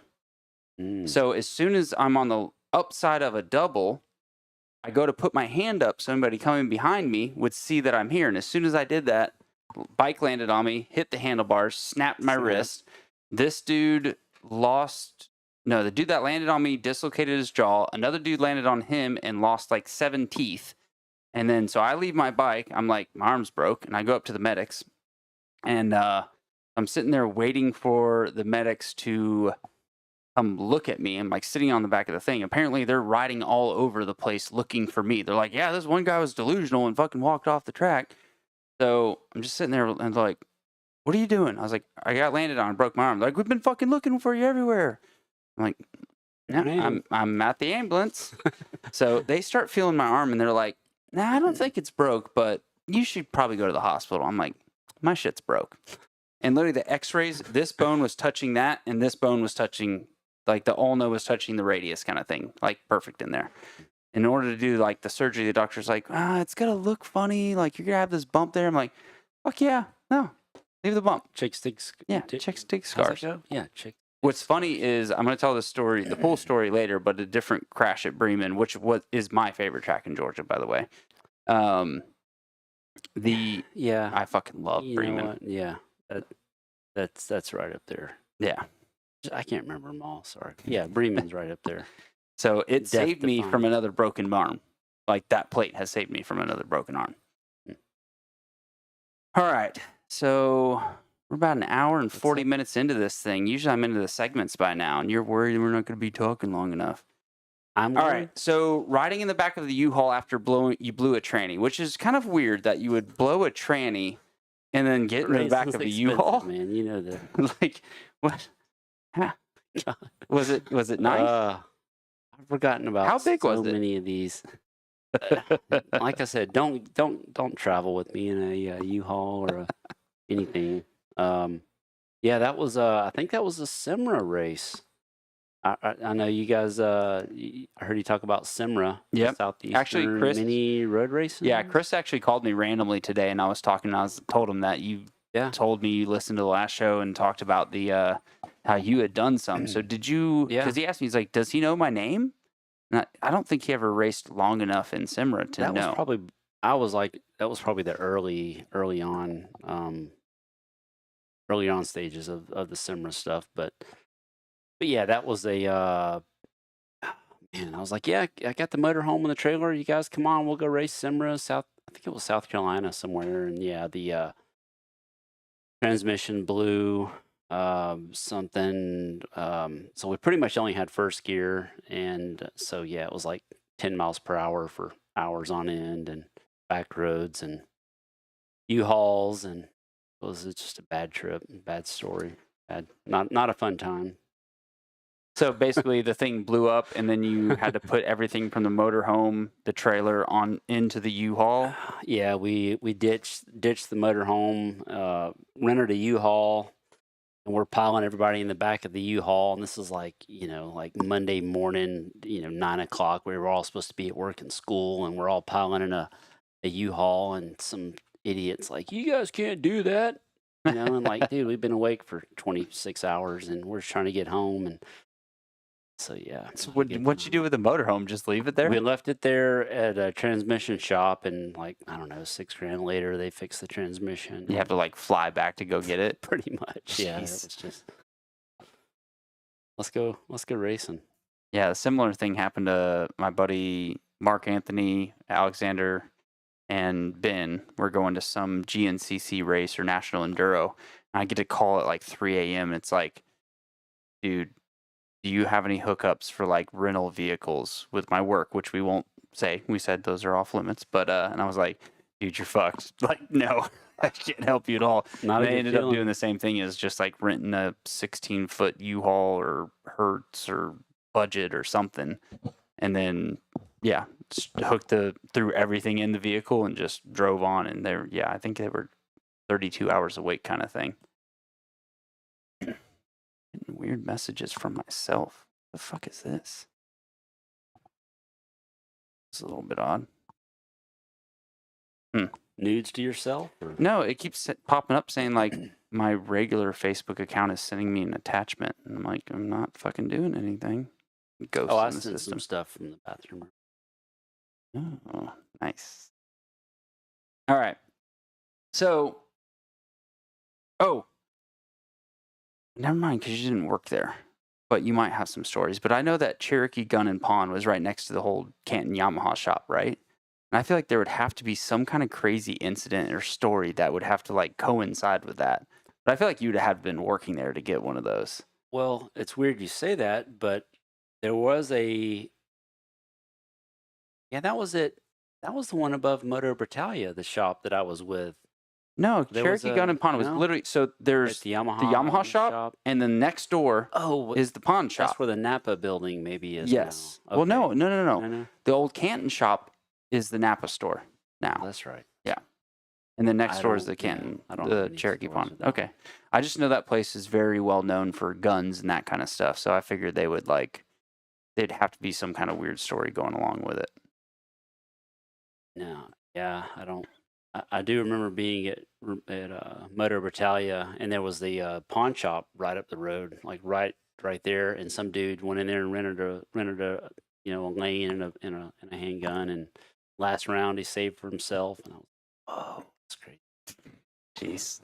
So as soon as I'm on the upside of a double, I go to put my hand up so somebody coming behind me would see that I'm here. And as soon as I did that, bike landed on me, hit the handlebars, snapped my wrist. This dude the dude that landed on me dislocated his jaw. Another dude landed on him and lost like 7 teeth. And then so I leave my bike. I'm like, my arm's broke. And I go up to the medics. And I'm sitting there waiting for the medics to come look at me. I'm like sitting on the back of the thing. Apparently they're riding all over the place looking for me. They're like, yeah, this one guy was delusional and fucking walked off the track. So I'm just sitting there and they're like, what are you doing? I was like, I got landed on and broke my arm. They're like, we've been fucking looking for you everywhere. I'm like, no, I'm at the ambulance. So they start feeling my arm and they're like, nah, I don't think it's broke, but you should probably go to the hospital. I'm like, my shit's broke. And literally the x-rays, this bone was touching that and this bone was touching, like the ulna was touching the radius kind of thing, like perfect in there. In order to do like the surgery, the doctor's like, it's going to look funny. Like you're going to have this bump there. I'm like, fuck yeah, no, leave the bump. Chick sticks. Chick stick How's that scars. go? Yeah, chick. What's funny is I'm going to tell the story, the full story later, but a different crash at Bremen, which is my favorite track in Georgia, by the way. I fucking love You know Bremen. what? Yeah, that's right up there. Yeah. I can't remember them all. Sorry. Yeah, Bremen's right up there. So it Death saved me from defying. another broken arm. Like that plate has saved me from another broken arm. All right. So we're about an hour and 40 minutes into this thing. Usually I'm into the segments by now, and you're worried we're not going to be talking long enough. All right. So riding in the back of the U-Haul after you blew a tranny, which is kind of weird that you would blow a tranny and then get in the back of a U-Haul. Man, you know that. Like what? Was it nice? I've forgotten about How big was so it? many of these. Like I said, don't travel with me in a U-Haul or anything. Yeah, that was I think that was a Simra race. I know you guys. I heard you talk about Simra. Yep. Southeastern Actually, Chris- mini road racing. Yeah, Chris actually called me randomly today, and I was talking. I told him that you told me you listened to the last show and talked about the how you had done some. So did you? Yeah. Because he asked me, he's like, "Does he know my name?" And I don't think he ever raced long enough in Simra to that know. was probably. I was like, that was probably the early on stages of the Simra stuff, but yeah, that was a man. I was like, yeah, I got the motorhome and the trailer. You guys, come on, we'll go race Simra South. I think it was South Carolina somewhere, and yeah, the transmission blew something. So we pretty much only had first gear, and so yeah, it was like 10 miles per hour for hours on end, and back roads and U-Hauls, and it was just a bad trip, bad story, not a fun time. So basically, the thing blew up, and then you had to put everything from the motorhome, the trailer, on into the U-Haul. Yeah, we ditched the motorhome, rented a U-Haul, and we're piling everybody in the back of the U-Haul. And this is like Monday morning, 9 o'clock. We were all supposed to be at work and school, and we're all piling in a U-Haul, and some idiots like, you guys can't do that, and like, dude, we've been awake for 26 hours, and we're just trying to get home, and. So yeah. So what'd you do with the motorhome? Just leave it there? We left it there at a transmission shop, and like, I don't know, $6,000 later, they fixed the transmission. You have to like fly back to go get it. Pretty much. Yeah. It was just let's go racing. Yeah, a similar thing happened to my buddy Mark Anthony, Alexander, and Ben. We're going to some GNCC race or National Enduro. And I get a call at like 3 a.m. It's like, dude, do you have any hookups for like rental vehicles with my work, which we won't say. We said those are off limits, but and I was like, dude, you're fucked. Like, no, I can't help you at all. They ended up doing the same thing as just like renting a 16-foot U-Haul or Hertz or Budget or something, and then yeah, just threw everything in the vehicle and just drove on. And I think they were 32 hours awake kind of thing. Weird messages from myself. The fuck is this? It's a little bit odd. Nudes to yourself? Or? No, it keeps popping up saying like my regular Facebook account is sending me an attachment, and I'm like, I'm not fucking doing anything. Ghosts I in the sent system. some stuff from the bathroom. Oh, nice. All right. So, never mind, because you didn't work there, but you might have some stories. But I know that Cherokee Gun and Pawn was right next to the whole Canton Yamaha shop, right? And I feel like there would have to be some kind of crazy incident or story that would have to like coincide with that. But I feel like you'd have been working there to get one of those. Well, it's weird you say that, but there was that was it. That was the one above Moto Britalia, the shop that I was with. No, There Cherokee was Gun and Pawn was literally, so there's the Yamaha, Yamaha shop, and then next door is the pawn shop. That's where the Napa building maybe is. Yes. Now. Well, Okay. no. The old Canton shop is the Napa store now. That's right. Yeah. And then next I door is don't- the Canton, I don't have the any Cherokee stores Pawn. with that Okay. I just know that place is very well known for guns and that kind of stuff. So I figured they'd have to be some kind of weird story going along with it. No. Yeah, I don't. I do remember being at Moto Britalia, and there was the pawn shop right up the road, like right there. And some dude went in there and rented a lane and a handgun. And last round he saved for himself. And I was, oh, that's great. Jeez.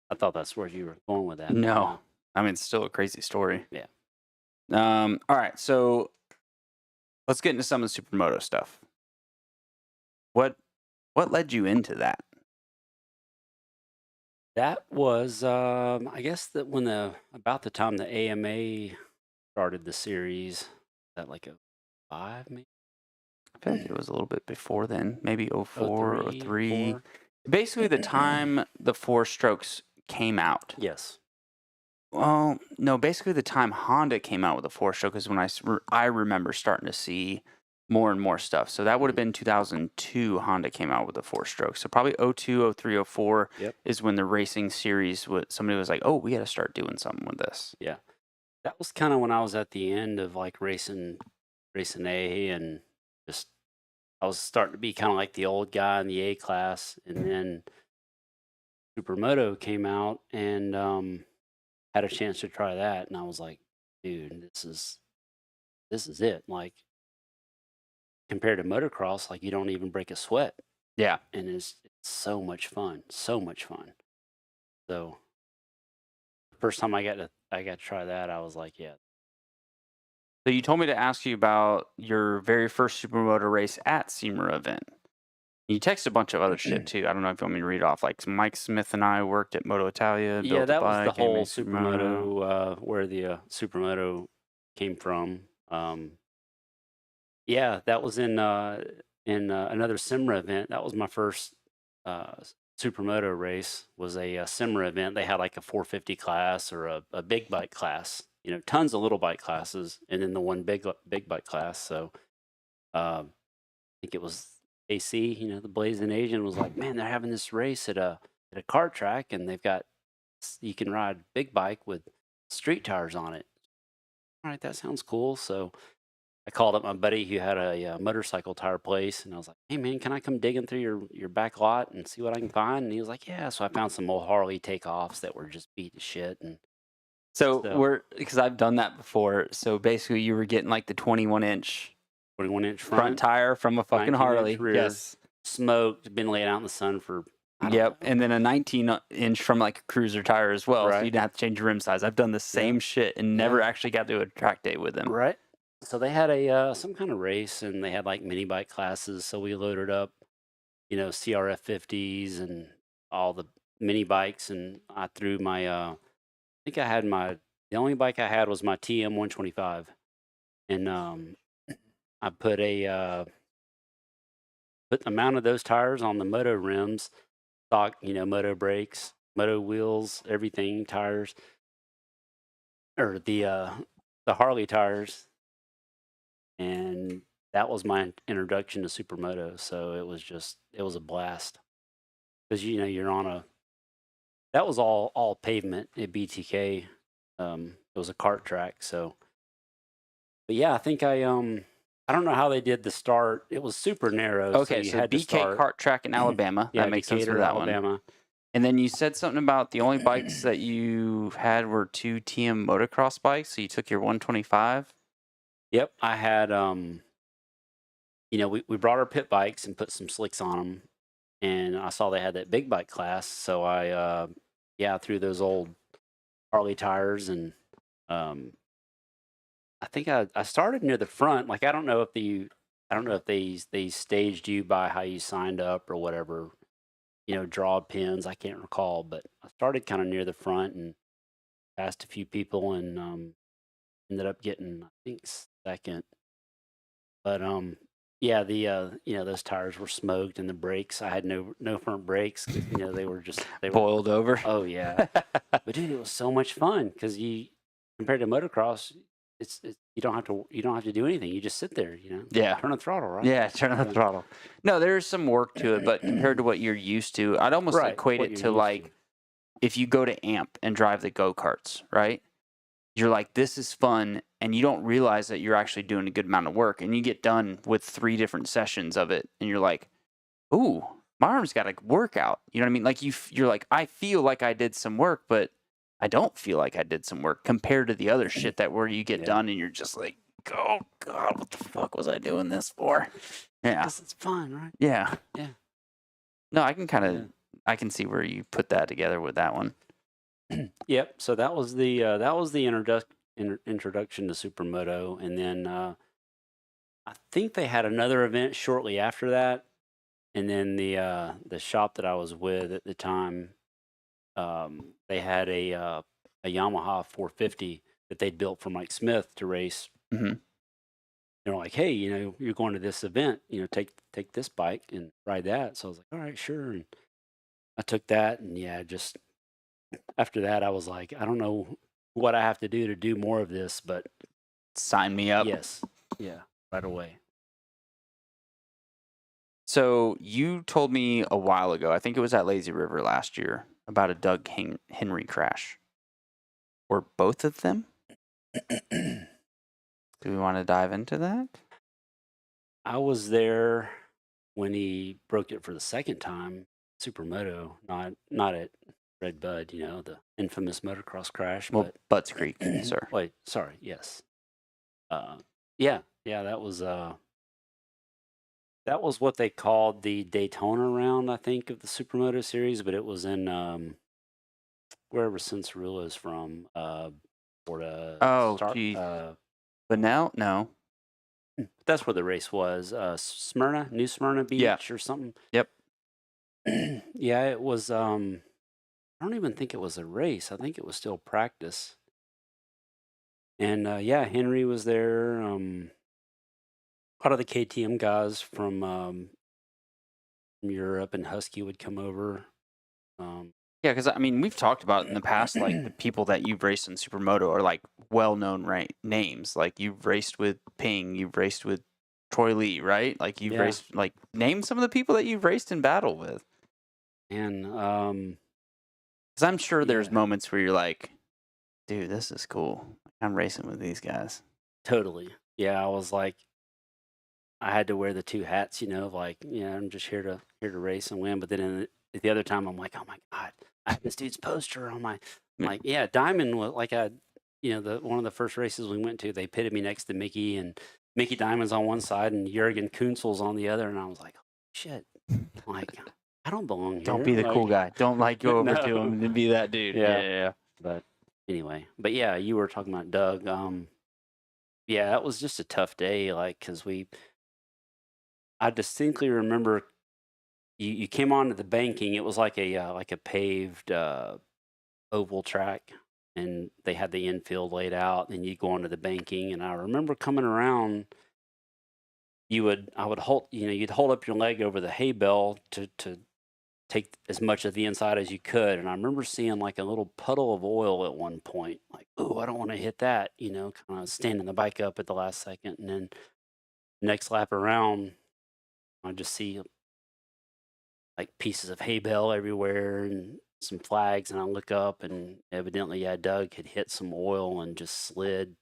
I thought that's where you were going with that. No. I mean, it's still a crazy story. Yeah. All right. So let's get into some of the supermoto stuff. What led you into that? That was, I guess that about the time the AMA started the series, that like 05 maybe? I feel like it was a little bit before then, maybe 04 or 03. 04. Basically, the time the Four Strokes came out. Yes. Well, no, basically the time Honda came out with the Four Stroke is when I remember starting to see more and more stuff. So that would have been 2002 Honda came out with the Four Stroke. So probably 02, 03, 04 is when the racing series, somebody was like, oh, we got to start doing something with this. Yeah. That was kind of when I was at the end of like racing A, and just I was starting to be kind of like the old guy in the A class. And then Supermoto came out, and had a chance to try that. And I was like, dude, this is it. Like, compared to motocross, like you don't even break a sweat. Yeah. And it's so much fun. So much fun. So first time I got to try that, I was like, yeah. So you told me to ask you about your very first supermoto race at SEMA event. You texted a bunch of other shit too. I don't know if you want me to read off. Like Mike Smith and I worked at Moto Italia. Yeah, built that a was the bike, whole AMA supermoto, where the supermoto came from. Yeah, that was in another SEMA event. That was my first supermoto race. Was a SEMA event. They had like a 450 class or a big bike class, tons of little bike classes, and then the one big bike class. So I think it was AC, the Blazing Asian was like, man, they're having this race at a kart track, and you can ride big bike with street tires on it. All right, that sounds cool. So I called up my buddy who had a motorcycle tire place, and I was like, hey, man, can I come digging through your back lot and see what I can find? And he was like, yeah. So I found some old Harley takeoffs that were just beat to shit. And So because I've done that before. So basically, you were getting like the 21-inch 21-inch front tire from a fucking 19-inch Harley. rear, Yes. smoked, been laying out in the sun for. Yep, and then a 19-inch from like a cruiser tire as well, so Right. you didn't have to change your rim size. I've done the same shit and never actually got to a track day with them. Right. So they had some kind of race, and they had like mini bike classes. So we loaded up, CRF 50s and all the mini bikes, and I threw my. I think I had the only bike I had was my TM 125, and I put mounted those tires on the moto rims, stock, moto brakes, moto wheels, everything, tires, or the Harley tires, and that was my introduction to supermoto. So it was a blast, because you're on that was all pavement at BTK. It was a kart track. So, but yeah, I think I don't know how they did the start. It was super narrow. Okay, you so had to BK start. kart track in Alabama. Yeah, That makes sense for Decatur, that Alabama. one. And then you said something about the only bikes that you had were 2 TM motocross bikes. So you took your 125. Yep, I had we brought our pit bikes and put some slicks on them, and I saw they had that big bike class, so I threw those old Harley tires, and I think I started near the front. Like I don't know if they staged you by how you signed up or whatever, draw pins. I can't recall, but I started kind of near the front and passed a few people, and ended up getting, I think, second. But yeah, those tires were smoked, and the brakes, I had no front brakes. They were Boiled over. Oh yeah, but dude, it was so much fun because compared to motocross, it's you don't have to do anything. You just sit there, Yeah. turn the throttle, right? Yeah, turn on the throttle. No, there's some work to it, but compared to what you're used to, I'd almost Right, equate what it you're to used like to. if you go to AMP and drive the go-karts, right? You're like, this is fun, and you don't realize that you're actually doing a good amount of work, and you get done with 3 different sessions of it, and you're like, ooh, my arm's got a workout. You know what I mean? Like you're like, I feel like I did some work, but I don't feel like I did some work compared to the other shit that where you get done and you're just like, oh God, what the fuck was I doing this for? Yeah. Because it's fun, right? Yeah. Yeah. No, I can kind of, I can see where you put that together with that one. Yep. So that was the introduction to supermoto, and then I think they had another event shortly after that, and then the shop that I was with at the time, they had a Yamaha 450 that they'd built for Mike Smith to race. Mm-hmm. They're like, hey, you're going to this event, take this bike and ride that. So I was like, all right, sure. And I took that, and just after that, I was like, I don't know what I have to do more of this, but Sign me up. yes, yeah, right away. So you told me a while ago, I think it was at Lazy River last year, about a Doug Henry crash. Or both of them? Do we want to dive into that? I was there when he broke it for the second time, supermoto, not at Red Bud, the infamous motocross crash. Well, But Butts Creek, sir. wait, sorry, yes, yeah, that was what they called the Daytona round, I think, of the supermoto series, but it was in wherever Cincerillo is from, Florida. Oh, geez. But now, no. That's where the race was. Smyrna, New Smyrna Beach or something. Yep. Yeah, it was. I don't even think it was a race. I think it was still practice. And Henry was there. A lot of the KTM guys from Europe and Husky would come over. Yeah, because I mean, we've talked about in the past, like the people that you've raced in supermoto are like well-known names. Like you've raced with Ping, you've raced with Troy Lee, right? Like you've raced, like name some of the people that you've raced in battle with. And because I'm sure there's moments where you're like, dude, this is cool. I'm racing with these guys. Totally. Yeah, I was like, I had to wear the two hats, you know, like, yeah, I'm just here to race and win. But then the other time, I'm like, oh my God, I have this dude's poster on my, like, yeah, Diamond was like, one of the first races we went to, they pitted me next to Mickey, and Mickey Diamond's on one side and Jurgen Kunzel's on the other, and I was like, oh, shit, like, I don't belong here. Don't be the cool guy. Don't like go over to him and be that dude. Yeah. But anyway, yeah, you were talking about Doug. Yeah, that was just a tough day, like, because I distinctly remember you came onto the banking. It was like a paved oval track, and they had the infield laid out, and you go onto the banking. And I remember coming around, I would hold, you'd hold up your leg over the hay bale to take as much of the inside as you could. And I remember seeing like a little puddle of oil at one point, like, oh, I don't want to hit that, kind of standing the bike up at the last second. And then next lap around, I just see like pieces of hay bale everywhere and some flags. And I look up, and evidently, Doug had hit some oil and just slid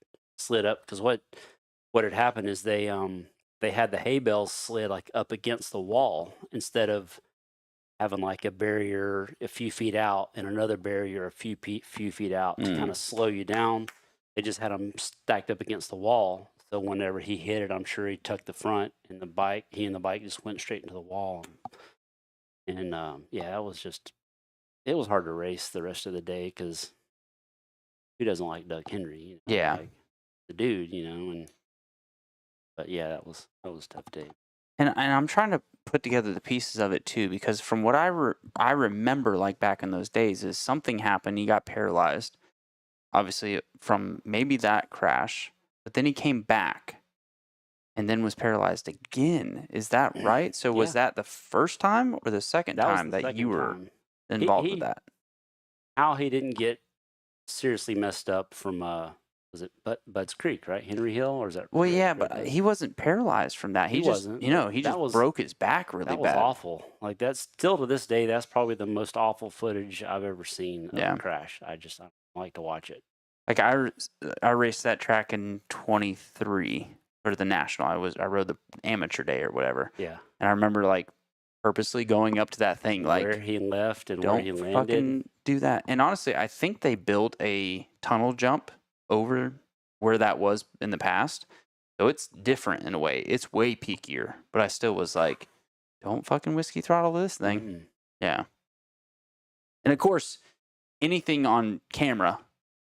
up. Because what had happened is they had the hay bales slid like up against the wall instead of having like a barrier a few feet out and another barrier a few feet out to kind of slow you down. They just had them stacked up against the wall. So whenever he hit it, I'm sure he tucked the front, and he and the bike just went straight into the wall. And it was hard to race the rest of the day, because who doesn't like Doug Henry? Yeah. Like the dude, but yeah, that was a tough day. And I'm trying to put together the pieces of it too, because from what I remember, like back in those days, is something happened. He got paralyzed, obviously from maybe that crash, but then he came back and then was paralyzed again. Is that right? So was that the first time or the second time that you were involved with that? How he didn't get seriously messed up from was it Bud's Creek, right? Henry Hill, or is that? Well, yeah, but he wasn't paralyzed from that. He just, wasn't. He just broke his back really bad. That was awful. Like, that's still to this day, that's probably the most awful footage I've ever seen of a crash. I don't like to watch it. Like I raced that track in 23 for the national. I rode the amateur day or whatever. Yeah. And I remember like purposely going up to that thing, like where he left and don't where he landed. Fucking do that. And honestly, I think they built a tunnel jump over where that was in the past. So it's different in a way. It's way peakier. But I still was like, don't fucking whiskey throttle this thing. Mm. Yeah. And of course, anything on camera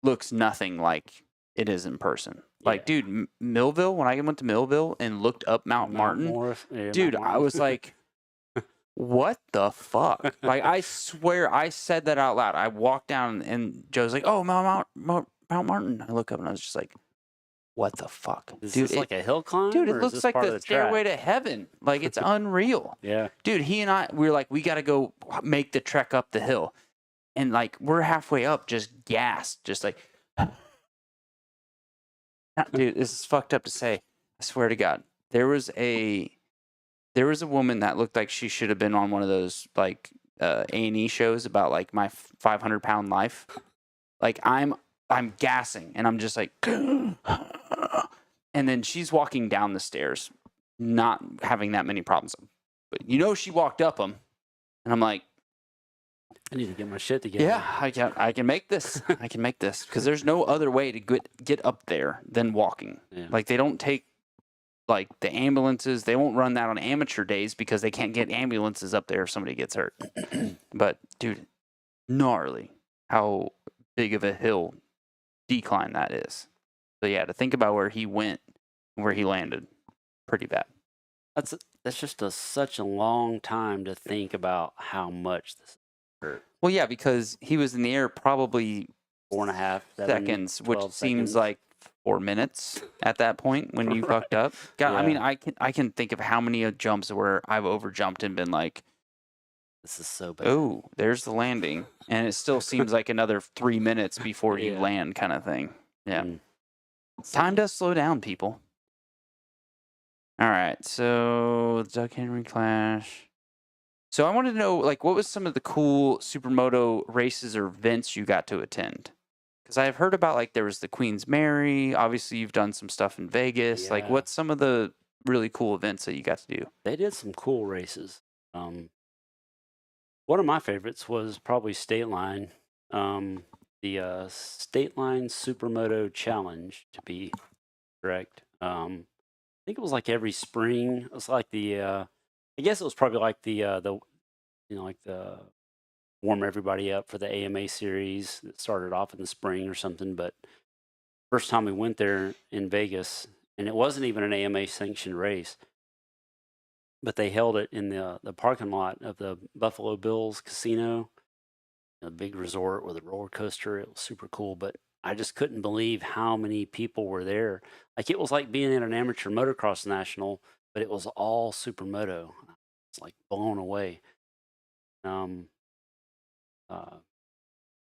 looks nothing like it is in person. Like, dude, Millville, when I went to Millville and looked up Mount Martin, dude, I was like, what the fuck? Like, I swear I said that out loud. I walked down and Joe's like, oh, Mount Martin. I look up and I was just like, what the fuck? Is dude, this like a hill climb? Dude, it or is looks this like part the of track? stairway to heaven. Like, it's unreal. Yeah. Dude, he and I, we were like, we got to go make the trek up the hill. And like, we're halfway up, just gassed, just like, dude, this is fucked up to say. I swear to God. There was a woman that looked like she should have been on one of those like A&E shows about like my 500-pound life. Like I'm gassing and I'm just like, and then she's walking down the stairs, not having that many problems. But she walked up them, and I'm like, I need to get my shit together. yeah, I can make this. I can make this, because there's no other way to get up there than walking. Yeah. Like, they don't take like the ambulances. They won't run that on amateur days because they can't get ambulances up there if somebody gets hurt. But dude, gnarly how big of a hill decline that is. So yeah, to think about where he went, where he landed, pretty bad. That's just such a long time to think about how much this hurt. Well, yeah, because he was in the air probably 4.5 seconds, which 12 seems seconds. like 4 minutes at that point when you fucked up. God, Yeah. I mean, I can think of how many jumps where I've overjumped and been like, This is so bad. oh, there's the landing, and it still seems like another 3 minutes before you Yeah. land, kind of thing. Yeah. And Time does slow down, people. All right. So Doug Henry Clash. So I wanted to know, like, what was some of the cool supermoto races or events you got to attend? Because I've heard about, like, there was the Queen's Mary. Obviously, you've done some stuff in Vegas. Like, Yeah. what's some of the really cool events that you got to do? they did some cool races. One of my favorites was probably State Line. The State Line Supermoto Challenge, to be correct. I think it was like every spring. It was like I guess it was probably like the like the warm everybody up for the AMA series that started off in the spring or something. But first time we went there in Vegas, and it wasn't even an AMA sanctioned race, but they held it in the parking lot of the Buffalo Bills Casino, a big resort with a roller coaster. It was super cool, but I just couldn't believe how many people were there. Like, it was like being in an amateur motocross national, but it was all supermoto. It's like blown away. A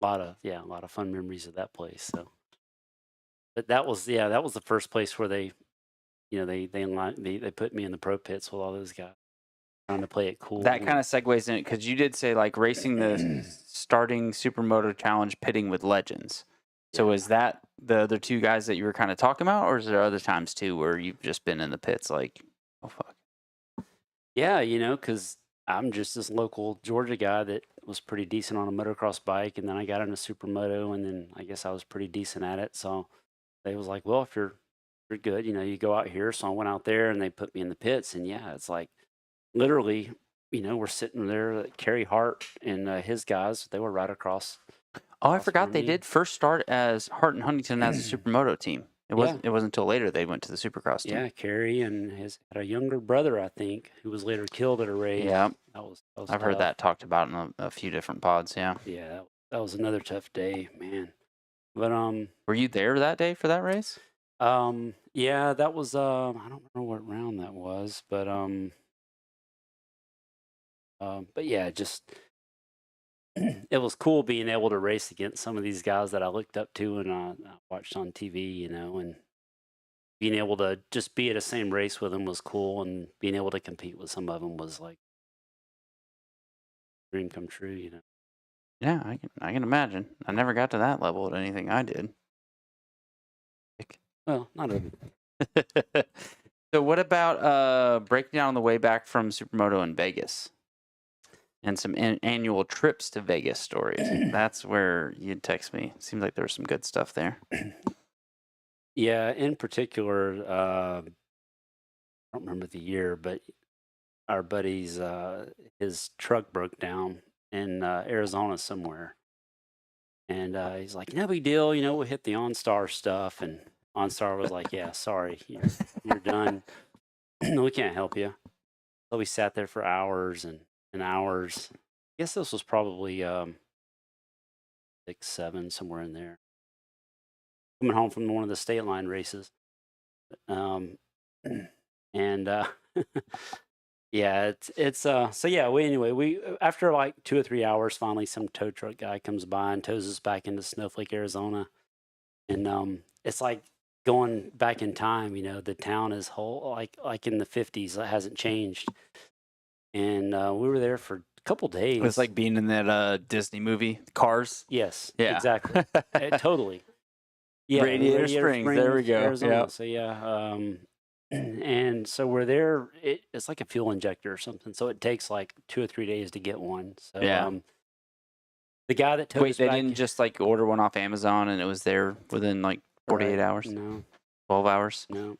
lot of fun memories of that place. So, but that was the first place where they put me in the pro pits with all those guys trying to play it cool. That kind of segues in it because you did say, like, racing the starting Supermoto Challenge pitting with legends. So is that the other two guys that you were kind of talking about, or is there other times too where you've just been in the pits like, oh fuck? Yeah, because I'm just this local Georgia guy that was pretty decent on a motocross bike, and then I got into supermoto, and then I guess I was pretty decent at it. So they was like, well, if you're good, you go out here. So I went out there, and they put me in the pits, and yeah, it's like literally, we're sitting there. Kerry Hart and his guys, they were right across. Oh, I forgot they did first start as Hart and Huntington as a supermoto team. It wasn't until later they went to the supercross team. Yeah, Kerry and had a younger brother, I think, who was later killed at a race. Yeah, that was I've heard tough. that talked about in a few different pods. Yeah. Yeah, that was another tough day, man. But were you there that day for that race? Yeah, that was I don't remember what round that was, but yeah, just it was cool being able to race against some of these guys that I looked up to and I watched on TV, and being able to just be at the same race with them was cool, and being able to compete with some of them was like dream come true, Yeah, I can imagine. I never got to that level at anything I did. Well, not a. So what about breaking down on the way back from Supermoto in Vegas? And some annual trips to Vegas stories. That's where you'd text me. Seems like there was some good stuff there. Yeah, in particular, I don't remember the year, but our buddy's his truck broke down in Arizona somewhere, and he's like, "No big deal, we'll hit the OnStar stuff." And OnStar was like, "Yeah, sorry, you're done. We can't help you." So we sat there for hours and hours. I guess this was probably 6, 7, somewhere in there. Coming home from one of the State Line races, and yeah, it's so yeah. We after like 2 or 3 hours, finally some tow truck guy comes by and tows us back into Snowflake, Arizona, and it's like going back in time. The town is whole like in the 50s. It hasn't changed. And we were there for a couple days. It was like being in that Disney movie, Cars. Yes, Yeah. exactly. Totally. Yeah, Radiator Springs. There we go. Arizona. Yeah. So yeah, and so we're there. It's like a fuel injector or something. So it takes like 2 or 3 days to get one. So Yeah. The guy that took Wait, us they back, didn't just like order one off Amazon and it was there within like 48 hours, No, 12 hours. no.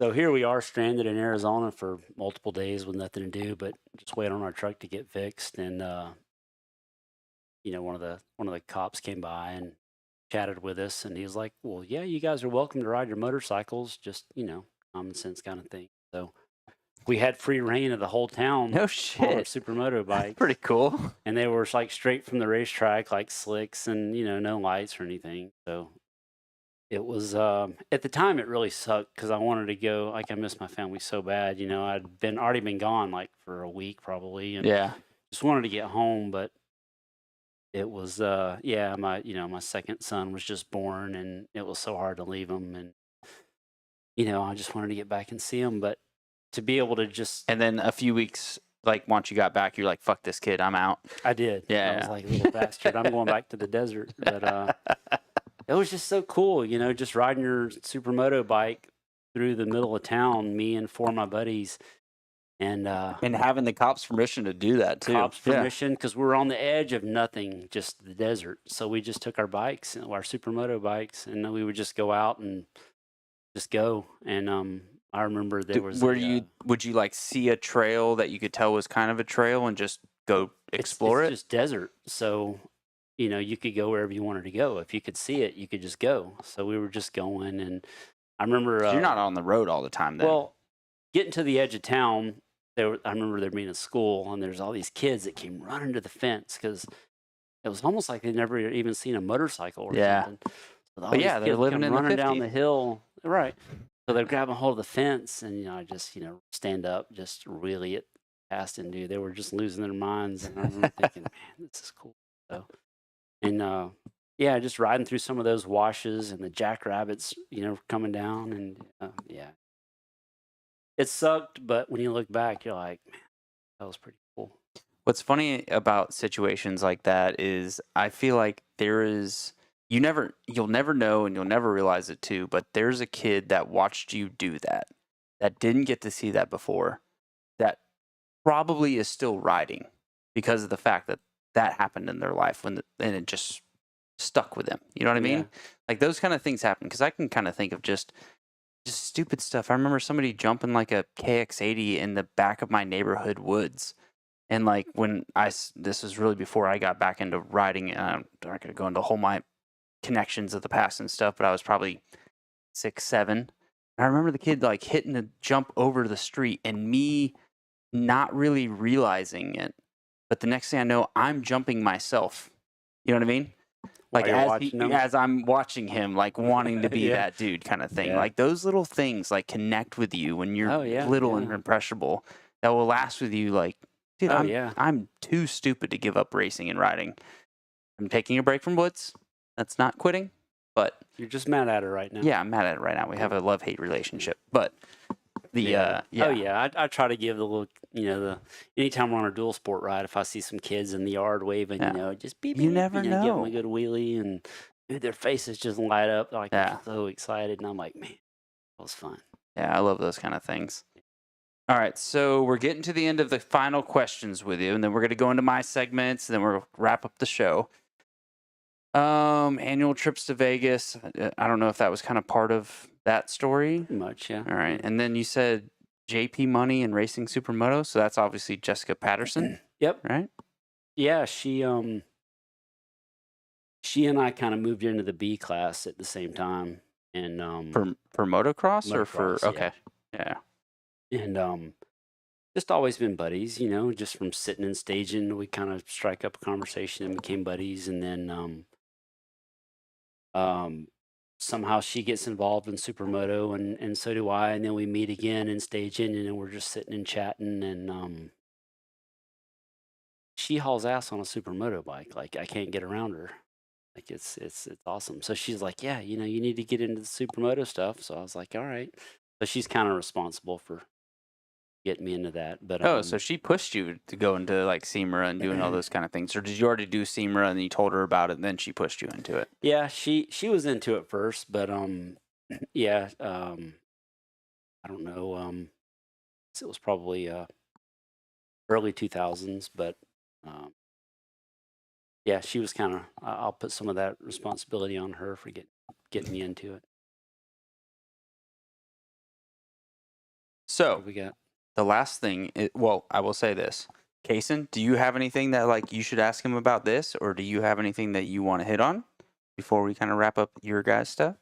So here we are stranded in Arizona for multiple days with nothing to do but just wait on our truck to get fixed. And one of the cops came by and chatted with us, and he was like, "Well, yeah, you guys are welcome to ride your motorcycles, just common sense kind of thing." So we had free reign of the whole town. No on our shit. supermoto bike, Pretty cool. and they were like straight from the racetrack, like slicks and no lights or anything. So it was at the time it really sucked because I wanted to go. Like, I missed my family so bad. I'd already been gone like for a week probably, and Yeah. just wanted to get home. But it was my second son was just born, and it was so hard to leave him, and I just wanted to get back and see him, but to be able to just And then a few weeks, like once you got back, you're like, "Fuck this kid, I'm out." I did. I was like, little bastard, I'm going back to the desert. But it was just so cool, just riding your supermoto bike through the middle of town, me and 4 of my buddies, and having the cops' permission to do that too. cops permission, because we were on the edge of nothing, just the desert. So we just took our bikes, our supermoto bikes, and we would just go out and just go. And I remember there was would you like see a trail that you could tell was kind of a trail and just go explore it's it? just desert, so you could go wherever you wanted to go. If you could see it, you could just go. So we were just going, and I remember You're not on the road all the time then. well, getting to the edge of town, I remember there being a school, and there's all these kids that came running to the fence because it was almost like they'd never even seen a motorcycle or something. So all But these yeah, they're kids living come in the running down 50s. the hill, right? So they're grabbing hold of the fence, and I just stand up, just really it past, and dude, they were just losing their minds, and I remember thinking, man, this is cool. So, and just riding through some of those washes and the jackrabbits, coming down, and it sucked, but when you look back, you're like, man, that was pretty cool. What's funny about situations like that is I feel like you'll never know, and you'll never realize it too, but there's a kid that watched you do that didn't get to see that before, that probably is still riding because of the fact that happened in their life and it just stuck with them. You know what I mean? Yeah. Like those kind of things happen, because I can kind of think of just stupid stuff. I remember somebody jumping like a KX80 in the back of my neighborhood woods. And like this was really before I got back into riding, and I'm not going to go into whole my connections of the past and stuff, but I was probably 6, 7. And I remember the kid like hitting a jump over the street and me not really realizing it. But the next thing I know, I'm jumping myself. You know what I mean? Like as I'm watching him, like wanting to be that dude kind of thing. Yeah. Like those little things like connect with you when you're little and impressionable, that will last with you. Like, dude, I'm too stupid to give up racing and riding. I'm taking a break from woods. That's not quitting, but You're just mad at her right now. yeah, I'm mad at it right now. We have a love-hate relationship, but I try to give the little, anytime we're on a dual sport ride, if I see some kids in the yard waving, just beep, You never give them know. a good wheelie, and dude, their faces just light up, like they're so excited, and I'm like, man, that was fun. Yeah, I love those kind of things. All right, so we're getting to the end of the final questions with you, and then we're going to go into my segments, and then we'll wrap up the show. Annual trips to Vegas. I don't know if that was kind of part of that story. Pretty much, yeah. All right, and then you said JP Money and Racing Supermoto, so that's obviously Jessica Patterson. Yep. Right? Yeah, she and I kind of moved into the B class at the same time, and For motocross or for Motocross, okay, yeah. and just always been buddies, just from sitting and staging, we kind of strike up a conversation and became buddies, and then somehow she gets involved in supermoto, and so do I, and then we meet again in staging, and then we're just sitting and chatting, and she hauls ass on a supermoto bike. Like, I can't get around her. Like, it's awesome. So she's like, yeah, you need to get into the supermoto stuff. So I was like, all right. So she's kind of responsible for getting me into that. But So she pushed you to go into like SEMA and doing all those kind of things, or did you already do SEMA and you told her about it and then she pushed you into it? yeah, she was into it first, but yeah, I don't know. It was probably early 2000s, but yeah, she was kind of. I'll put some of that responsibility on her for getting me into it. So What we got? the last thing, I will say this. Kaysen, do you have anything that like you should ask him about this, or do you have anything that you want to hit on before we kind of wrap up your guys' stuff?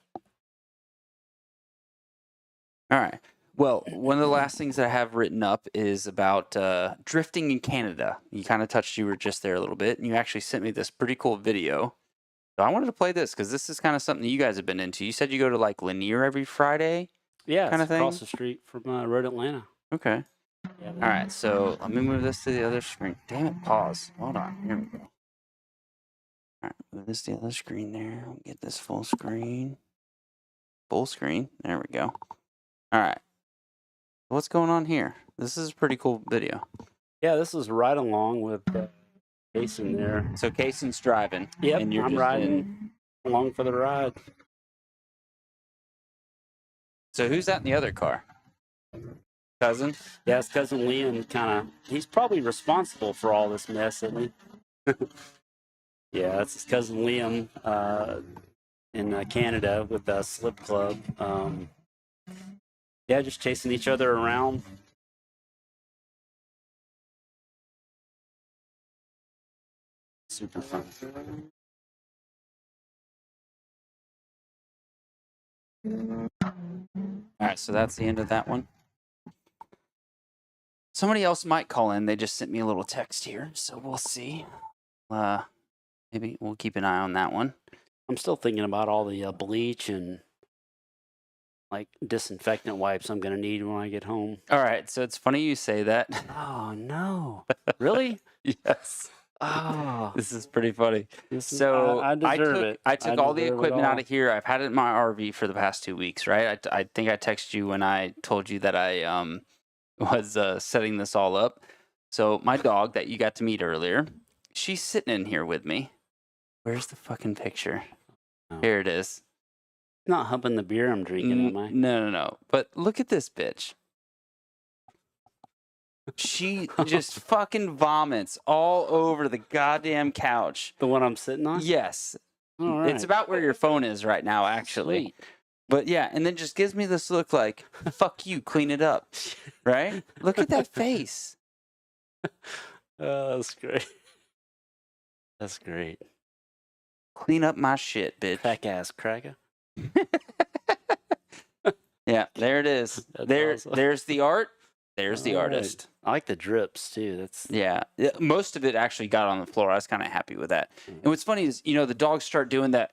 All right. Well, one of the last things that I have written up is about drifting in Canada. You kind of touched, you were just there a little bit, and you actually sent me this pretty cool video. So I wanted to play this because this is kind of something that you guys have been into. You said you go to like Lanier every Friday? Yeah, kind it's of thing? across the street from Road Atlanta. Okay. Yeah, All right, so let me move this to the other screen. Damn it, pause. Hold on. Here we go. All right, move this to the other screen there. Get this full screen. Full screen. There we go. All right. What's going on here? This is a pretty cool video. Yeah, this is right along with Jason there. So Cason's driving. Yep, and you're I'm just riding along for the ride. So who's that in the other car? Cousin? Yeah, his cousin Liam he's probably responsible for all this mess, isn't he? Yeah, that's his cousin Liam in Canada with the Slip Club. Yeah, just chasing each other around. Super fun. All right, so that's the end of that one. Somebody else might call in. They just sent me a little text here, so we'll see. Maybe we'll keep an eye on that one. I'm still thinking about all the bleach and like disinfectant wipes I'm gonna need when I get home. All right, so it's funny you say that. Oh no! Really? Yes. Oh, This is pretty funny. So I deserve it. I took all the deserve it equipment out all. of here. I've had it in my RV for the past 2 weeks, right? I think I texted you when I told you that I was setting this all up. So my dog that you got to meet earlier, she's sitting in here with me. Where's the fucking picture? Oh. Here it is. Not humping the beer I'm drinking, am I? No. But look at this bitch. She just fucking vomits all over the goddamn couch. The one I'm sitting on? Yes. All right. It's about where your phone is right now, actually. Sweet. But yeah, and then just gives me this look like, fuck you, clean it up. Right? Look at that face. Oh, that's great. That's great. Clean up my shit, bitch. Crack ass cracker. Yeah, there it is. That's awesome. There's the art. There's the All right. artist. I like the drips too. That's Yeah, most of it actually got on the floor. I was kind of happy with that. And what's funny is, the dogs start doing that,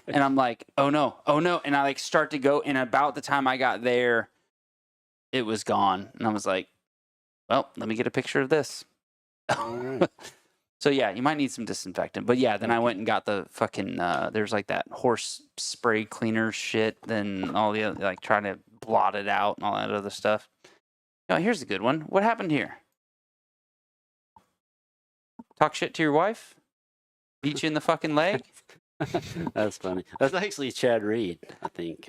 and I'm like, oh no, and I like start to go, and about the time I got there, it was gone, and I was like, well, let me get a picture of this. all right. So yeah, you might need some disinfectant, but yeah, then I went and got the fucking there's like that horse spray cleaner shit, then all the other, like trying to blot it out and all that other stuff. Oh, here's a good one. What happened here? Talk shit to your wife? Beat you in the fucking leg? That's funny. That's actually Chad Reed, I think.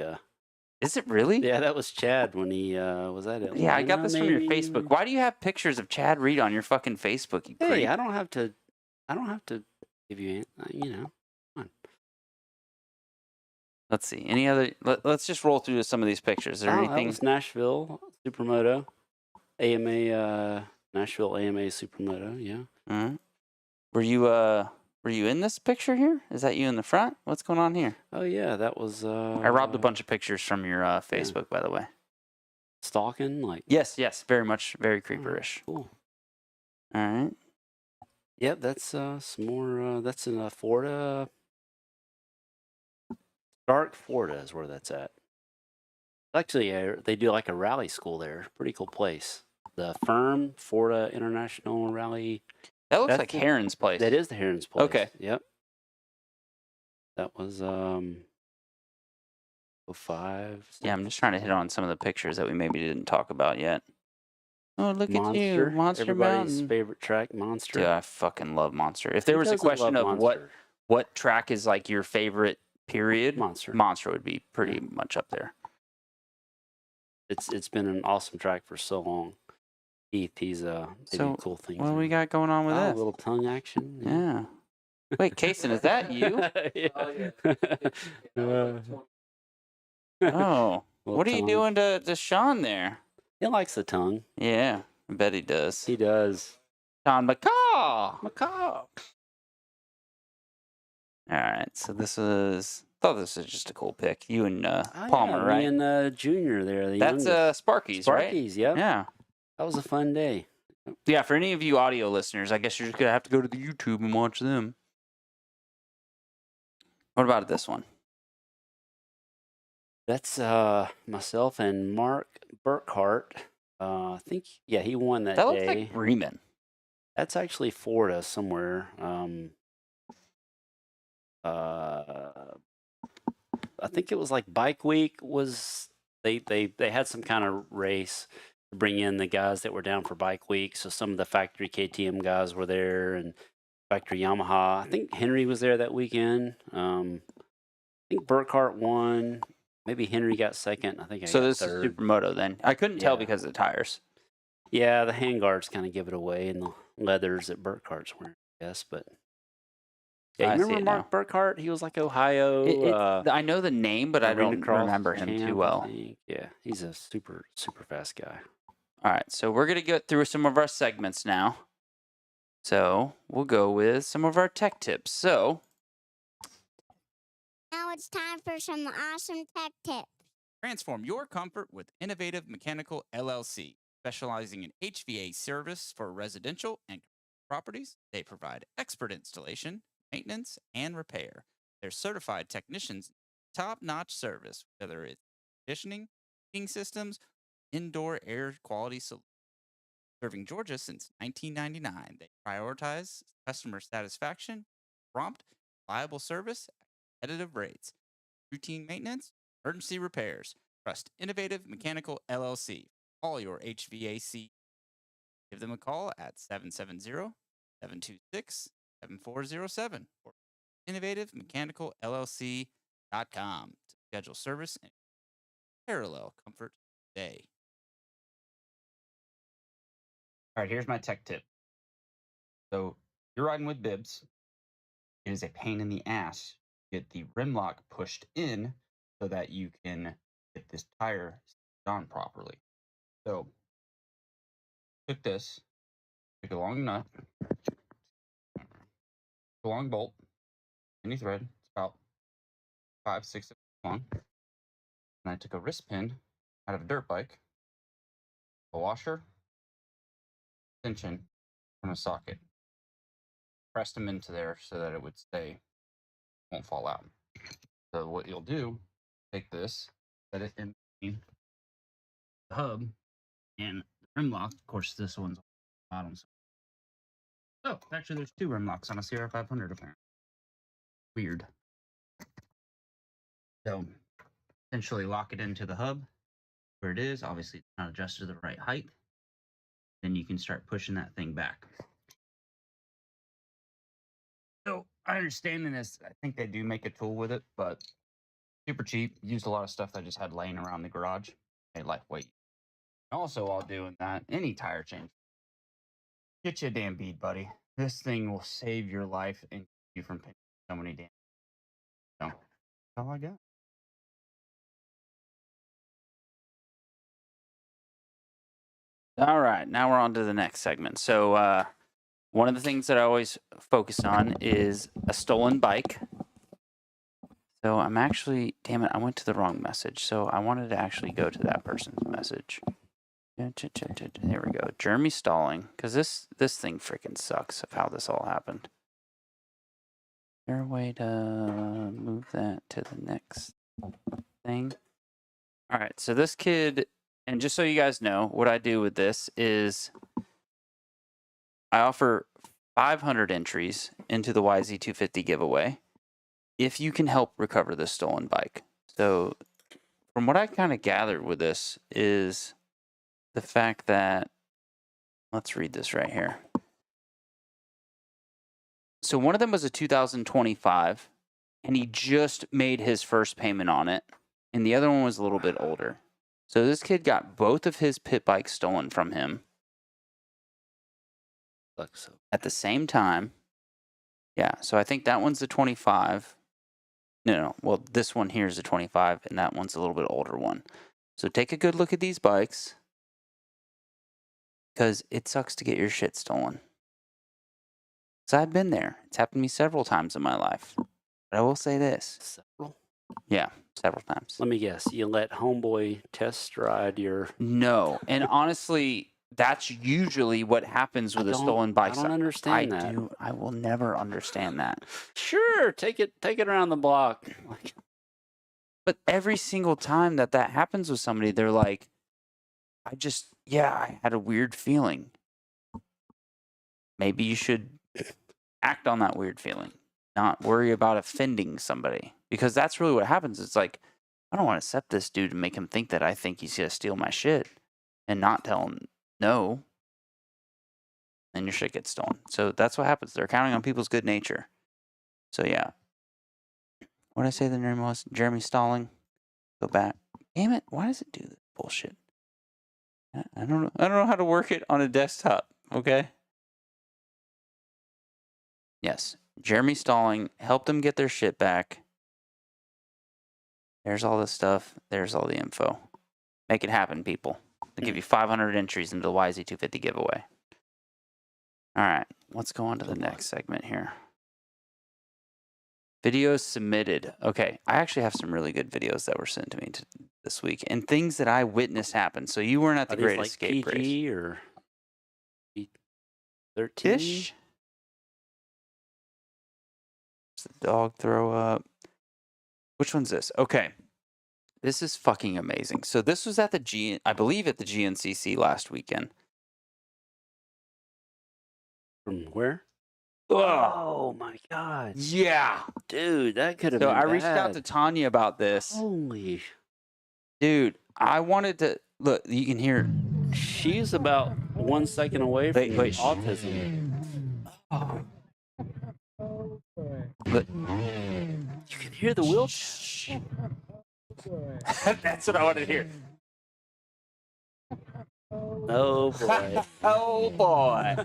Is it really? Yeah, that was Chad when he was at it. Yeah, I got this from your Facebook. Why do you have pictures of Chad Reed on your fucking Facebook? You Hey, creep? I don't have to give you, Come on. Let's see. Any other? Let's just roll through some of these pictures. Is there That anything? was Nashville Supermoto, AMA Nashville AMA Supermoto. Yeah. Mhm. Were you in this picture here? Is that you in the front? What's going on here? Oh yeah, that was. I robbed a bunch of pictures from your Facebook, by the way. Stalking, like. Yes, very much, very creeperish. Cool. All right. Yep, that's some more. That's in Florida. Stark, Florida is where that's at. Actually, they do like a rally school there. Pretty cool place. The Firm Florida International Rally. That looks That's like Heron's place. That is the Heron's place. Okay. Yep. That was 05. Yeah, I'm just trying to hit on some of the pictures that we maybe didn't talk about yet. Oh, look at you, Monster Everybody's Mountain. favorite track, Monster. Dude, I fucking love Monster. If there was a Who doesn't question love of Monster? what track is like your favorite period, Monster. Monster would be pretty much up there. It's been an awesome track for so long. Heath, they do cool things. What do we got going on with A this? little tongue action. Yeah. Wait, Kason, is that you? Oh, what are you doing to Sean there? He likes the tongue. Yeah, I bet he does. He does. Sean Macaw. All right, so thought this was just a cool pic. You and Palmer, right? Me and Junior there. The That's youngest. Sparky's, right? Sparky's, yep. Yeah. That was a fun day. Yeah, for any of you audio listeners, I guess you're just going to have to go to the YouTube and watch them. What about this one? That's myself and Mark Burkhart. I think, yeah, he won that That day. looks like Bremen. That's actually Florida somewhere. I think it was like Bike Week was they had some kind of race to bring in the guys that were down for Bike Week. So some of the factory KTM guys were there and factory Yamaha. I think Henry was there that weekend. I think Burkhart won. Maybe Henry got second. I think I So got this third. is supermoto then. I couldn't tell Yeah. because of the tires. Yeah, the handguards kind of give it away, and the leathers that Burkhart's wearing, I guess. But yeah, I you see remember it Mark Burkhart? He was like Ohio. I know the name, but I Arena don't Cross remember him champ, too I well. think. Yeah, he's a super fast guy. All right, so we're going to get through some of our segments now. So we'll go with some of our tech tips. So Now it's time for some awesome tech tips. Transform your comfort with Innovative Mechanical LLC, specializing in HVAC service for residential and commercial properties. They provide expert installation, maintenance, and repair. They're certified technicians, top-notch service, whether it's conditioning, heating systems, indoor air quality solutions. Serving Georgia since 1999, they prioritize customer satisfaction, prompt, reliable service at competitive rates, routine maintenance, emergency repairs. Trust Innovative Mechanical LLC. All your HVAC. Give them a call at 770-726-7407 or innovativemechanical.llc.com to schedule service and parallel comfort today. All right, here's my tech tip. So you're riding with bibs. It is a pain in the ass to get the rim lock pushed in so that you can get this tire on properly. So took this, took a long nut, a long bolt, any thread, it's about 5-6 inches long. And I took a wrist pin out of a dirt bike, a washer, tension, and a socket. Pressed them into there so that it would stay, won't fall out. So what you'll do, take this, set it in between the hub and the rim lock. Of course, this one's on the bottom. Oh, actually, there's two rim locks on a CR500 apparently. Weird. So, essentially lock it into the hub where it is. Obviously, it's not adjusted to the right height. Then you can start pushing that thing back. So, I understand this. I think they do make a tool with it, but super cheap. Used a lot of stuff that I just had laying around the garage. Made lightweight. Also, while doing that, any tire change, get you a damn bead, buddy. This thing will save your life and keep you from paying so many damn. So, that's all I got. all right, now we're on to the next segment. So one of the things that I always focus on is a stolen bike. So I'm actually, damn it, I went to the wrong message. So I wanted to actually go to that person's message. There we go. Jeremy Stalling, because this thing freaking sucks of how this all happened. Is there a way to move that to the next thing? All right, so this kid, and just so you guys know, what I do with this is I offer 500 entries into the YZ250 giveaway if you can help recover this stolen bike. So from what I kind of gathered with this is the fact that, let's read this right here. So one of them was a 2025, and he just made his first payment on it, and the other one was a little bit older. So this kid got both of his pit bikes stolen from him at the same time. Yeah, so I think that one's the 25. No, well, this one here is the 25, and that one's a little bit older one. So take a good look at these bikes, because it sucks to get your shit stolen. So I've been there. It's happened to me several times in my life. But I will say this. Several? Yeah, several times. Let me guess. You let homeboy test ride your... No, and honestly, that's usually what happens with a stolen bike. I don't understand that. I will never understand that. Sure, take it around the block. But every single time that happens with somebody, they're like, I had a weird feeling. Maybe you should act on that weird feeling. not worry about offending somebody, because that's really what happens. It's like, I don't want to accept this dude and make him think that I think he's going to steal my shit and not tell him no. And your shit gets stolen. So that's what happens. They're counting on people's good nature. So yeah. What did I say the name was? Jeremy Stalling. Go back. Damn it. Why does it do this bullshit? I don't know how to work it on a desktop. Okay. Yes. Jeremy Stalling helped them get their shit back. There's all this stuff. There's all the info. Make it happen, people. They'll give you 500 entries into the YZ250 giveaway. All right. Let's go on to the next segment here. Videos submitted. Okay. I actually have some really good videos that were sent to me this week and things that I witnessed happen. So you weren't at the Great Escape PG race. Or 13? Ish. The dog throw up. Which one's this? Okay. This is fucking amazing. So this was at I believe at the GNCC last weekend. From where? Ugh. Oh my god. Yeah. Dude, that could have So been I reached out bad. to Tanya about this. Holy. Dude, I wanted to look, you can hear She's about 1 second away from Wait. autism. Look. You can hear the wheel. That's what I wanted to hear. Oh boy. Oh boy.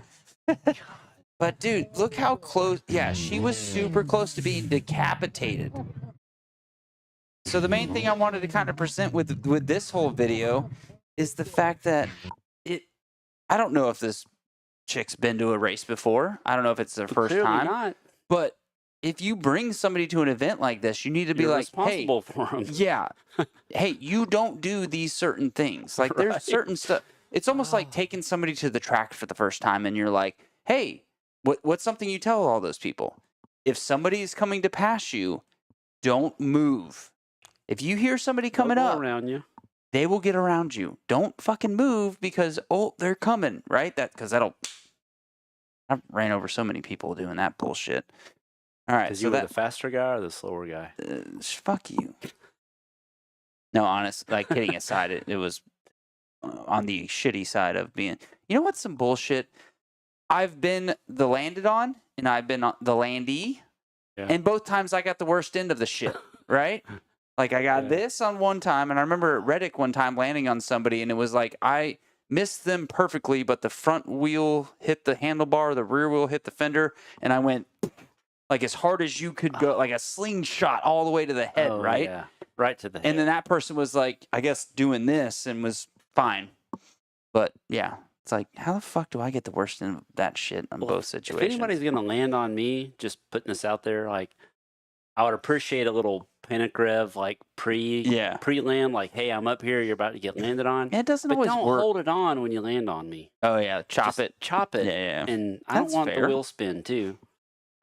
But dude, look how close. Yeah, she was super close to being decapitated. So the main thing I wanted to kind of present with this whole video is the fact that I don't know if this chick's been to a race before. I don't know if it's their first Clearly time. not. But if you bring somebody to an event like this, you need to be You're like, hey, responsible for them. yeah, hey, you don't do these certain things. Like there's Right. certain stuff. It's almost like taking somebody to the track for the first time and you're like, hey, what's something you tell all those people? If somebody is coming to pass you, don't move. If you hear somebody coming They'll go up, around you. they will get around you. Don't fucking move because, oh, they're coming, right? I've ran over so many people doing that bullshit. All right, Because so you were that the faster guy or the slower guy? fuck you. No, honest, like kidding aside, it was on the shitty side of being. You know what's some bullshit? I've been the landed on, and I've been on the landee, Yeah. and both times I got the worst end of the shit. Right? Like I got this on one time, and I remember at Reddick one time landing on somebody, and it was like I missed them perfectly, but the front wheel hit the handlebar, the rear wheel hit the fender, and I went like as hard as you could go, like a slingshot all the way to the head, Oh, right? Yeah. Right to the head. And then that person was like, I guess doing this and was fine. But yeah, it's like, how the fuck do I get the worst end of that shit on both If situations? anybody's going to land on me, just putting this out there, like, I would appreciate a little panic rev, like pre-land, like, hey, I'm up here, you're about to get landed on. It doesn't But always don't work. hold it on when you land on me. Oh yeah, chop it. Chop it. Yeah. And I That's don't want fair. the wheel spin, too.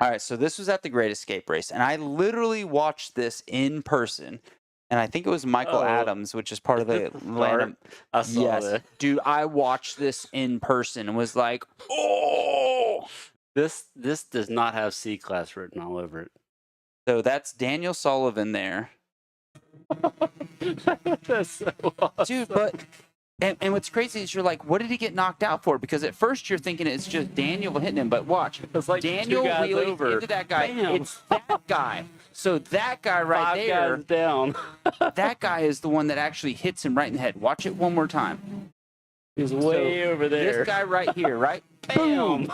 All right, so this was at the Great Escape race, and I literally watched this in person. And I think it was Michael Adams, which is part of the Atlanta. I saw that. Dude, I watched this in person and was like, oh! This does not have C-Class written all over it. So that's Daniel Sullivan there. That's so awesome. Dude, but... And what's crazy is you're like, what did he get knocked out for? Because at first you're thinking it's just Daniel hitting him, but watch. It's like Daniel two guys wheeling over. into that guy. Bam. It's that guy. So that guy right Five there, guys down. that guy is the one that actually hits him right in the head. Watch it one more time. He's way over there. This guy right here, right? Bam!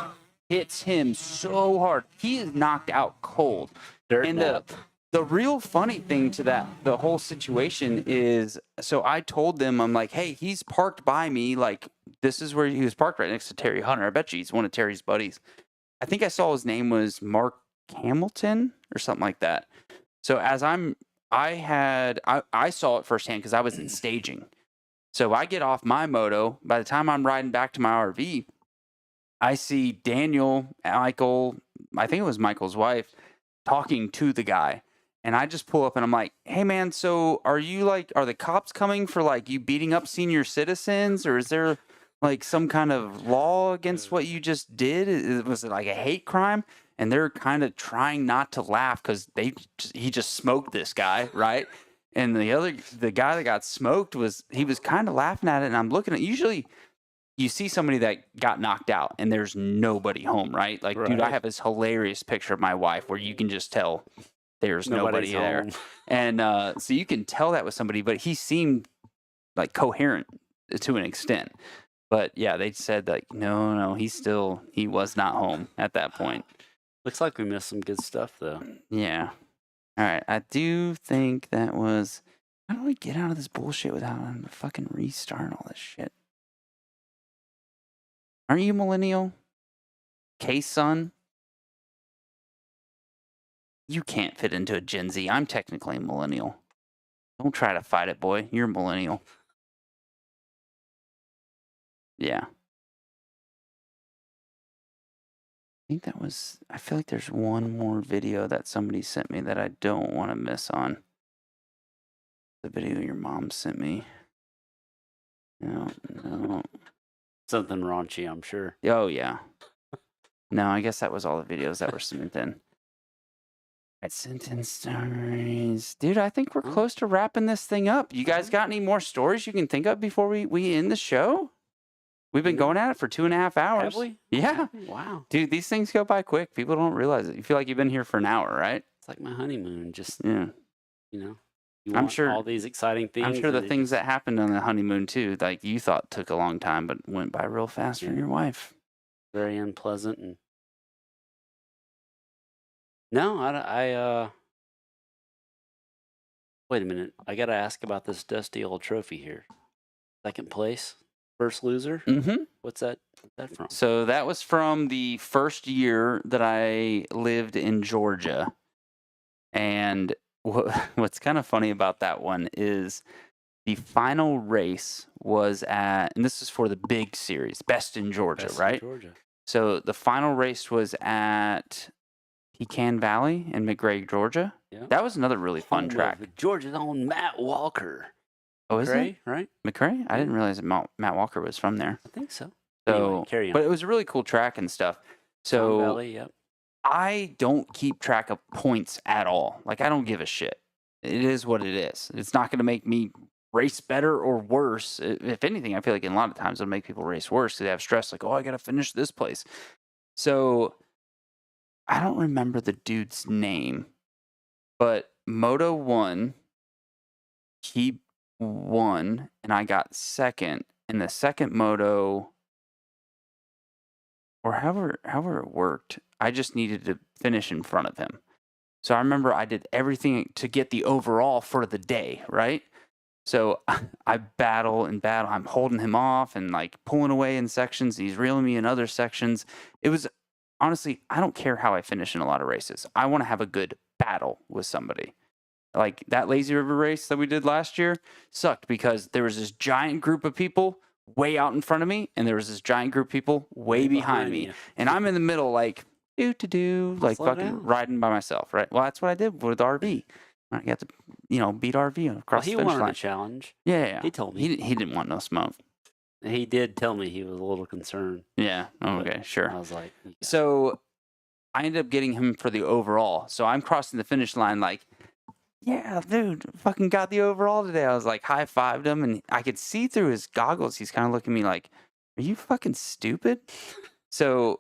Hits him so hard. He is knocked out cold. Dirt And nap. the real funny thing to the whole situation is, so I told them, I'm like, hey, he's parked by me. Like, this is where he was parked right next to Terry Hunter. I bet you he's one of Terry's buddies. I think I saw his name was Mark Hamilton or something like that. So as I saw it firsthand because I was in staging. So I get off my moto. By the time I'm riding back to my RV, I see Daniel, Michael, I think it was Michael's wife, talking to the guy. And I just pull up and I'm like, hey man, so are the cops coming for like you beating up senior citizens, or is there like some kind of law against what you just did? Was it like a hate crime? and they're kind of trying not to laugh because he just smoked this guy, right? And the guy that got smoked was kind of laughing at it, and I'm looking at usually. You see somebody that got knocked out and there's nobody home, right? Like, dude, I have this hilarious picture of my wife where you can just tell there's nobody there. And so you can tell that with somebody, but he seemed like coherent to an extent. But yeah, they said like, no, he was not home at that point. Looks like we missed some good stuff though. Yeah. All right. I do think that was, how do we get out of this bullshit without having to fucking restart all this shit? Aren't you millennial? K-son? You can't fit into a Gen Z. I'm technically a millennial. Don't try to fight it, boy. You're a millennial. Yeah. I feel like there's one more video that somebody sent me that I don't want to miss on. The video your mom sent me. No. Something raunchy, I'm sure. Oh, yeah. No, I guess that was all the videos that were sent in. Right, sentence stories. Dude, I think we're close to wrapping this thing up. You guys got any more stories you can think of before we end the show? We've been going at it for 2.5 hours. Have we? Yeah. Wow. Dude, these things go by quick. People don't realize it. You feel like you've been here for an hour, right? It's like my honeymoon. Just, Yeah. You I'm want sure all these exciting things. I'm sure the and it things just- that happened on the honeymoon too, like you thought took a long time, but went by real fast for your wife. very unpleasant. And no, I wait a minute. I got to ask about this dusty old trophy here. Second place, first loser. Mm-hmm. What's that from? So that was from the first year that I lived in Georgia. And what's kind of funny about that one is the final race was at, and this is for the big series, Best in Georgia, Best in right? Georgia. So the final race was at Pecan Valley in McRae, Georgia. Yeah. That was another really fun Home track. of Georgia's own Matt Walker. Oh, is McRae, it? right? McRae? I didn't realize that Matt Walker was from there. I think so. So, Anyway, carry on. but it was a really cool track and stuff. So Sun Valley, yep. I don't keep track of points at all. Like, I don't give a shit. It is what it is. It's not going to make me race better or worse. If anything, I feel like in a lot of times it'll make people race worse because they have stress, like, oh, I got to finish this place. So I don't remember the dude's name, but Moto 1, he won, and I got second. And the second moto, or however it worked, I just needed to finish in front of him. So I remember I did everything to get the overall for the day, right? So I battle. I'm holding him off and like pulling away in sections. He's reeling me in other sections. It was, honestly, I don't care how I finish in a lot of races. I want to have a good battle with somebody. Like that Lazy River race that we did last year sucked because there was this giant group of people way out in front of me, and there was this giant group of people way behind me. you. And I'm in the middle, like, like Slow fucking down. riding by myself, right? Well, that's what I did with RV. I got to, beat RV Well, across he the finish wanted line. a challenge. Yeah. He told me. He didn't want no smoke. He did tell me he was a little concerned. Yeah. Okay, sure. I was like, "You got So I ended up getting him for the overall. So I'm crossing the finish line like, yeah, dude, fucking got the overall today. I was like, high-fived him, and I could see through his goggles. He's kind of looking at me like, are you fucking stupid? So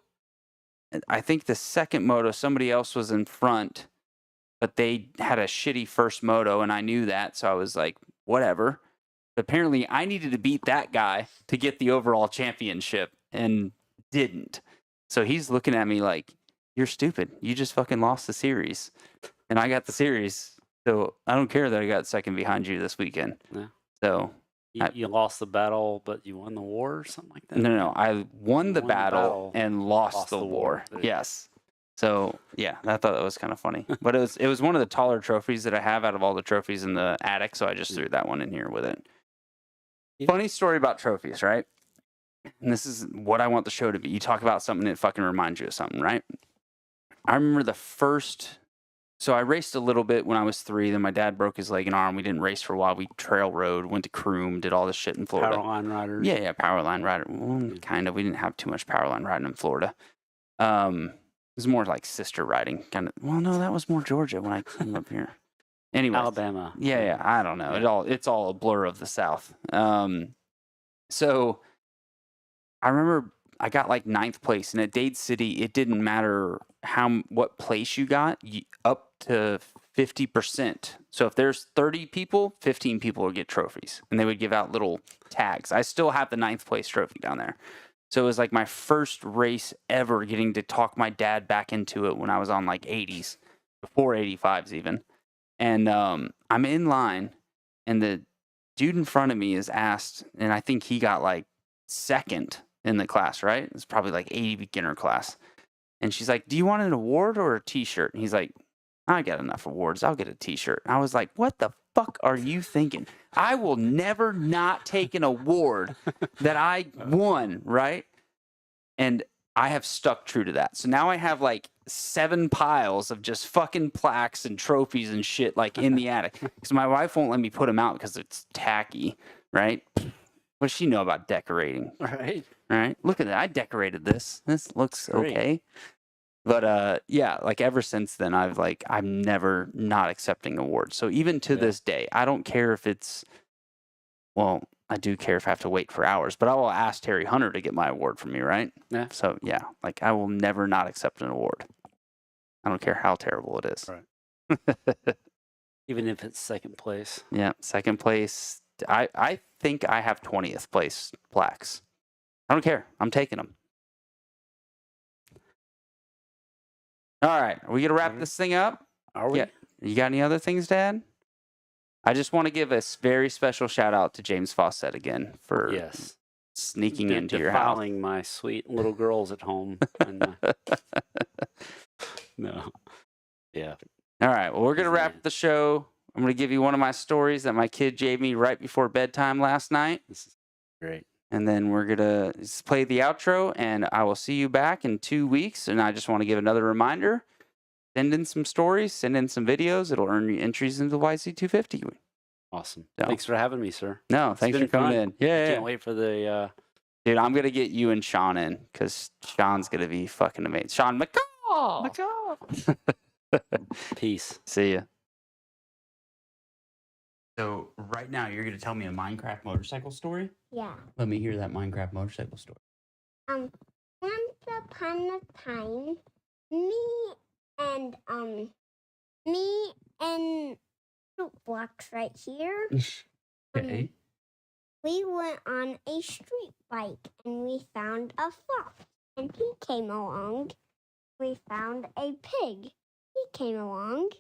I think the second moto, somebody else was in front, but they had a shitty first moto, and I knew that. So I was like, whatever. But apparently, I needed to beat that guy to get the overall championship and didn't. So he's looking at me like, you're stupid. You just fucking lost the series. And I got the series. So I don't care that I got second behind you this weekend. Yeah. So you lost the battle, but you won the war or something like that? no. I won the Won the battle battle, and lost the war. There you go. Yes. So yeah, I thought that was kind of funny. But it was one of the taller trophies that I have out of all the trophies in the attic. So I just threw that one in here with it. Yeah. Funny story about trophies, right? And this is what I want the show to be. You talk about something that fucking reminds you of something, right? I remember the first. So I raced a little bit when I was 3. Then my dad broke his leg and arm. We didn't race for a while. We trail rode, went to Croom, did all this shit in Florida. Powerline riders. Yeah, powerline rider. Well, kind of. We didn't have too much powerline riding in Florida. was more like sister riding kind of. Well, no, that was more Georgia when I came up here. Anyway, Alabama. Yeah, I don't know. It's all a blur of the South. So I remember I got like 9th place, and at Dade City, it didn't matter what place you got, up to 50%. So if there's 30 people, 15 people would get trophies, and they would give out little tags. I still have the 9th place trophy down there. So it was like my first race ever getting to talk my dad back into it when I was on like 80s, before 85s even. And I'm in line, and the dude in front of me is asked, and I think he got like 2nd in the class, right? It's probably like 80 beginner class. And she's like, do you want an award or a t-shirt? And he's like, I got enough awards. I'll get a t-shirt. And I was like, what the fuck are you thinking? I will never not take an award that I won, right? And I have stuck true to that. So now I have like 7 piles of just fucking plaques and trophies and shit like in the attic. Because my wife won't let me put them out because it's tacky, right? What does she know about decorating? Right? Look at that. I decorated this. This looks okay. But yeah, like ever since then, I'm never not accepting awards. So even to this day, I don't care if it's, well, I do care if I have to wait for hours, but I will ask Terry Hunter to get my award from me, right? Yeah. So yeah, like I will never not accept an award. I don't care how terrible it is. Right. Even if it's 2nd place. Yeah, 2nd place. I think I have 20th place plaques. I don't care. I'm taking them. All right. Are we going to wrap this thing up? Are we? Yeah. You got any other things, Dad? I just want to give a very special shout out to James Fawcett again for sneaking into your house. Defiling my sweet little girls at home. And, no. Yeah. All right. Well, we're going to wrap the show. I'm going to give you one of my stories that my kid gave me right before bedtime last night. This is great. And then we're going to play the outro, and I will see you back in 2 weeks. And I just want to give another reminder. Send in some stories, send in some videos. It'll earn you entries into the YC250. Awesome. So, thanks for having me, sir. No, thanks for coming in. Yeah. Can't wait for the... Dude, I'm going to get you and Sean in because Sean's going to be fucking amazing. Sean McCall! Peace. See ya. So right now you're going to tell me a Minecraft motorcycle story? Yeah. Let me hear that Minecraft motorcycle story. Once upon a time, me and fruit blocks right here. Okay. We went on a street bike and we found a fox and he came along. We found a pig. He came along.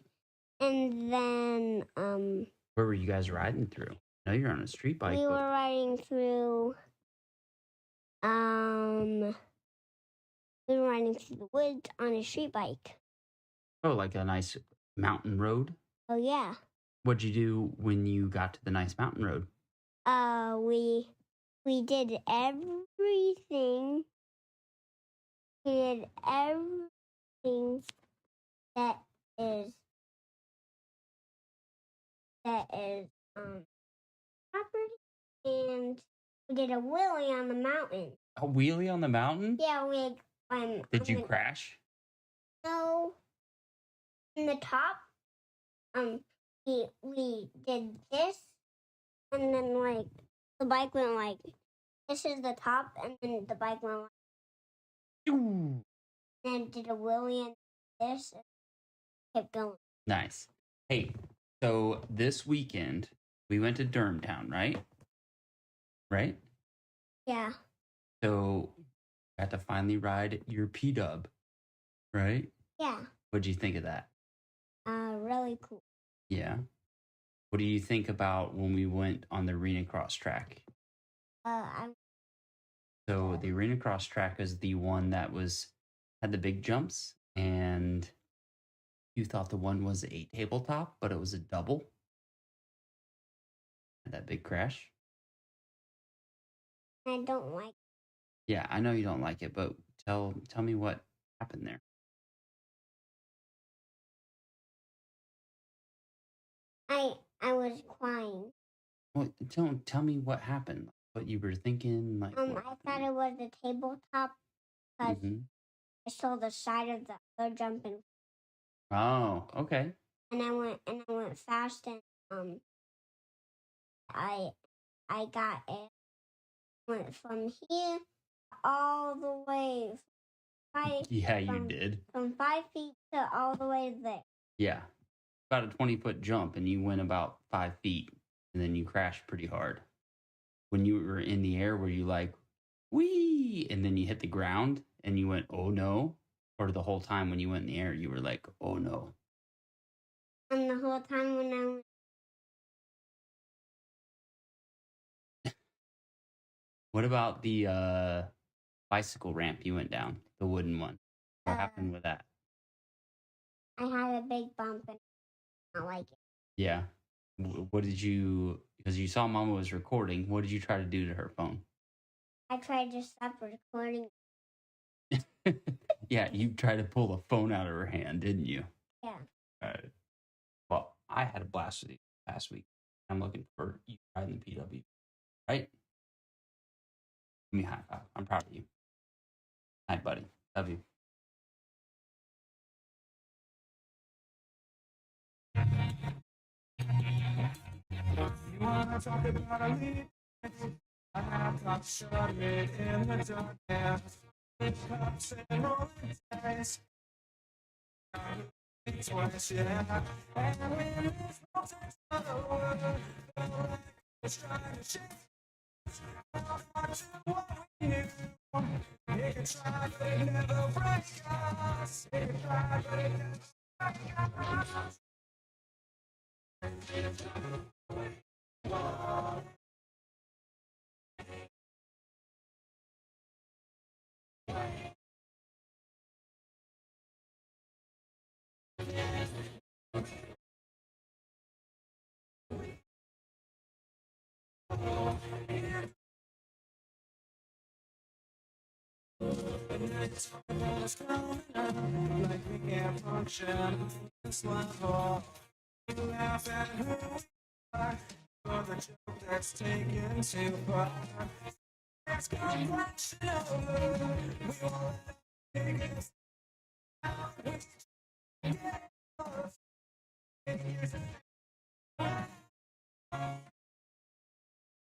And then Where were you guys riding through? No, you're on a street bike. we were riding through the woods on a street bike. Oh, like a nice mountain road? Oh yeah. What'd you do when you got to the nice mountain road? We did everything. We did everything that is property, and we did a wheelie on the mountain. A wheelie on the mountain? Yeah, we Did you crash? No. In the top, we did this, and then like the bike went like this is the top, and then the bike went like, and then did a wheelie and this, and kept going. Nice. Hey, so this weekend we went to Durhamtown, right? Right? Yeah. So got to finally ride your P-Dub, right? Yeah. What'd you think of that? Really cool. Yeah. What do you think about when we went on the arena cross track? So the arena cross track is the one that had the big jumps, and you thought the one was a tabletop, but it was a double. Had that big crash. I don't like. Yeah, I know you don't like it, but tell me what happened there. I was crying. Well, tell me what happened. What you were thinking, like. I thought it was a tabletop because I saw the side of the other jumping, Oh, okay. and I went fast, and I got it. Went from here all the way. Yeah, you did. From 5 feet to all the way there. Yeah. About a 20-foot jump, and you went about 5 feet, and then you crashed pretty hard. When you were in the air, were you like, wee, and then you hit the ground, and you went, oh no? Or the whole time when you went in the air, you were like, oh no? And the whole time when I went, What about the bicycle ramp you went down, the wooden one? What happened with that? I had a big bump, and I don't like it. Yeah. What did you, because you saw Mama was recording, what did you try to do to her phone? I tried to stop recording. Yeah, you tried to pull the phone out of her hand, didn't you? Yeah. Well, I had a blast with you last week. I'm looking for you riding the PW, right? Give me a high five. I'm proud of you. Hi, buddy. Love you. You wanna talk about a lead? I got shot in the darkness. Cups and rolling dice. Twice, yeah. And when this world takes another world, felt like I was trying to shift. Back to what we knew. It could try, but it never break us. It could try, but it never break us. It's coming up, like we can't function on this level. You laugh at who we are, for the joke that's taken too far. It's come crashing over, we won't let it take us